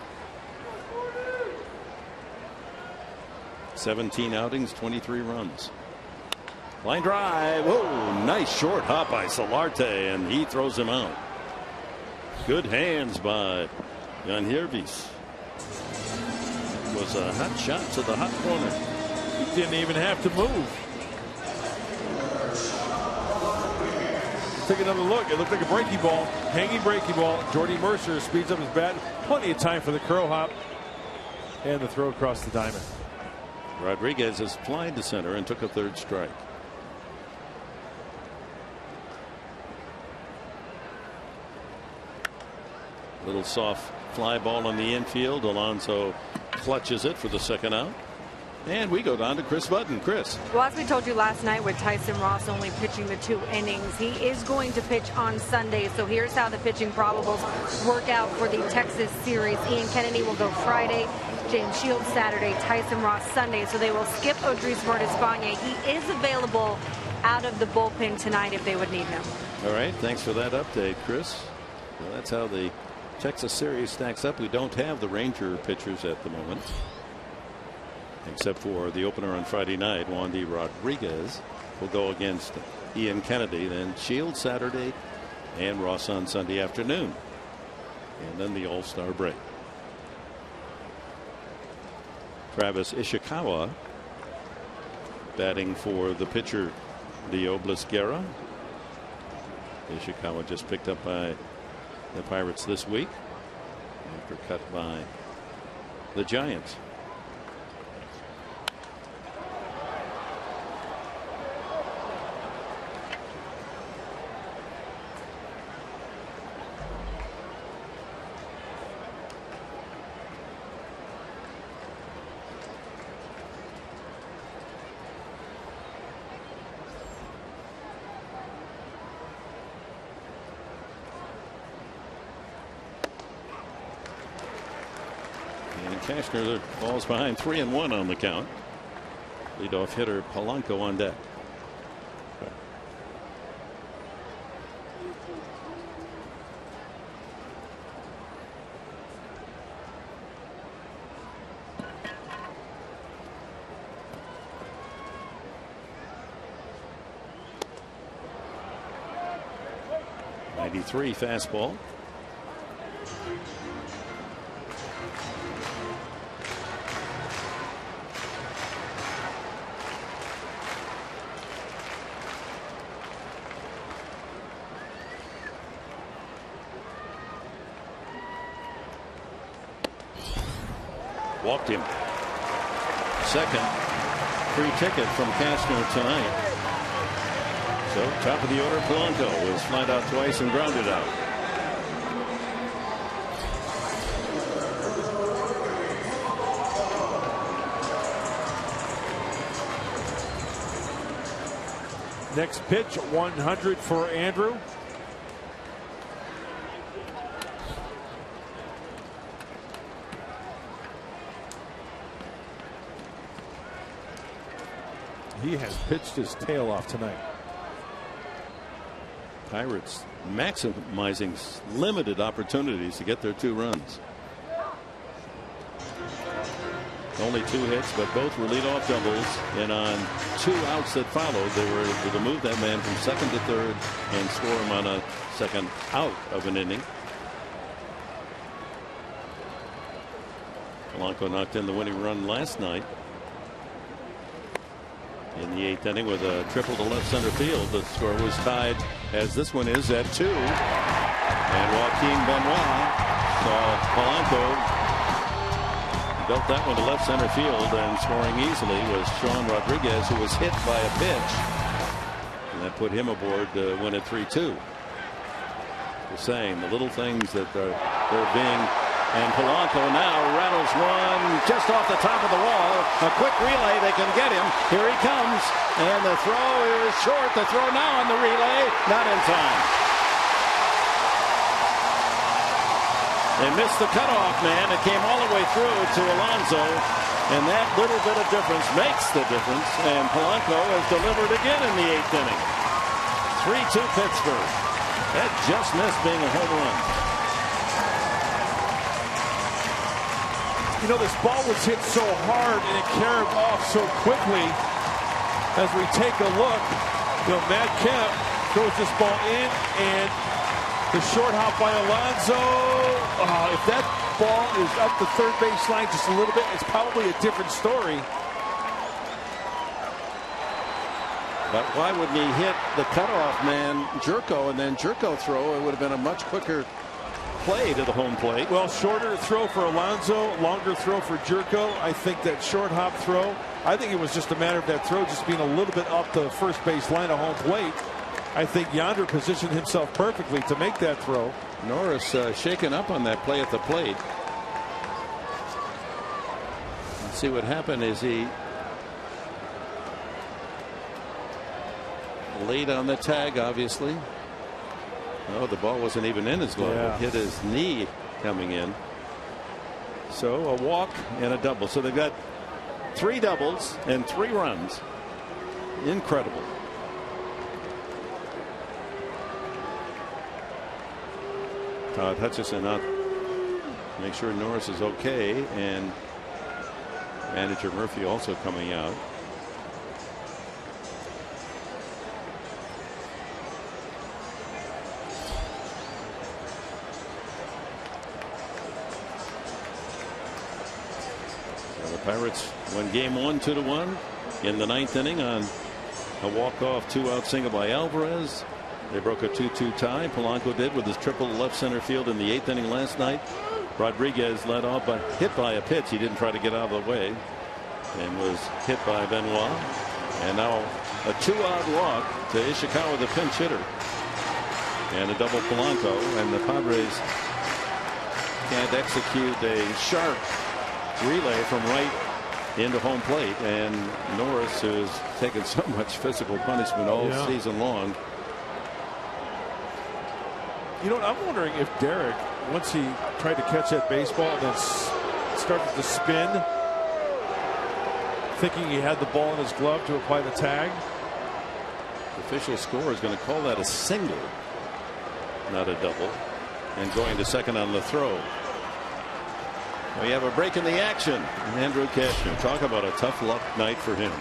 Speaker 3: 17 outings, 23 runs. Line drive. Whoa, nice short hop by Solarte, and he throws him out. Good hands by Jan Hervis. Was a hot shot to the hot corner.
Speaker 7: He didn't even have to move. Take another look. It looked like a breaking ball. Hanging breaking ball. Jordy Mercer speeds up his bat. Plenty of time for the curl hop. And the throw across the diamond.
Speaker 3: Rodriguez has flied to center and took a 3rd strike. Little soft fly ball on the infield. Alonso clutches it for the 2nd out. And we go down to Chris Button. Chris.
Speaker 5: Well, as we told you last night, with Tyson Ross only pitching the 2 innings, he is going to pitch on Sunday. So here's how the pitching probables work out for the Texas series. Ian Kennedy will go Friday, James Shields Saturday, Tyson Ross Sunday. So they will skip Odriz Martins-Vanya. He is available out of the bullpen tonight if they would need him.
Speaker 3: All right. Thanks for that update, Chris. Well, that's how the Texas series stacks up. We don't have the Ranger pitchers at the moment, except for the opener on Friday night. Wandy Rodriguez will go against Ian Kennedy, then Shields Saturday and Ross on Sunday afternoon, and then the All-Star break. Travis Ishikawa batting for the pitcher Leo Blisguerra. Ishikawa just picked up by the Pirates this week after cut by the Giants. Kastner falls behind 3-1 on the count. Leadoff hitter Polanco on deck. .93 fastball. Walked him. 2nd free ticket from Kastner tonight. So top of the order, Polanco was flied out twice and grounded out.
Speaker 7: Next pitch, 100 for Andrew. He has pitched his tail off tonight.
Speaker 3: Pirates maximizing limited opportunities to get their 2 runs. Only 2 hits, but both were leadoff doubles. And on 2 outs that followed, they were able to move that man from second to third and score him on a second out of an inning. Polanco knocked in the winning run last night in the 8th inning with a triple to left center field. The score was tied, as this one is, at 2. And Joaquin Benoit saw Polanco built that one to left center field, and scoring easily was Sean Rodriguez, who was hit by a pitch, and that put him aboard to win at 3-2. The same, the little things that they're being. And Polanco now rattles one just off the top of the wall. A quick relay, they can get him. Here he comes, and the throw is short. The throw now on the relay, not in time. They missed the cutoff man. It came all the way through to Alonso, and that little bit of difference makes the difference. And Polanco has delivered again in the 8th inning. 3-2 Pittsburgh. That just missed being a home run.
Speaker 7: You know, this ball was hit so hard and it carried off so quickly. As we take a look, you know, Matt Kemp throws this ball in, and the short hop by Alonso. If that ball is up the third base line just a little bit, it's probably a different story.
Speaker 3: But why wouldn't he hit the cutoff man, Jerko, and then Jerko throw? It would have been a much quicker play to the home plate.
Speaker 7: Well, shorter throw for Alonso, longer throw for Jerko. I think that short hop throw, I think it was just a matter of that throw just being a little bit up the first base line of home plate. I think Yonder positioned himself perfectly to make that throw.
Speaker 3: Norris shaken up on that play at the plate. Let's see what happened. Is he late on the tag, obviously? Oh, the ball wasn't even in his glove.
Speaker 7: Yeah.
Speaker 3: It hit his knee coming in. So a walk and a double. So they've got 3 doubles and 3 runs. Incredible. Todd Hutchison out, make sure Norris is okay, and manager Murphy also coming out. Pirates won game 1 2-1 in the 9th inning on a walk-off 2-out single by Alvarez. They broke a 2-2 tie. Polanco did with his triple left center field in the 8th inning last night. Rodriguez led off by hit by a pitch. He didn't try to get out of the way and was hit by Benoit. And now a 2-out walk to Ishikawa, the pinch hitter, and a double Polanco. And the Padres can't execute a sharp relay from right into home plate, and Norris, who's taken so much physical punishment all season long.
Speaker 7: You know, I'm wondering if Derek, once he tried to catch that baseball and then started to spin, thinking he had the ball in his glove to apply the tag.
Speaker 3: The official score is going to call that a single, not a double, and going to second on the throw. We have a break in the action. Andrew Cashner, talk about a tough luck night for him.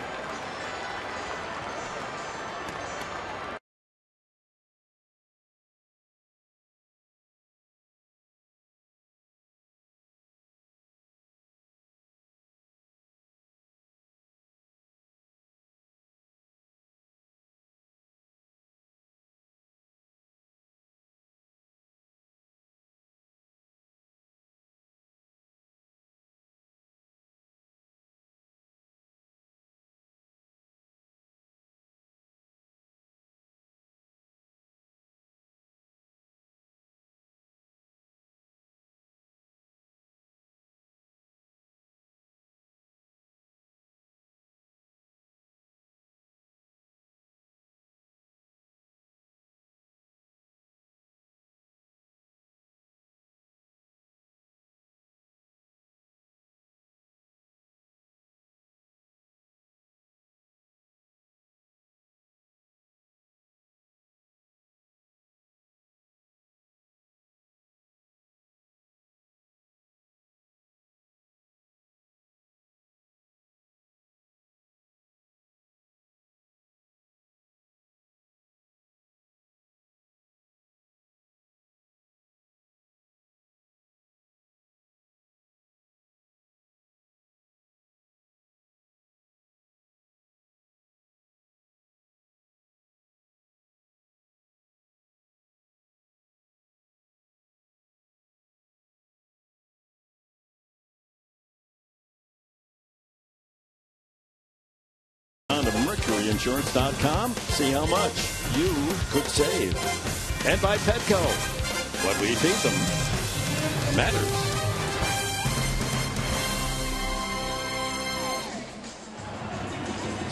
Speaker 3: MercuryInsurance.com. See how much you could save. And by Petco. What we feed them matters.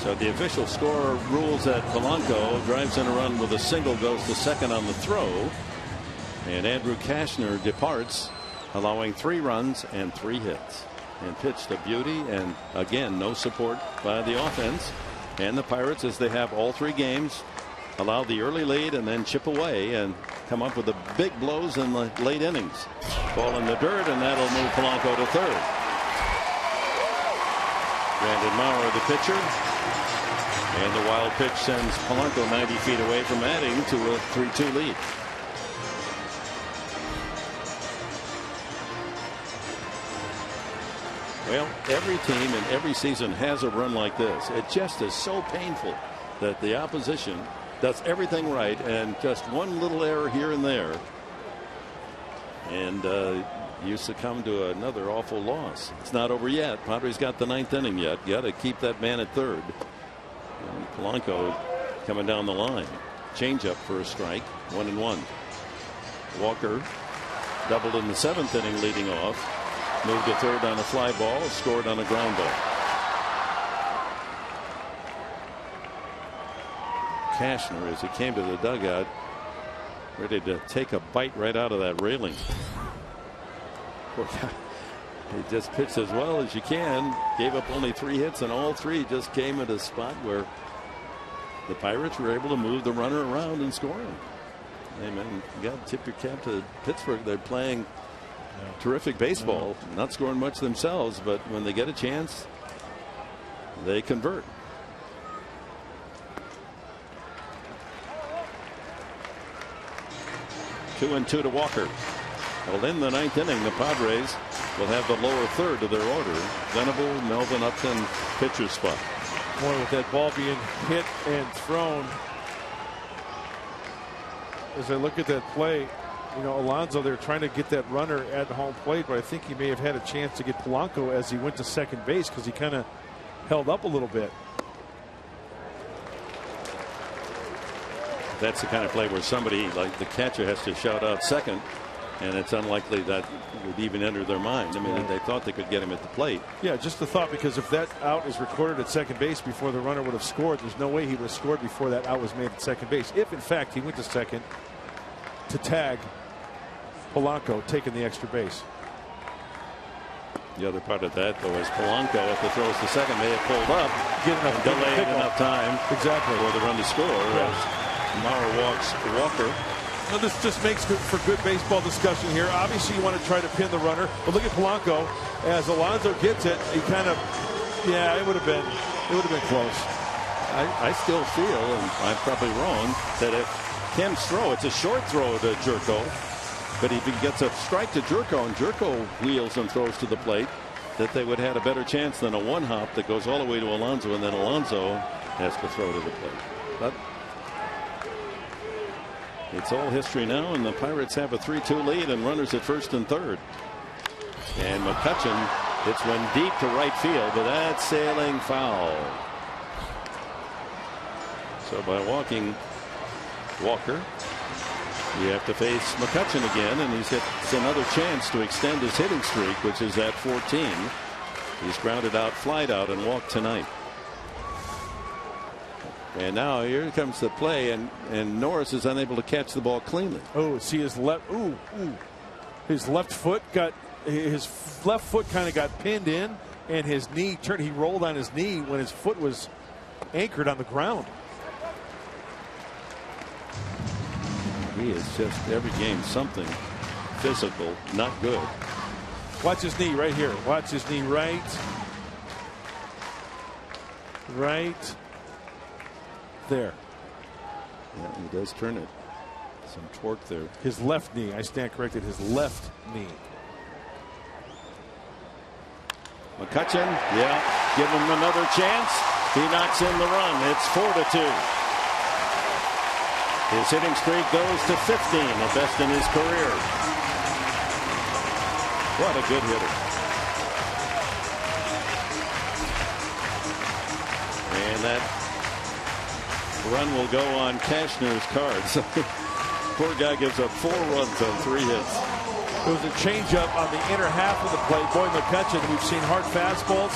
Speaker 3: So the official score rules that Polanco drives in a run with a single, goes to second on the throw. And Andrew Cashner departs, allowing 3 runs and 3 hits. And pitched a beauty, and again, no support by the offense. And the Pirates, as they have all 3 games, allow the early lead and then chip away and come up with the big blows in the late innings. Ball in the dirt, and that'll move Polanco to third. Brandon Maurer, the pitcher. And the wild pitch sends Polanco 90 feet away from adding to a 3-2 lead. Well, every team in every season has a run like this. It just is so painful that the opposition does everything right and just one little error here and there, and you succumb to another awful loss. It's not over yet. Padres got the 9th inning yet. You got to keep that man at third. And Polanco coming down the line. Changeup for a strike. 1-1. Walker doubled in the 7th inning leading off. Moved to third on a fly ball. Scored on a ground ball. Cashner, as he came to the dugout, ready to take a bite right out of that railing. Poor guy. He just pitched as well as you can. Gave up only 3 hits, and all 3 just came at a spot where the Pirates were able to move the runner around and score him. Hey man, you got to tip your cap to Pittsburgh. They're playing terrific baseball, not scoring much themselves, but when they get a chance, they convert. Two and two to Walker. Well, in the 9th inning, the Padres will have the lower third of their order. Venable, Melvin Upton, pitcher's spot.
Speaker 7: Boy, with that ball being hit and thrown, as I look at that play, you know, Alonso, they're trying to get that runner at home plate, but I think he may have had a chance to get Polanco as he went to second base because he kind of held up a little bit.
Speaker 3: That's the kind of play where somebody like the catcher has to shout out second, and it's unlikely that would even enter their mind. I mean, they thought they could get him at the plate.
Speaker 7: Yeah, just the thought, because if that out is recorded at second base before the runner would have scored, there's no way he would have scored before that out was made at second base. If, in fact, he went to second to tag Polanco taking the extra base.
Speaker 3: The other part of that, though, is Polanco, if the throws to second, may have pulled up, delayed enough time
Speaker 7: exactly
Speaker 3: for the run to score. Yes. Maurer walks Walker.
Speaker 7: Now this just makes for good baseball discussion here. Obviously, you want to try to pin the runner, but look at Polanco as Alonso gets it. He kind of, yeah, it would have been close.
Speaker 3: I still feel, and I'm probably wrong, that if Kim's throw, it's a short throw to Jerko, but if he gets a strike to Jerko and Jerko wheels and throws to the plate, that they would have had a better chance than a one hop that goes all the way to Alonso, and then Alonso has to throw to the plate. But it's all history now, and the Pirates have a 3-2 lead and runners at first and third. And McCutchen hits one deep to right field, but that's sailing foul. So by walking Walker, you have to face McCutchen again, and he's gets another chance to extend his hitting streak, which is at 14. He's grounded out, flied out, and walked tonight. And now here comes the play, and Norris is unable to catch the ball cleanly.
Speaker 7: Oh, see his left. Ooh. His left foot kind of got pinned in, and his knee turned. He rolled on his knee when his foot was anchored on the ground.
Speaker 3: He is just every game something physical, not good.
Speaker 7: Watch his knee right here. Watch his knee right there.
Speaker 3: Yeah, he does turn it. Some torque there.
Speaker 7: His left knee. I stand corrected. His left knee.
Speaker 3: McCutchen, yeah, give him another chance. He knocks in the run. It's 4-2. His hitting streak goes to 15, the best in his career. What a good hitter. And that run will go on Cashner's cards. Poor guy gives up 4 runs on 3 hits.
Speaker 7: It was a changeup on the inner half of the plate. Boy, McCutchen, we've seen hard fastballs.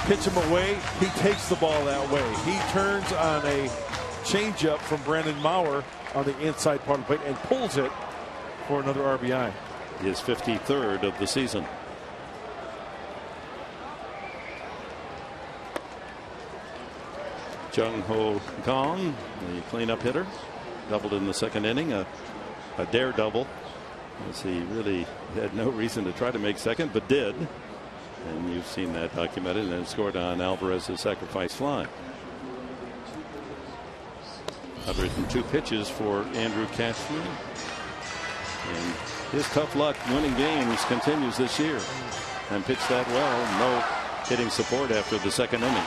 Speaker 7: Pitch him away. He takes the ball that way. He turns on a changeup from Brandon Mauer on the inside part of the plate and pulls it for another RBI.
Speaker 3: His 53rd of the season. Jung Ho Kong, the cleanup hitter, doubled in the 2nd inning, a daredevil. As he really had no reason to try to make second, but did. And you've seen that documented, and then scored on Alvarez's sacrifice fly. 102 pitches for Andrew Cashner. And his tough luck winning games continues this year. And pitched that well. No hitting support after the 2nd inning.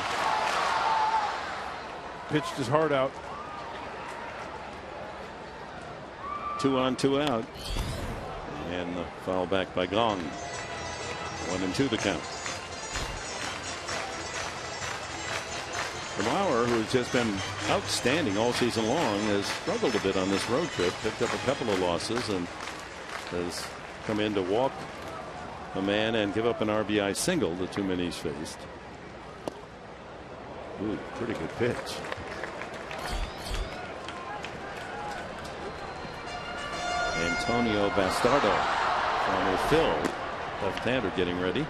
Speaker 7: Pitched his heart out.
Speaker 3: 2 on, 2 out. And the foul back by Gong. 1-2 the count. Mauer, who's just been outstanding all season long, has struggled a bit on this road trip. Picked up a couple of losses and has come in to walk a man and give up an RBI single, the 2 men he's faced. Ooh, pretty good pitch. Antonio Bastardo, former Phil, left-hander, getting ready.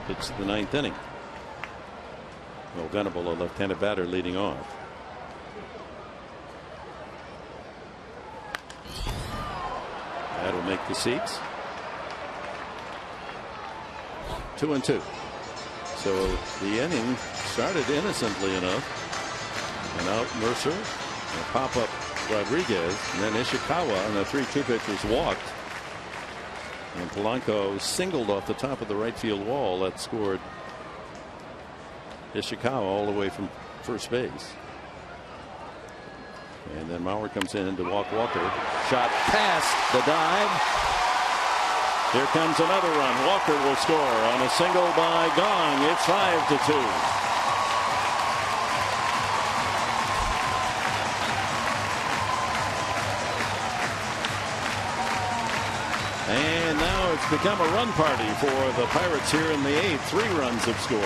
Speaker 3: Pitched the 9th inning. Well, Venable, a left-handed batter, leading off. That'll make the seats. 2-2. So the inning started innocently enough. And out Mercer, a pop-up Rodriguez, and then Ishikawa, and the 3-2 pitchers walked. And Polanco singled off the top of the right field wall. That scored Ishikawa all the way from first base. And then Mauer comes in to walk Walker. Shot past the dive. Here comes another run. Walker will score on a single by Gong. It's 5-2. And now it's become a run party for the Pirates here in the 8th. 3 runs have scored.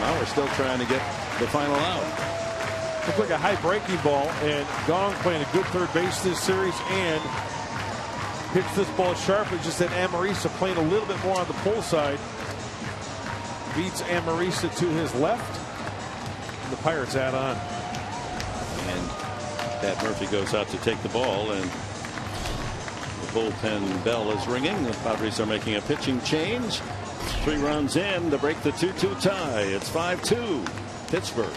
Speaker 3: Mauer still trying to get the final out.
Speaker 7: Looked like a high breaking ball, and Gong playing a good third base this series and pitched this ball sharply. Just that Amarisa playing a little bit more on the pull side. Beats Amarisa to his left. And the Pirates add on.
Speaker 3: And Pat Murphy goes out to take the ball, and the bullpen bell is ringing. The Padres are making a pitching change. 3 runs in to break the 2-2 tie. It's 5-2 Pittsburgh.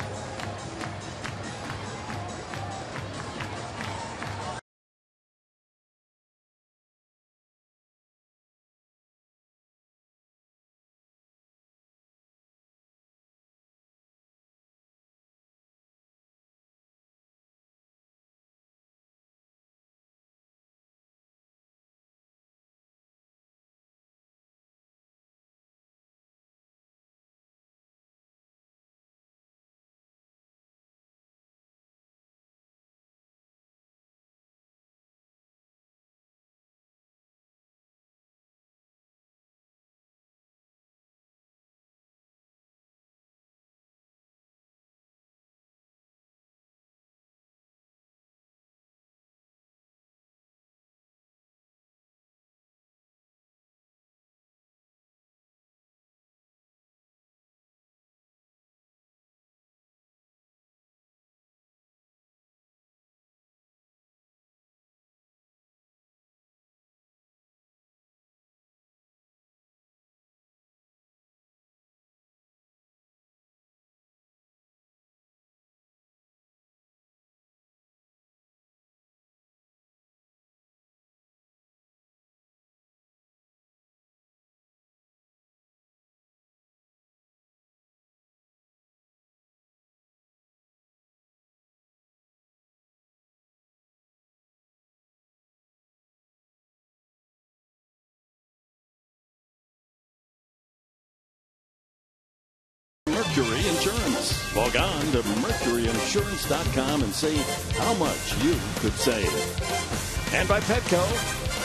Speaker 3: Mercury Insurance. Log on to mercuryinsurance.com and see how much you could save. And by Petco,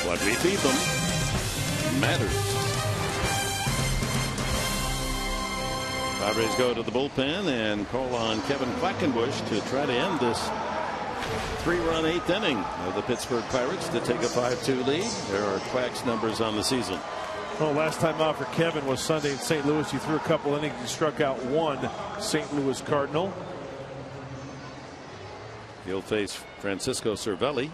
Speaker 3: what we feed them matters. Padres go to the bullpen and call on Kevin Quackenbush to try to end this 3-run 8th inning of the Pittsburgh Pirates to take a 5-2 lead. There are Quack's numbers on the season.
Speaker 7: Well, last time out for Kevin was Sunday in St. Louis. He threw a couple innings. He struck out one St. Louis Cardinal.
Speaker 3: He'll face Francisco Cervelli.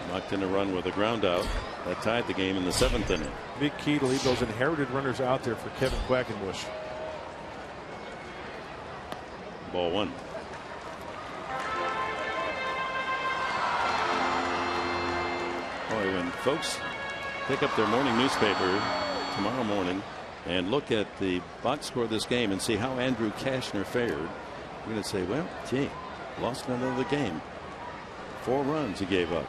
Speaker 3: Knocked in a run with a ground out. That tied the game in the 7th inning.
Speaker 7: Big key to leave those inherited runners out there for Kevin Quackenbush.
Speaker 3: Ball 1. Boy, when folks pick up their morning newspaper tomorrow morning and look at the box score of this game and see how Andrew Cashner fared, you're going to say, well, gee, lost another game. 4 runs he gave up.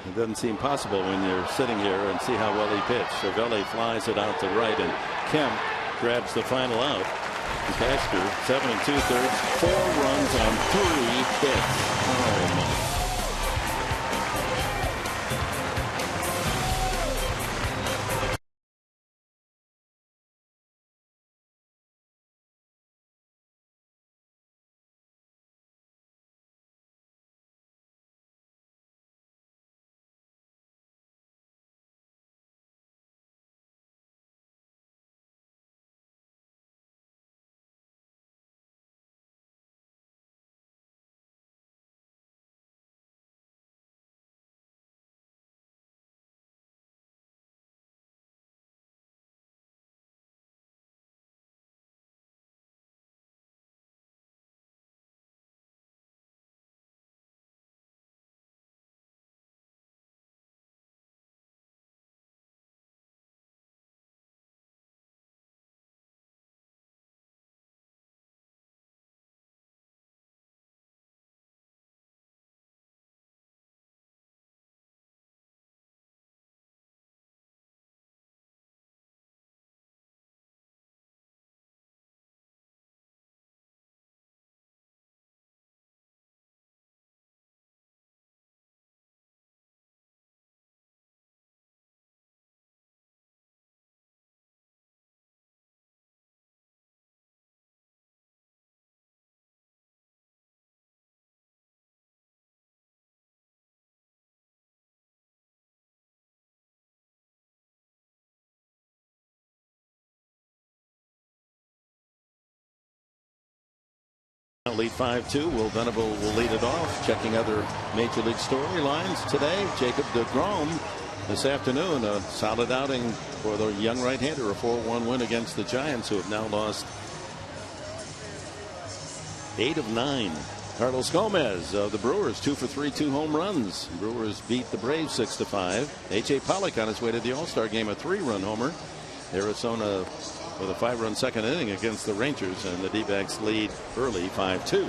Speaker 3: It doesn't seem possible when you're sitting here and see how well he pitched. Cervelli flies it out to right, and Kemp grabs the final out. Cashner, 7 2/3, 4 runs on 3 hits. Oh, my. Lead 5-2. Will Venable will lead it off. Checking other major league storylines today. Jacob deGrom this afternoon. A solid outing for the young right-hander. A 4-1 win against the Giants, who have now lost 8 of 9. Carlos Gomez of the Brewers, 2 for 3, 2 home runs. Brewers beat the Braves 6-5. A.J. Pollock on his way to the All-Star game, a 3-run homer. Arizona with a 5-run second inning against the Rangers, and the D-backs lead early 5-2.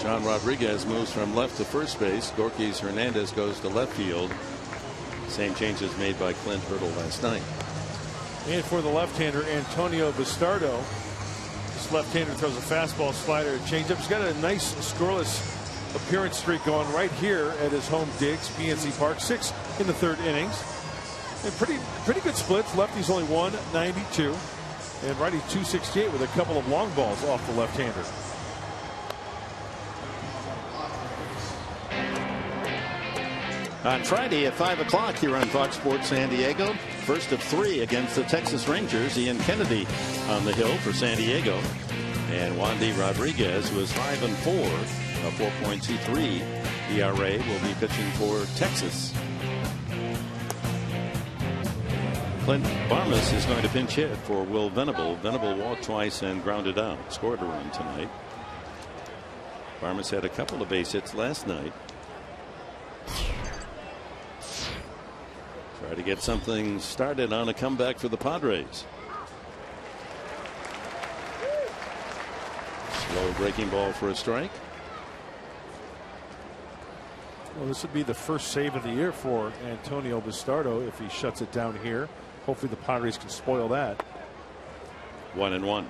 Speaker 3: Sean Rodriguez moves from left to first base. Gorkys Hernandez goes to left field. Same changes made by Clint Hurdle last night.
Speaker 7: And for the left-hander, Antonio Bastardo. This left-hander throws a fastball, slider, changeup. He's got a nice scoreless appearance streak going right here at his home digs, PNC Park. 6 in the 3rd innings. And pretty good splits. Lefty's only 192, and righty 268 with a couple of long balls off the left-hander.
Speaker 3: On Friday at 5 o'clock here on Fox Sports San Diego, first of 3 against the Texas Rangers. Ian Kennedy on the hill for San Diego, and Wandy Rodriguez, who is 5-4, a 4.23 ERA, will be pitching for Texas. Clint Barmas is going to pinch hit for Will Venable. Venable walked twice and grounded out. Scored a run tonight. Barmas had a couple of base hits last night. Try to get something started on a comeback for the Padres. Slow breaking ball for a strike.
Speaker 7: Well, this would be the first save of the year for Antonio Bastardo if he shuts it down here. Hopefully the Padres can spoil that.
Speaker 3: 1-1.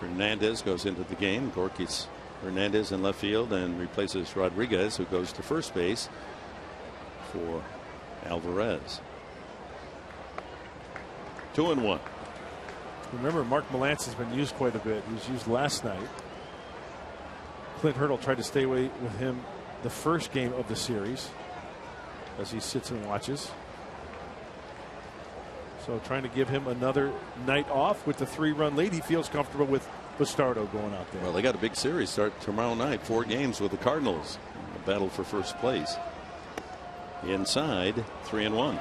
Speaker 3: Hernandez goes into the game. Gorky's Hernandez in left field and replaces Rodriguez, who goes to first base for Alvarez. 2-1.
Speaker 7: Remember, Mark Melancon has been used quite a bit. He was used last night. Clint Hurdle tried to stay away with him the first game of the series as he sits and watches. So trying to give him another night off with the 3-run lead. He feels comfortable with Bastardo going out there.
Speaker 3: Well, they got a big series start tomorrow night. 4 games with the Cardinals. A battle for first place. Inside, 3-1.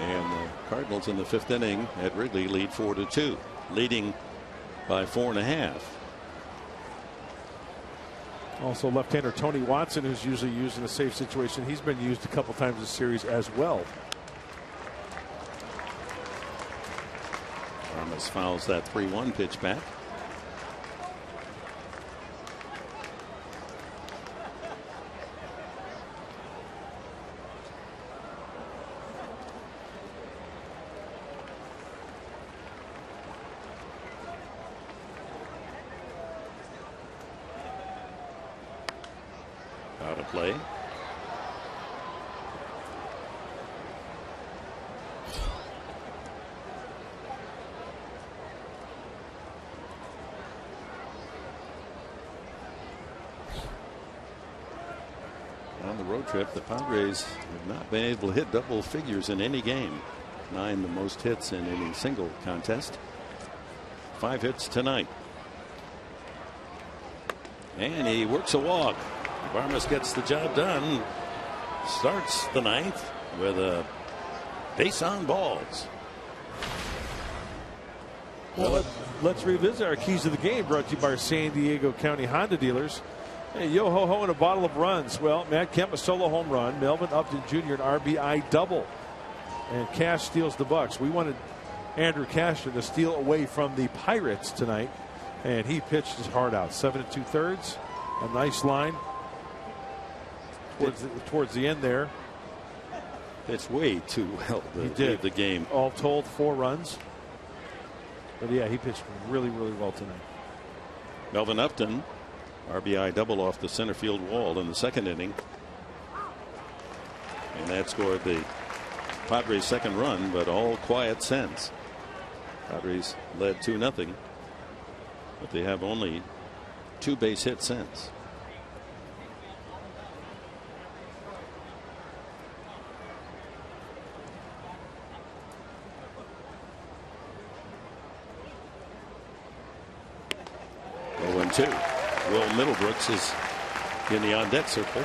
Speaker 3: And the Cardinals in the 5th inning at Wrigley lead 4-2. Leading by 4.5.
Speaker 7: Also left-hander Tony Watson, who's usually used in a safe situation. He's been used a couple times this series as well.
Speaker 3: Ramos fouls that 3-1 pitch back. Out of play. On the road trip, the Padres have not been able to hit double figures in any game. 9 the most hits in any single contest. 5 hits tonight. And he works a walk. Vargas gets the job done. Starts the 9th with a base on balls.
Speaker 7: Well, let's revisit our keys to the game, brought to you by our San Diego County Honda dealers. Hey, yo ho ho and a bottle of runs. Well, Matt Kemp a solo home run. Melvin Upton Jr. an RBI double. And Cash steals the Bucks. We wanted Andrew Cashner to steal away from the Pirates tonight, and he pitched his heart out. 7 2/3. A nice line towards the end there.
Speaker 3: It's way too well to leave the game.
Speaker 7: All told, 4 runs. But yeah, he pitched really, really well tonight.
Speaker 3: Melvin Upton, RBI double off the center field wall in the 2nd inning. And that scored the Padres' 2nd run, but all quiet since. Padres led 2-0, but they have only 2 base hits since. Will Middlebrooks is in the on deck circle.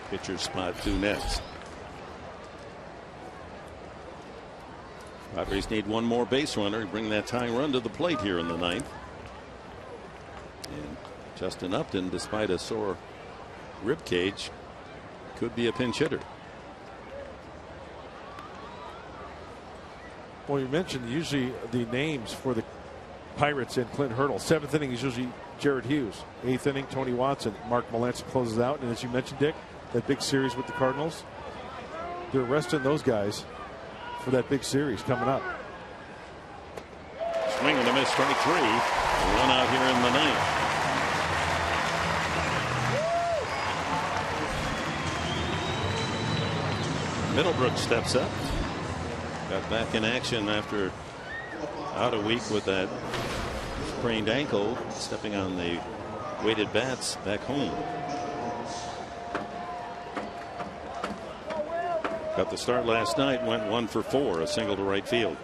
Speaker 3: Pitcher's spot 2 next. Padres need 1 more base runner to bring that tying run to the plate here in the 9th. And Justin Upton, despite a sore rib cage, could be a pinch hitter.
Speaker 7: Well, you mentioned usually the names for the Pirates and Clint Hurdle. 7th inning is usually Jared Hughes. 8th inning, Tony Watson. Mark Melancon closes out. And as you mentioned, Dick, that big series with the Cardinals, they're resting those guys for that big series coming up.
Speaker 3: Swing and a miss, strike 3. 1 out here in the 9th. Middlebrooks steps up. Got back in action after out a week with that sprained ankle, stepping on the weighted bats back home. Got the start last night, went 1 for 4, a single to right field.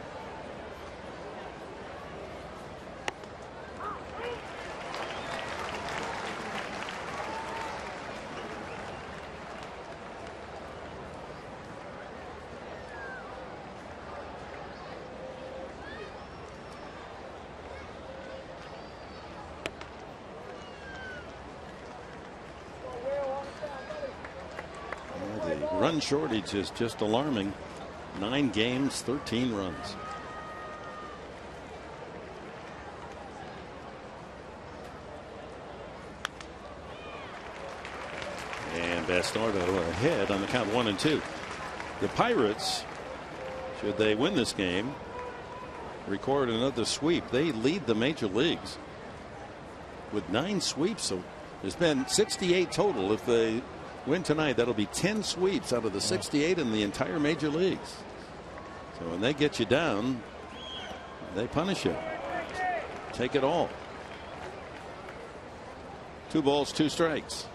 Speaker 3: Run shortage is just alarming. 9 games, 13 runs. And Bastardo ahead on the count 1-2. The Pirates, should they win this game, record another sweep. They lead the major leagues with 9 sweeps. So there's been 68 total. If they win tonight, that'll be 10 sweeps out of the 68 in the entire major leagues. So when they get you down, they punish you. Take it all. 2 balls, 2 strikes.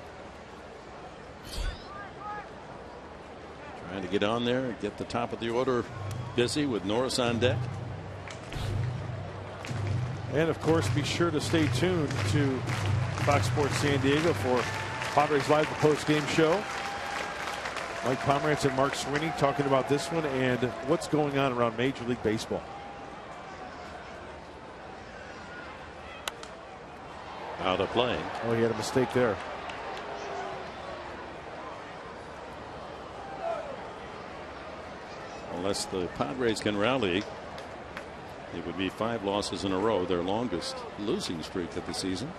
Speaker 3: Trying to get on there and get the top of the order busy with Norris on deck.
Speaker 7: And of course, be sure to stay tuned to Fox Sports San Diego for Padres Live, the post-game show. Mike Pomerantz and Mark Sweeney talking about this one and what's going on around Major League Baseball.
Speaker 3: Out of play.
Speaker 7: Oh, he had a mistake there.
Speaker 3: Unless the Padres can rally, it would be 5 losses in a row, their longest losing streak of the season.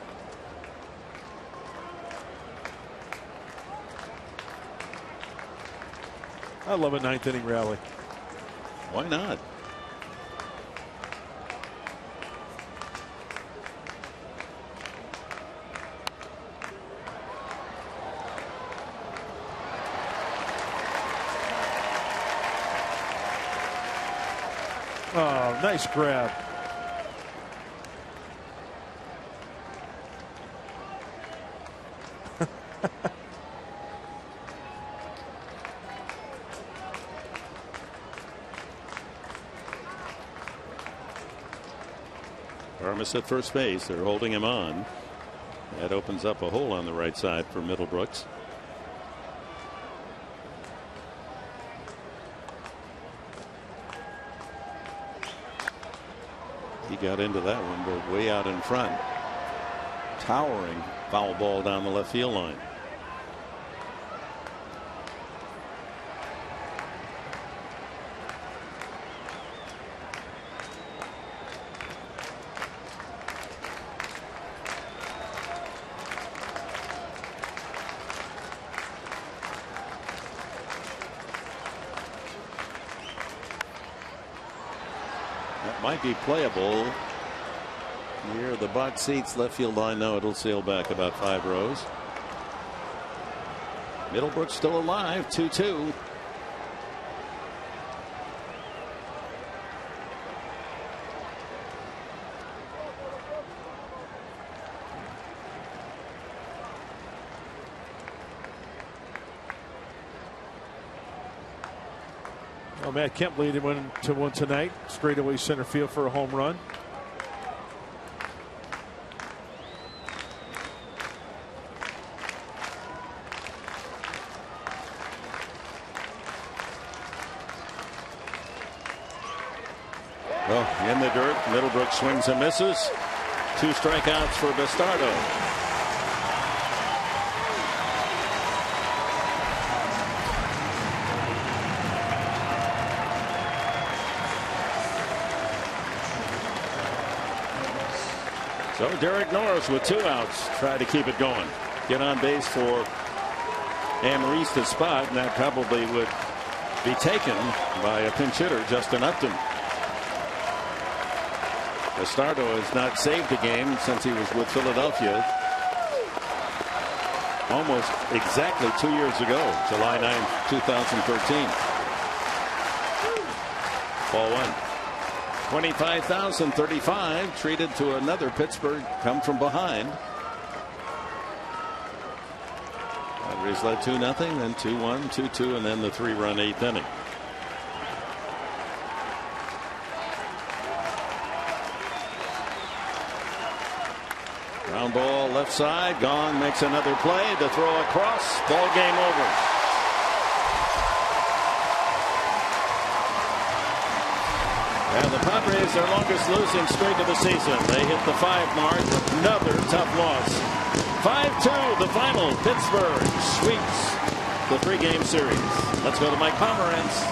Speaker 7: I love a 9th inning rally.
Speaker 3: Why not?
Speaker 7: Oh, nice grab.
Speaker 3: Armas at first base. They're holding him on. That opens up a hole on the right side for Middlebrooks. He got into that one, but way out in front. Towering foul ball down the left field line. Might be playable near the box seats left field line. No, it'll sail back about 5 rows. Middlebrooks still alive. 2-2.
Speaker 7: Oh, Matt Kemp leading 1-1 tonight. Straightaway center field for a home run.
Speaker 3: Well, in the dirt, Middlebrooks swings and misses. 2 strikeouts for Bastardo. So Derek Norris with 2 outs, try to keep it going. Get on base for Amarista's spot, and that probably would be taken by a pinch hitter, Justin Upton. Bastardo has not saved a game since he was with Philadelphia. Almost exactly 2 years ago, July 9, 2013. Ball 1. 25,035 treated to another Pittsburgh come from behind. Padres led 2-0, then 2-1, 2-2, and then the 3-run 8th inning. Ground ball left side. Gong makes another play to throw across. Ball game over. And the Padres, their longest losing streak of the season. They hit the 5 mark. Another tough loss. 5-2 the final. Pittsburgh sweeps the 3-game series. Let's go to Mike Pomerantz